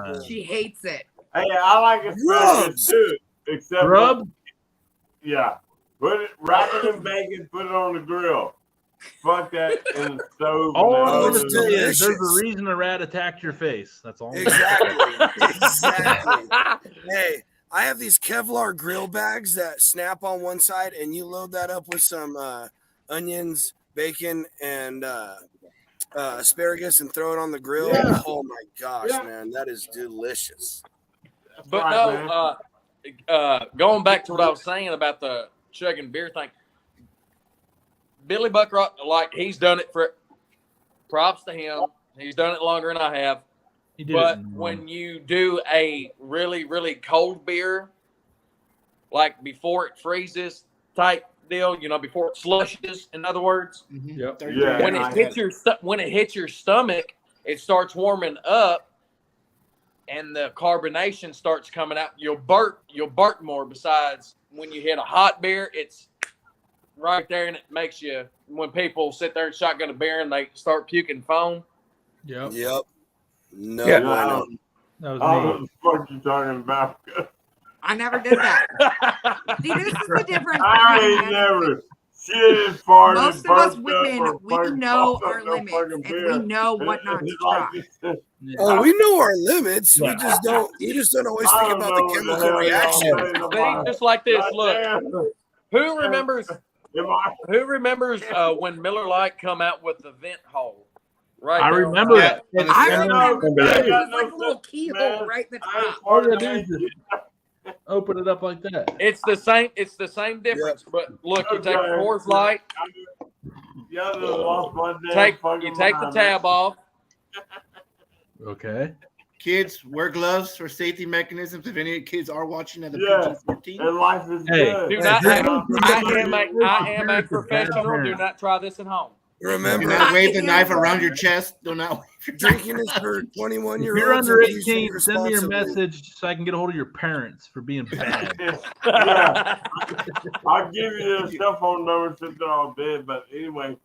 here, people. She hates it. Hey, I like asparagus too. Except Rub? Yeah. Wrap it in bacon, put it on the grill. Fuck that in the stove. All and I'm then gonna say is there's delicious. a reason a rat attacked your face. That's all. Exactly. Hey, I have these Kevlar grill bags that snap on one side, and you load that up with some onions, bacon, and asparagus, and throw it on the grill. Yeah. Oh my gosh, man, that is delicious. But right, no, going back to what I was saying about the chugging beer thing, Billy Buckrock, like he's done it for. Props to him. He's done it longer than I have. He did But it. when you do a really, really cold beer, like before it freezes type deal, you know, before it slushes, in other words, Yep. Yeah, when it hits your stomach, it starts warming up, and the carbonation starts coming out. You'll burp more. Besides, when you hit a hot beer, it's right there, and it makes you. When people sit there and shotgun a beer and they start puking foam. Yep. Yep. No. Yeah. Bueno. That was I me. don't know what you're talking about. I never did that. See, this is the difference. I ain't never shit, farted, Most of us burped up, women, or we fucking know fucked our up no limits, fucking and beer. we know what not to It's try. like- Oh, we know our limits. Yeah. We just don't. We just don't always I think don't about know the what the chemical hell y'all reaction. saying See, about just like this. it. Look, Goddamn. who remembers? Am I- Who remembers when Miller Lite come out with the vent hole? Right. I there on remember top? that. I Yeah, remember no, that. It yeah, was like a no little sense, keyhole man. right in the I ain't top. All you farting, gotta I do ain't is just open it up like that. It's the same. It's the same difference. But look, you take Okay. Coors Light, Y'all done lost my damn take fucking the mind, tab off. Okay. Kids, wear gloves for safety mechanisms. If any kids are watching at the Yeah. PG-13. And life is Hey, good. Do not. Hey, I am a professional. Do not try this at home. Do Remember, not wave the knife around your chest. Do not wave your drinking is for If 21-year-olds. you're under and please drink 18, send me your responsibly. message so I can get a hold of your parents for being bad. Yeah. I'll give you their cell phone number since they're all dead. But anyway,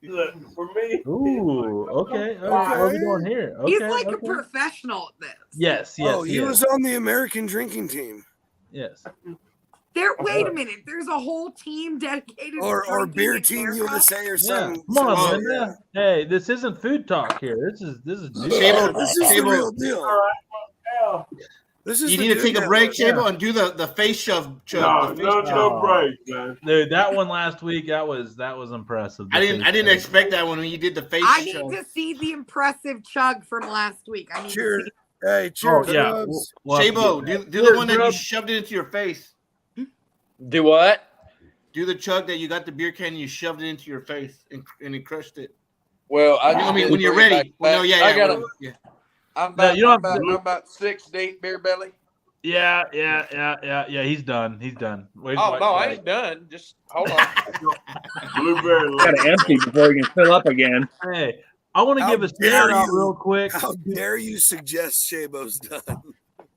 look, for me. Ooh, okay. What are we doing here? Okay, He's like a okay. professional at this. Yes, Oh, he yes. was on the American drinking team. Yes. Wait a minute. There's a whole team dedicated Or to Beer drinking Team in USA or Yeah. something. Come on, Oh, Linda. Hey, this isn't food talk here. This is Shabo, This is the Shabo, real deal. All right. Well, This is you the need to good take a network. break, Shabo, and do the face shove. no, The face no, shove. no break, man. Dude, that one last week, that was impressive. I didn't expect that when you did the face I need shove. to see the impressive chug from last week. I need Cheers. to see. Hey, Oh, cheers. yeah. Dubs. Shabo, do the one that you shoved it into your face. Do what? Do the chug that you got the beer can and you shoved it into your face and it crushed it. Well, I mean, when you're ready. Well, no, yeah. I got when- yeah. I'm No, about, you don't I'm have to- about 6 deep, beer belly. Yeah. He's done. Wait, Oh no, I wait. ain't done. Just hold on. Blueberry. Got to empty before you can fill up again. Hey, I want to How give a dare shout out you. real quick. How dare you suggest Shabo's done?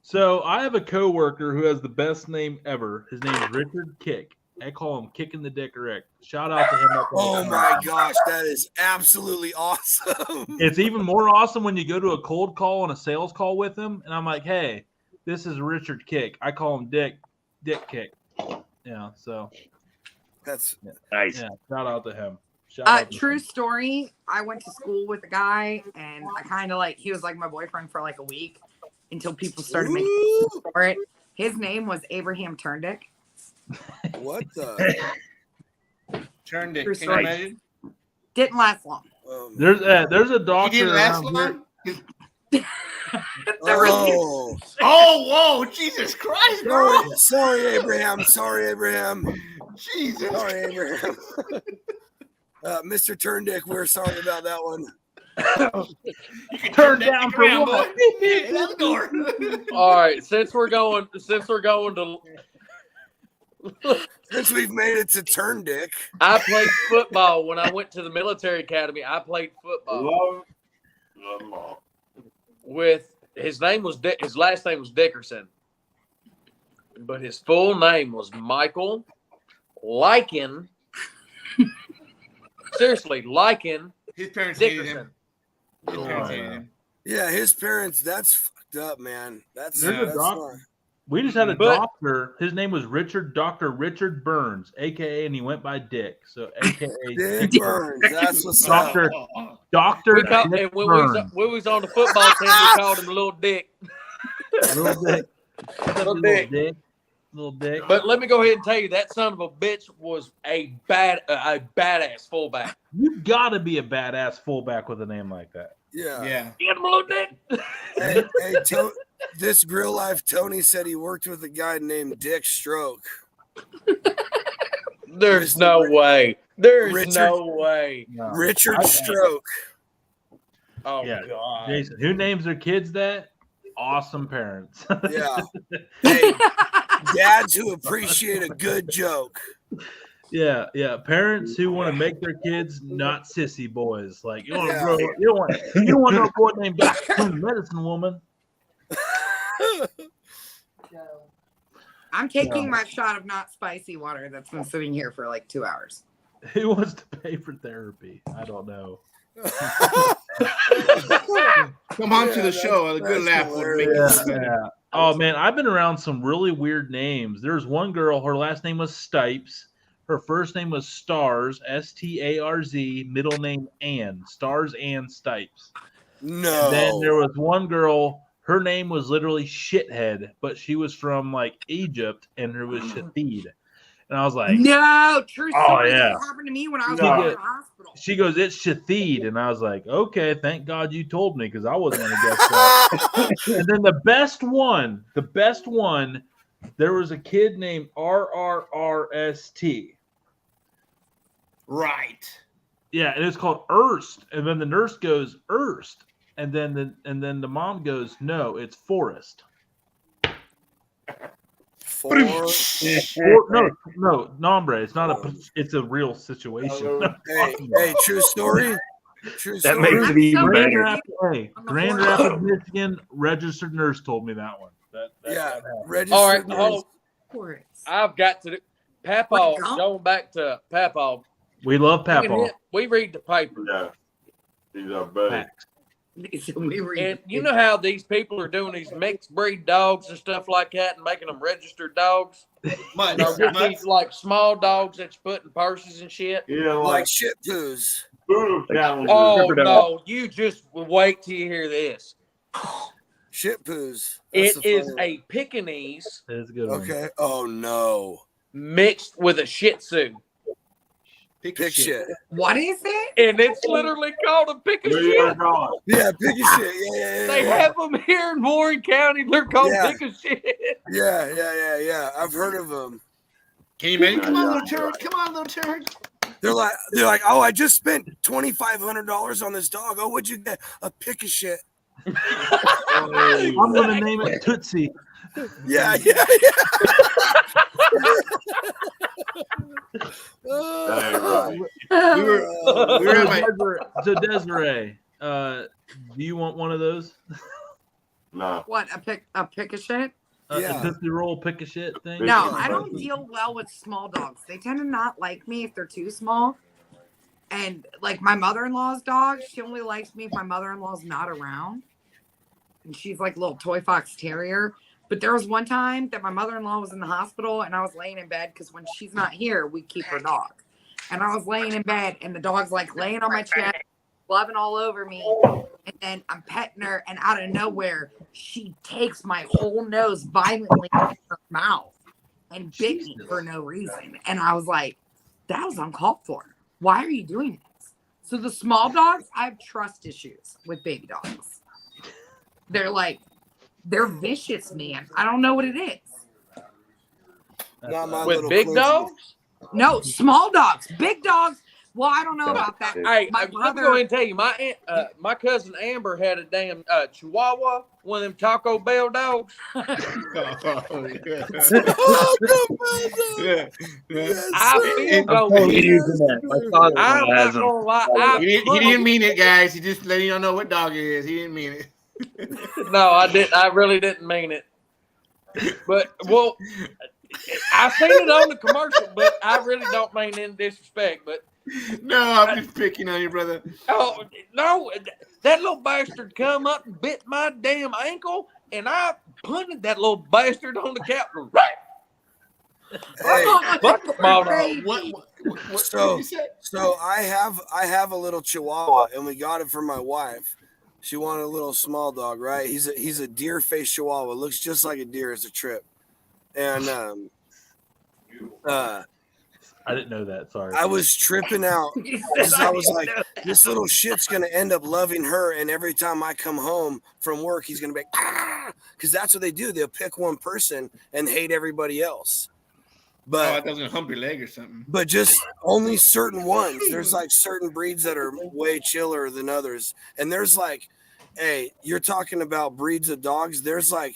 So I have a coworker who has the best name ever. His name is Richard Kick. I call him Kicking the Dick Erect. Shout out to him. Oh my gosh, that is absolutely awesome. It's even more awesome when you go to a cold call and a sales call with him, and I'm like, "Hey, this is Richard Kick." I call him Dick Kick. Yeah, so That's Nice. yeah. Shout out to him. Shout out to True him. story. I went to school with a guy, and I kind of he was like my boyfriend for like a week until people started making Ooh, for it. His name was Abraham Turndick. what the? Turned it. True Can you story. imagine? Didn't last long. There's a He doctor didn't last around here. long? Oh, Oh, whoa, Jesus Christ, bro. sorry, Abraham. Sorry, Abraham. Jesus. Sorry, Abraham. Mr. Turndick, we're sorry about that one. Turned down for Around, what? boy. Out the door. All right, since we're going to Since we've made it to turn, Dick. I played football when I went to the military academy. I played football with his name was his last name was Dickerson, but his full name was Michael Lycan. Seriously, Lycan. His parents Dickerson. hated him. His parents hated him. Yeah, his parents. That's fucked up, man. That's not. We just had a doctor. His name was Dr. Richard Burns, aka, and he went by Dick. So, aka Dick Burns. That's what's Doctor. up. Doctor. And when we was on the football team, we called him Little Dick. Little Dick. Little Dick. Little Dick. But let me go ahead and tell you, that son of a bitch was a badass fullback. You gotta be a badass fullback with a name like that. Yeah. Get him a little dick. Hey, this Grill Life Tony said he worked with a guy named Dick Stroke. There's no way. There's no way. No. Richard Stroke. Oh, Yeah. God. Jason, who names their kids that? Awesome parents. Yeah. Hey, dads who appreciate a good joke. Yeah. Parents who want to make their kids not sissy boys. Like you want to grow. You don't want no boy named Dr. Medicine Woman. I'm taking my shot of not spicy water that's been sitting here for like 2 hours. Who wants to pay for therapy? I don't know. Come on to the show. A good laugh would make it better. Yeah. Oh man, I've been around some really weird names. There's one girl, her last name was Stipes. Her first name was Stars, Starz, middle name Ann. Stars Ann Stipes. No. And then there was one girl, her name was literally Shithead, but she was from like Egypt and her was Shathid. And I was like, no, true story. Oh, yeah. That happened to me when I was in the hospital. She goes, it's Shathid. And I was like, okay, thank God you told me because I wasn't going to guess that. And then the best one, there was a kid named RRRST. Right. Yeah, and it's called Erst. And then the nurse goes, Erst. And then the mom goes, no, it's Forest. No, nombre. It's not it's a real situation. Hey, true story. True story. That makes it even better. Grand Rapids, Michigan, registered nurse told me that one. Yeah, registered. All right, hold on. I've got to do Papaw. Going back to Papaw. We love Papaw. We read the paper. Yeah, he's our buddy. And you know how these people are doing these mixed breed dogs and stuff like that and making them registered dogs? These like small dogs that you put in purses and shit. Yeah, like shit poos. Oh, no. You just wait till you hear this. Shit poos. It is a Pekingese. That's a good one. Okay. Oh, no. Mixed with a Shih Tzu. Pick shit. What is it? And it's literally called a pick of shit. Yeah, pick of shit. Yeah. They have them here in Warren County. They're called pick of shit. Yeah. I've heard of them. Can you imagine? Come on, little turd. They're like, oh, I just spent $2,500 on this dog. Oh, what'd you get? A pick of shit. I'm gonna name it Tootsie. Yeah. So Desarae, do you want one of those? No. What, a pick of shit? A Tootsie Roll pick of shit thing? No, I don't deal well with small dogs. They tend to not like me if they're too small. And like my mother-in-law's dog, she only likes me if my mother-in-law's not around. And she's like a little toy fox terrier. But there was one time that my mother-in-law was in the hospital and I was laying in bed because when she's not here, we keep her dog. And I was laying in bed and the dog's like laying on my chest, loving all over me. And then I'm petting her and out of nowhere, she takes my whole nose violently in her mouth and bit me for no reason. And I was like, that was uncalled for. Why are you doing this? So the small dogs, I have trust issues with baby dogs. They're vicious, man. I don't know what it is. With big dogs? No, small dogs. Big dogs. Well, I don't know about that. Hey, My let me brother. go ahead and tell you, my cousin Amber had a damn Chihuahua, one of them Taco Bell dogs. I'm totally using that. My father-in-law I'm has not gonna lie. He didn't mean it, guys. He just letting y'all know what dog it is. He didn't mean it. No, I didn't. I really didn't mean it. But well, I seen it on the commercial, but I really don't mean any disrespect. But no, I'm just picking on you, brother. Oh no, that little bastard come up and bit my damn ankle, and I punted that little bastard on the couch. Hey, Fuck the ball dog. So I have a little Chihuahua, and we got it for my wife. She wanted a little small dog, right? He's a deer face Chihuahua. Looks just like a deer. It's a trip. And I didn't know that. Sorry. I was tripping out because I was like, this little shit's gonna end up loving her, and every time I come home from work, he's gonna be like, because that's what they do. They'll pick one person and hate everybody else. But I thought it was gonna hump your leg or something. But just only certain ones. There's like certain breeds that are way chiller than others. And there's like, hey, you're talking about breeds of dogs. There's like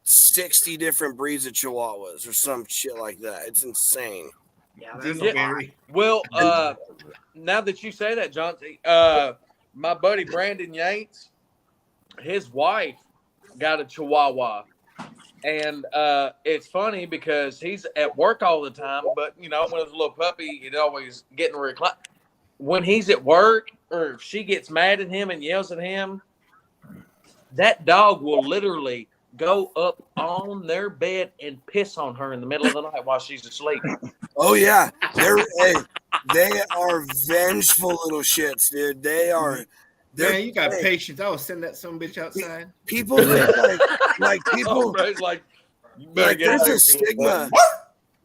60 different breeds of Chihuahuas or some shit like that. It's insane. Yeah. Well, now that you say that, John, my buddy Brandon Yates, his wife got a Chihuahua. And it's funny because he's at work all the time, but you know, when it's a little puppy, it always getting reclined. When he's at work or if she gets mad at him and yells at him, that dog will literally go up on their bed and piss on her in the middle of the night while she's asleep. Oh yeah, they are vengeful little shits, dude. They are. Man, you got patience. I will send that some bitch outside. People think like people like there's a stigma.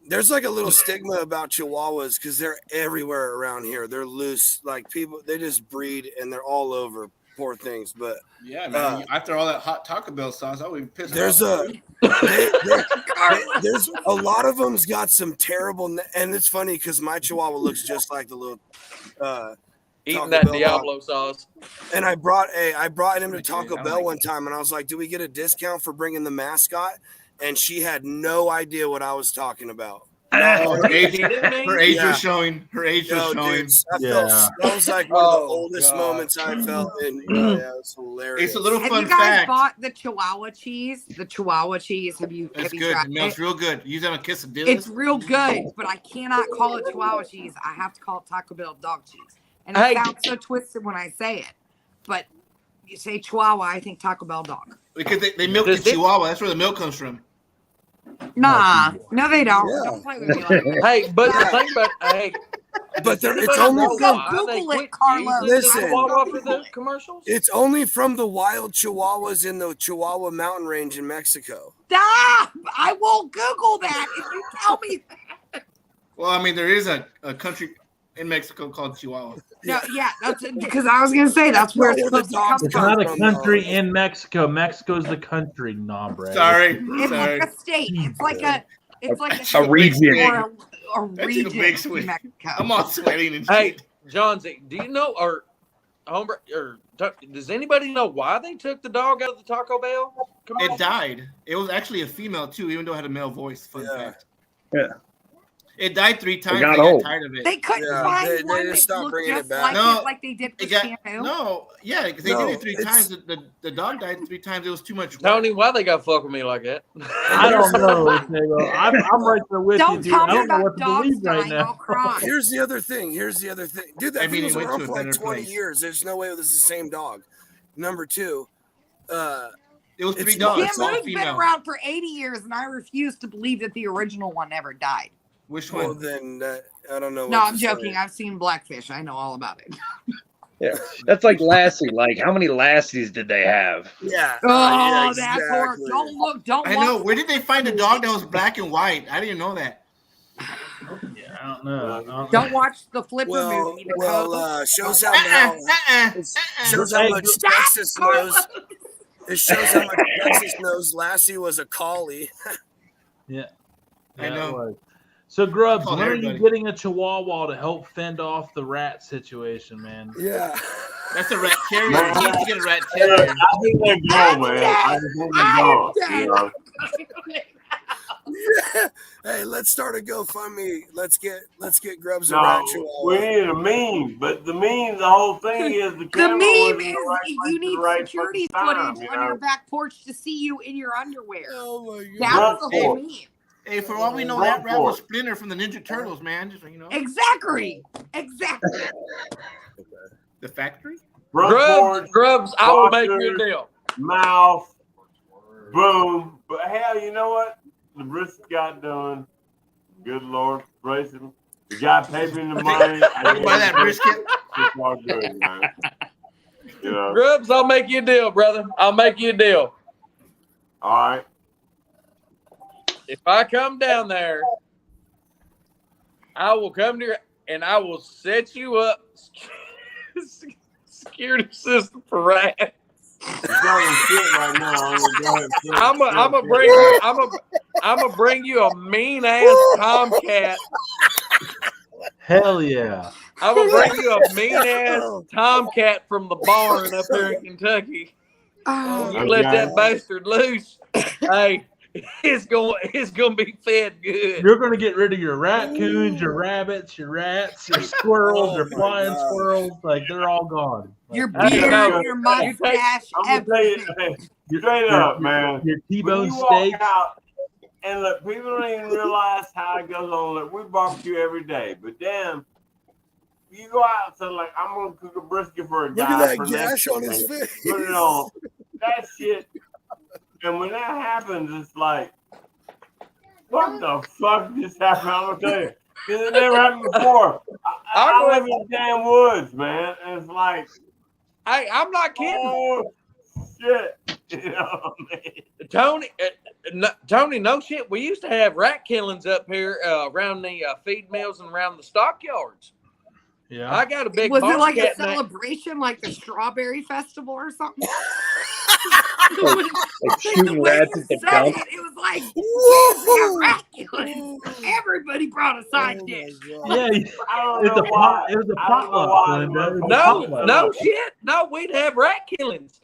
There's like a little stigma about Chihuahuas because they're everywhere around here. They're loose. Like people, they just breed and they're all over. Poor things, but yeah, man. After all that hot Taco Bell sauce, I would be pissed. There's a lot of them's got some terrible, and it's funny because my Chihuahua looks just like the little. Eating that Diablo sauce. And I brought him to Taco Bell one time, and I was like, "Do we get a discount for bringing the mascot?" And she had no idea what I was talking about. Her age was showing. Her age was showing. That was like one of the oldest moments I felt, and it was hilarious. It's a little fun fact. You guys fact. bought the Chihuahua cheese? The Chihuahua cheese. Have you good. tried It smells it? real good. Use them a quesadilla. It's real good, but I cannot call it Chihuahua cheese. I have to call it Taco Bell dog cheese. And it sounds so twisted when I say it. But you say Chihuahua, I think Taco Bell dog. Because they milk the Chihuahua. That's where the milk comes from. Nah, no, they don't. Don't play with me like that. Hey, but the thing about but it's only from Google it, Carlos. Listen, for the commercials. It's only from the wild Chihuahuas in the Chihuahua mountain range in Mexico. Stop! I will Google that if you tell me that. Well, I mean, there is a country in Mexico called Chihuahua. No, yeah, that's because I was gonna say that's where it's supposed to come It's from. not a country in Mexico. Mexico's the country, nah, Brad. Sorry. It's like a state. It's like a a region. Or a That's region a big in swing. Mexico. I'm all sweating and Hey, shit. Johnsy, do you know or Hombre or does anybody know why they took the dog out of the Taco Bell commercial? It died. It was actually a female too, even though it had a male voice. Fun fact. Yeah. It died 3 times. It got they old. got tired of it. They couldn't find one that looked just like they did for Shamu. No, yeah, because they did it 3 times. The dog died 3 times. It was too much work. Tony, why they got fuck with me like that? I don't know. I'm right there with Don't you, dude. tell I me don't know about what to dogs believe right dying. I'll now. cry. Here's the other thing. Dude, that mean, thing was it went around to a for like better 20 place. years. There's no way this is the same dog. Number 2, it was 3 it's dogs. not- Shamu's been around for 80 years, and I refuse to believe that the original one never died. Which well, one? then I don't know. No, what I'm to joking. say. I've seen Blackfish. I know all about it. Yeah, that's like Lassie. Like, how many Lassies did they have? Yeah. Oh, that's horrible. Don't look. Don't I watch know. Where did they find a dog that was black and white? I didn't know that. Yeah, I don't know. Don't watch the Flipper movie. Shows how shows how much Texas knows. It shows how much Texas knows. Lassie was a collie. Yeah, I know. it was. So, Grubs, Call when are everybody. you getting a Chihuahua to help fend off the rat situation, man? Yeah. That's a rat terrier. Man, He needs to get a rat I terrier. think they're gone, man. I just think they're gone. You know? Yeah. Hey, let's start a GoFundMe. Let's get Grubs a No, rat we chihuahua. need a meme, but the meme, the whole thing is the The camera meme was in is the right place you at the need right security fucking time, footage you on know? your back porch to see you in your underwear. Oh my god. That's the whole Front meme. Hey, for all we know, Front that rat was porch. Splinter from the Ninja Turtles, man. Just so you know. Exactly. The factory? Front porch, Grubs, I will make you a boxers, deal. mouth, boom. But hell, you know what? The brisket got done. Good Lord, praise him. The guy paid me the money. I gave Buy him that the- brisket. It's all good, man. You know? Grubs, I'll make you a deal, brother. I'll make you a deal. All right. If I come down there, I will come to your and I will set you up security system for rats. He's talking shit right now. I'm gonna bring you a mean ass tomcat. Hell yeah. I'm gonna bring you a mean ass tomcat from the barn up here in Kentucky. You let that bastard loose. Hey, it's gonna be fed good. You're going to get rid of your raccoons, your rabbits, your rats, your squirrels, your flying squirrels. Like, they're all gone. Like, Your beard, your mustache, I'm gonna tell you, everything. straight up, man. Your When T-bone you walk steaks. out, and look, people don't even realize how it goes on. Look, we barbecue every day, but damn, you go out and say like, I'm gonna cook a brisket for a Look guy. at that for gash next on his week. face. Put it on. That shit. And when that happens, it's like, what the fuck just happened? I'm gonna tell you, because it never happened before. I live in the damn woods, man, and it's like, Hey, I'm not kidding. oh shit, you know what I mean? Tony, no shit. We used to have rat killings up here around the feed mills and around the stockyards. Yeah. I got a big Was it like a bobcat celebration, like the Strawberry Festival or something? Like shooting rats at the dump. It was like, we got rat killing. Everybody brought a side dish. Yeah, I don't it's know a why. pot. It was a I don't know potluck, why, Linda. It was a No, potluck. no shit. No, we'd have rat killings.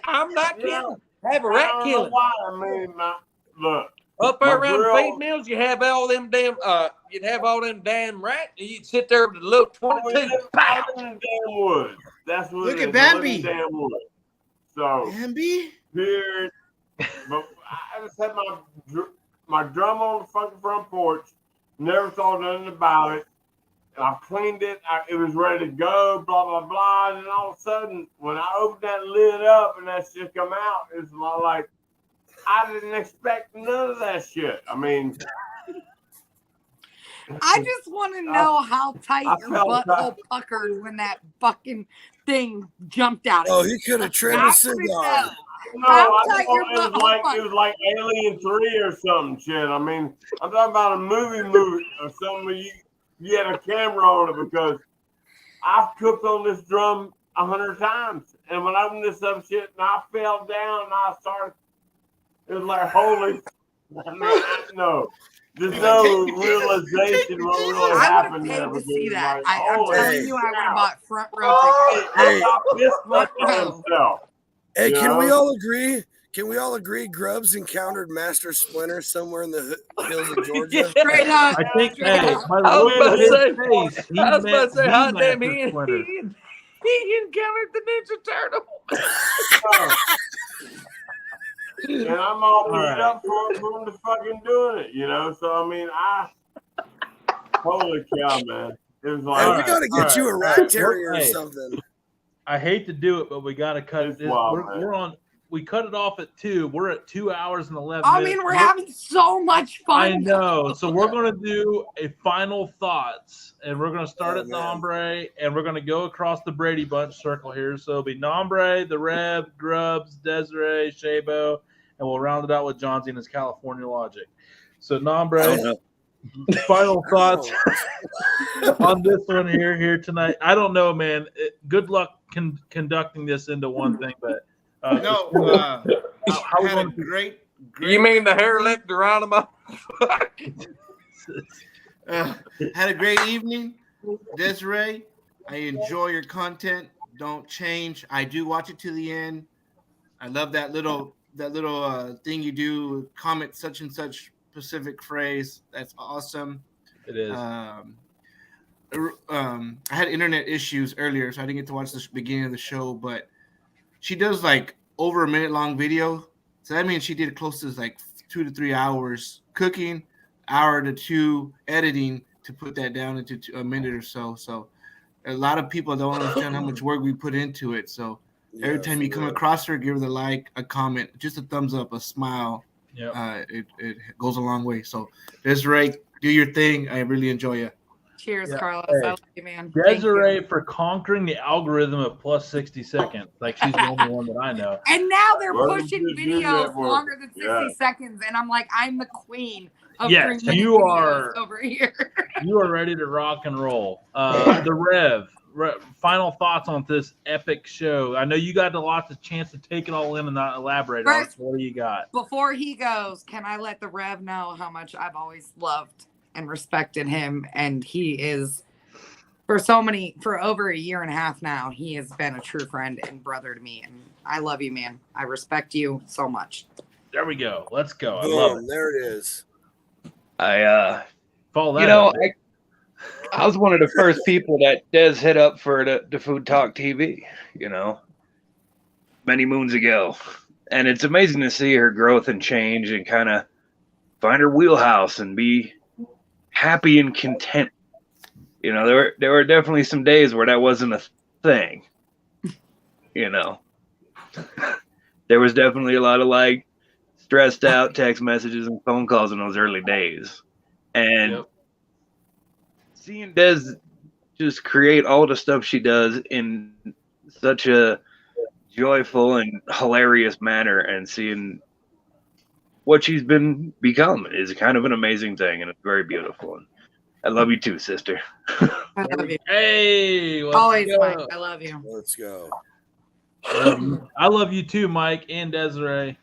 I'm not kidding. Have a I rat don't know killing. why. I mean, look. Up there My around the grill- feed mills, you have all them damn you'd have all them damn rats. You'd sit there with a little We 22. live out in the damn woods. That's what Look it at is. I live in Bambi. the damn woods. So Bambi? here, but I just had my drum on the fucking front porch. Never thought nothing about it. I cleaned it. It was ready to go. Blah blah blah. And then all of a sudden, when I opened that lid up and that shit come out, it's like I didn't expect none of that shit. I mean, I just want to know how tight I your felt butthole puckered when that fucking thing jumped out. Oh, he could have trimmed a cigar. no, How I tight your thought butthole it was like Alien 3 or something shit. I mean, I'm talking about a movie or something where you had a camera on it, because I've cooked on this drum 100 times. And when I opened this up shit and I fell down and I started, it was like, holy, no. There's no realization what really I happened would there. have paid to because see it's that. like, I'm holy telling you, I would have cow. bought front row tickets. Hey. This fucking himself. Hey, You can know? we all agree? Can we all agree Grubbs encountered Master Splinter somewhere in the hills of Georgia? Straight up. I think, Straight hey, up. by I the was way about of to his say- face, he I was about to say, meant hot the damn, Master Splinter. he encountered the Ninja Turtle. And I'm all beat right. up for him to fucking doing it, you know? So, I mean, holy cow, man. It was Hey, like, we got to get you a rat terrier or something. I hate to do it, but we got to cut It's this. wild, man. We're on. We cut it off at 2. We're at 2 hours and 11 I minutes. mean, we're having so much fun. I know. So we're going to do a final thoughts, and we're going to start at man. Nombre, and we're going to go across the Brady Bunch circle here. So it'll be Nombre, the Rev, Grubbs, Desarae, Shabo, and we'll round it out with John Z and his California Logic. So Nombre, final thoughts on this one here tonight. I don't know, man. Good luck conducting this into one thing, but No, how had a we great You mean the hair lip Geronimo? Had a great evening, Desarae. I enjoy your content. Don't change. I do watch it to the end. I love that little thing you do. Comment such and such specific phrase. That's awesome. It is. I had internet issues earlier, so I didn't get to watch the beginning of the show. But she does like over a minute long video, so that means she did close to like 2 to 3 hours cooking, hour to 2 editing to put that down into a minute or so. So a lot of people don't understand how much work we put into it. So every time you come across her, give her the like, a comment, just a thumbs up, a smile. Yep. It goes a long way. So Desarae, do your thing. I really enjoy you. Cheers, Yeah. Carlos. Hey, I love you, man. Thank you. Desarae for conquering the algorithm of plus 60 seconds. Like she's the only one that I know. And now they're Welcome pushing to the videos network. longer than 60 seconds. And I'm like, I'm the queen of Yes, 3-minute you videos are. over here. You are ready to rock and roll. The Rev, final thoughts on this epic show. I know you got a lot of chance to take it all in and not elaborate on it. First, So what do you got? Before he goes, can I let the Rev know how much I've always loved and respected him? And he is, for over a year and a half now, he has been a true friend and brother to me. And I love you, man. I respect you so much. There we go. Let's go. I Boom, love it. there it is. Follow that You know, up. I was one of the first people that Des hit up for the Food Talk TV, you know, many moons ago. And it's amazing to see her growth and change and kind of find her wheelhouse and be happy and content. You know, there were definitely some days where that wasn't a thing, you know. There was definitely a lot of like stressed out text messages and phone calls in those early days. And seeing Des just create all the stuff she does in such a joyful and hilarious manner, and seeing what she's become is kind of an amazing thing, and it's very beautiful. And I love you too, sister. I love you. Hey, let's Always, go. Mike. I love you. Let's go. I love you too, Mike and Desarae.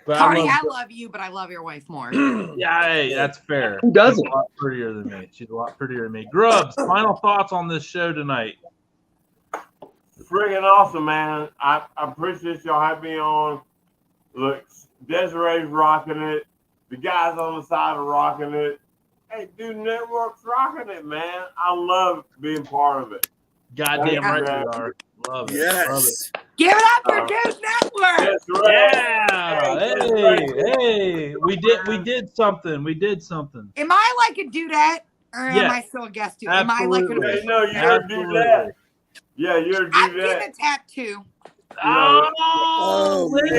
But Tony, I love you, but I love your wife more. Yeah, hey, that's fair. Who doesn't? She's a lot prettier than me. She's a lot prettier than me. Grubs, final thoughts on this show tonight? Friggin' awesome, man. I appreciate y'all having me on. Look, Desarae's rocking it. The guys on the side are rocking it. Hey, Dude Network's rocking it, man. I love being part of it. Goddamn right you are. Love it. Yes. Love it. Give it up for Dude Network. Yeah. Hey, we did something. We did something. Am I like a dudette, or am Yes. I still a guest too? Am I like Absolutely. Hey, a no, you're a dudette. Yeah, you're a I'm getting dudette. a tattoo. Oh, man.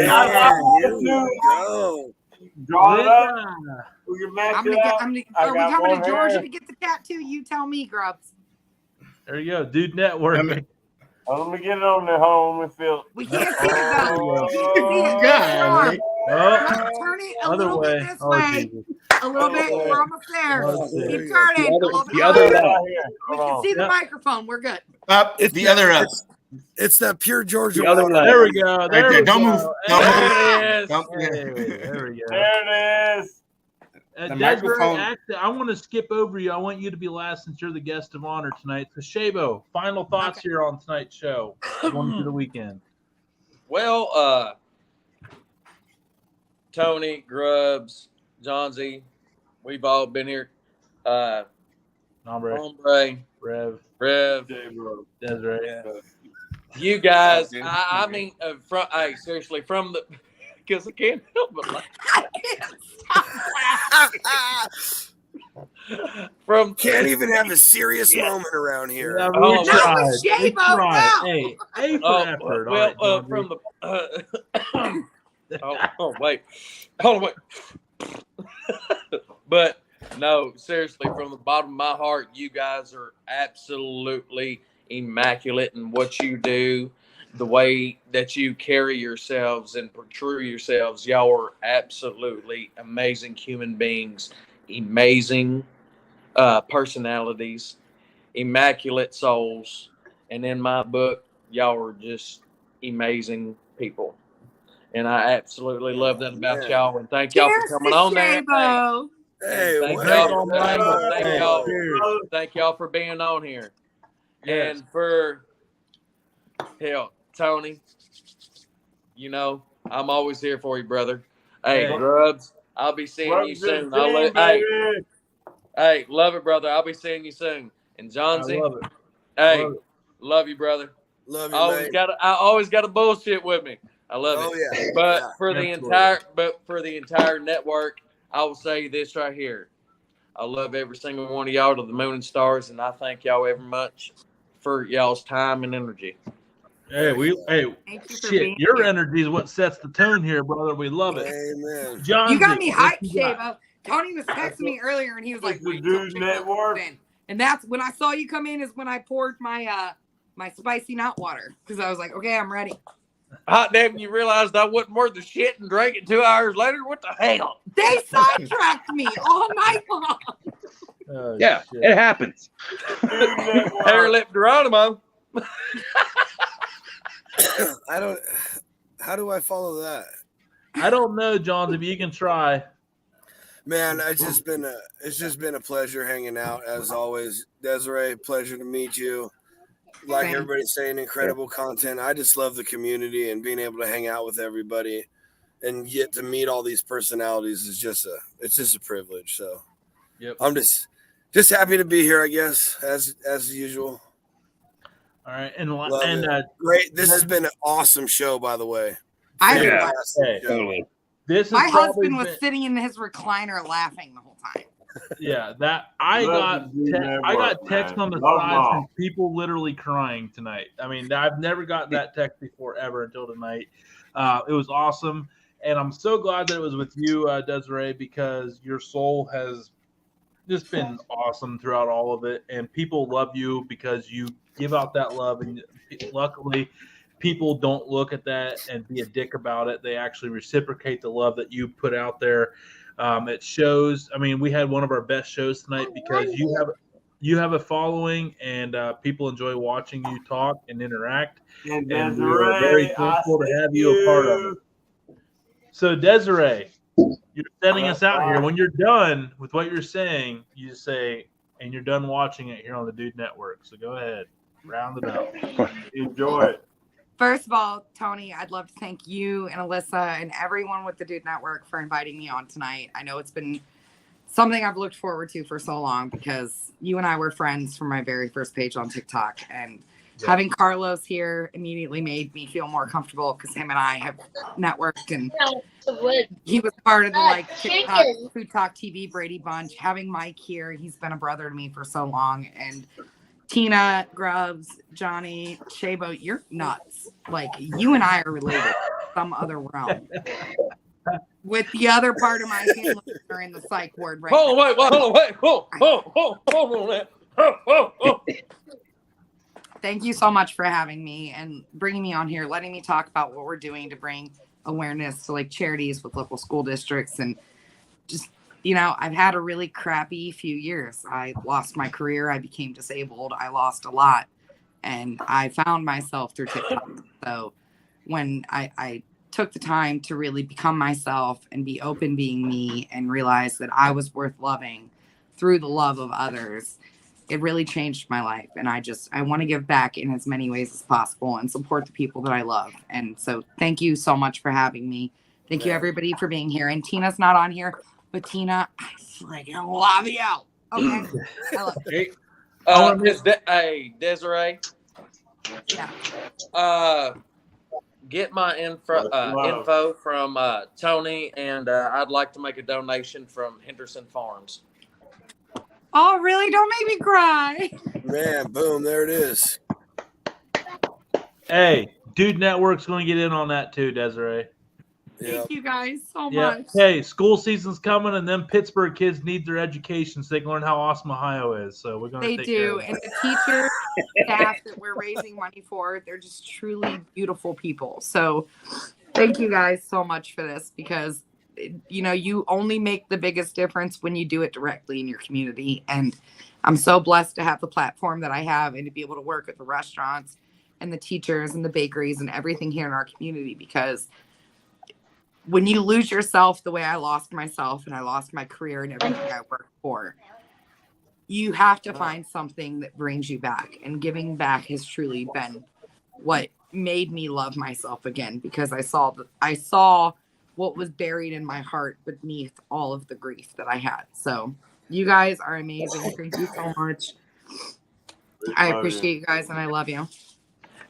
Here we go. Draw it up. We can match I'm it gonna get. up. I'm gonna, I are we got coming one to Georgia here. to get the tattoo? You tell me, Grubs. There you go, Dude Network. Let me get it on there. Hold on, let me feel it. We can't see it though. Oh, You can see it. God. Turn it a Other little way. bit this Oh, way. Jesus. A little bit. We're almost there. Oh, Keep Jesus. turning. A little bit. the other We way. can see the microphone. We're good. Up. It's The other up. It's that pure Georgia The other water. way. There we go. There Right there. we Don't go. move. Don't There it is. Don't- Hey, there we go. There it is. The Desarae, microphone. actually, I want to skip over you. I want you to be last since you're the guest of honor tonight. So, Shabo, final thoughts here on tonight's show going through the weekend. Well, Tony, Grubbs, John Z, we've all been here. Hombre, Hombre, Rev, Desarae. you guys. I mean, seriously, from the because I can't help but laugh. From Can't even have a serious moment around here. Yeah, Oh, we tried. with We Shabo, tried. no. Hey, A for Oh, effort. well, All right, from the hold on, wait. But no, seriously, from the bottom of my heart, you guys are absolutely immaculate in what you do, the way that you carry yourselves and portray yourselves. Y'all are absolutely amazing human beings, amazing personalities, immaculate souls, and in my book, y'all are just amazing people. And I absolutely love that about man. y'all. And thank y'all Cheers for coming to on there. Shabo. Hey, Thank y'all for being on here. Yes. And for Tony, you know, I'm always here for you, brother. Hey, Grubs, I'll be seeing you soon. Hey, love it, brother. I'll be seeing you soon. And Johnsy, I love it. hey, love you, brother. Love you, I always got a bullshit with me. I love it. Yeah. But for the entire network, I will say this right here. I love every single one of y'all to the moon and stars, and I thank y'all very much for y'all's time and energy. Hey, your energy is what sets the tone here, brother. We love it. Amen. John, you got me hyped, Shabo. Tony was texting me earlier, and he was like, "Wait, Dude Network." And that's when I saw you come in. Is when I poured my my spicy nut water because I was like, okay, I'm ready. Hot damn! You realized I wasn't worth the shit and drank it 2 hours later. What the hell? They sidetracked me all night long. Yeah, shit. It happens. Hair lip Geronimo. How do I follow that? I don't know, John. If you can try. Man, it's just been a pleasure hanging out as always. Desarae, pleasure to meet you. Like everybody's saying, incredible content. I just love the community and being able to hang out with everybody and get to meet all these personalities is just a privilege. So I'm just happy to be here, I guess, as usual. All right, and great. This has been an awesome show, by the way. Totally. My husband was sitting in his recliner laughing the whole time. Yeah, that I got text on the side from people literally crying tonight. I mean, I've never gotten that text before ever until tonight. It was awesome, and I'm so glad that it was with you, Desarae, because your soul has just been awesome throughout all of it, and people love you because you give out that love, and luckily, people don't look at that and be a dick about it. They actually reciprocate the love that you put out there. It shows. I mean, we had one of our best shows tonight because you have a following and people enjoy watching you talk and interact. And we're very thankful to have you a part of it. So, Desarae, you're sending us out here. When you're done with what you're saying, you just say, and you're done watching it here on the Dude Network. So go ahead, round it up. Enjoy it. First of all, Tony, I'd love to thank you and Alyssa and everyone with the Dude Network for inviting me on tonight. I know it's been something I've looked forward to for so long because you and I were friends from my very first page on TikTok. And having Carlos here immediately made me feel more comfortable because him and I have networked and he was part of the TikTok, Food Talk TV Brady Bunch. Having Mike here, he's been a brother to me for so long. And Tina, Grubbs, Johnny, Shabo, you're nuts. Like, you and I are related some other realm. With the other part of my family are in the psych ward right now. Thank you so much for having me and bringing me on here, letting me talk about what we're doing to bring awareness to charities with local school districts. And just, I've had a really crappy few years. I lost my career. I became disabled. I lost a lot. And I found myself through TikTok. So when I took the time to really become myself and be open being me and realize that I was worth loving through the love of others, it really changed my life. And I want to give back in as many ways as possible and support the people that I love. And so thank you so much for having me. Thank you everybody for being here. And Tina's not on here. But Tina, I freaking love you. Okay. I love you. Desarae. Yeah. Get my info from Tony, and I'd like to make a donation from Henderson Farms. Oh, really? Don't make me cry. Man, boom, there it is. Hey, Dude Network's going to get in on that too, Desarae. Thank you guys so much. Hey, school season's coming, and them Pittsburgh kids need their education so they can learn how awesome Ohio is. So we're going to take care of it. And the teachers, staff that we're raising money for, they're just truly beautiful people. So thank you guys so much for this because, you only make the biggest difference when you do it directly in your community. And I'm so blessed to have the platform that I have and to be able to work with the restaurants and the teachers and the bakeries and everything here in our community because when you lose yourself the way I lost myself and I lost my career and everything I worked for, you have to find something that brings you back. And giving back has truly been what made me love myself again, because I saw what was buried in my heart beneath all of the grief that I had. So you guys are amazing. Thank you so much. I appreciate you guys and I love you.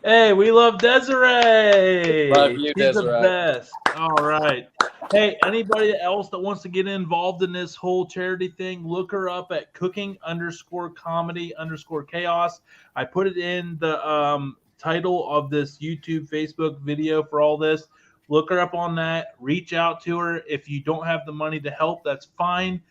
Hey, we love Desarae. Love you, She's the Desarae. best. All right. Hey, anybody else that wants to get involved in this whole charity thing, look her up at cooking_comedy_chaos. I put it in the title of this YouTube, Facebook video for all this. Look her up on that. Reach out to her. If you don't have the money to help, that's fine.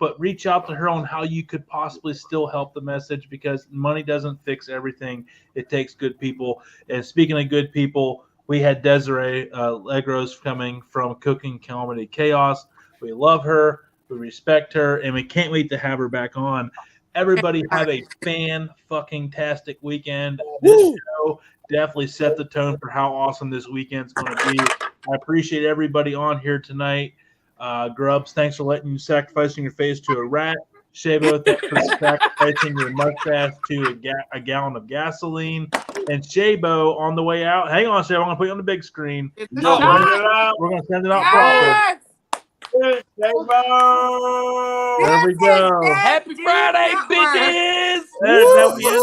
But reach out to her on how you could possibly still help the message, because money doesn't fix everything. It takes good people. And speaking of good people, we had Desarae Legros coming from Cooking Comedy Chaos. We love her. We respect her. And we can't wait to have her back on. Everybody have a fan-fucking-tastic weekend. This show definitely set the tone for how awesome this weekend's going to be. I appreciate everybody on here tonight. Grubs, thanks for sacrificing your face to a rat. Shabo, thanks for sacrificing your mustache to a gallon of gasoline. And Shabo, on the way out, hang on, Shabo, I'm going to put you on the big screen. We're going to send it out properly. There we go. Happy Friday, bitches! That we ended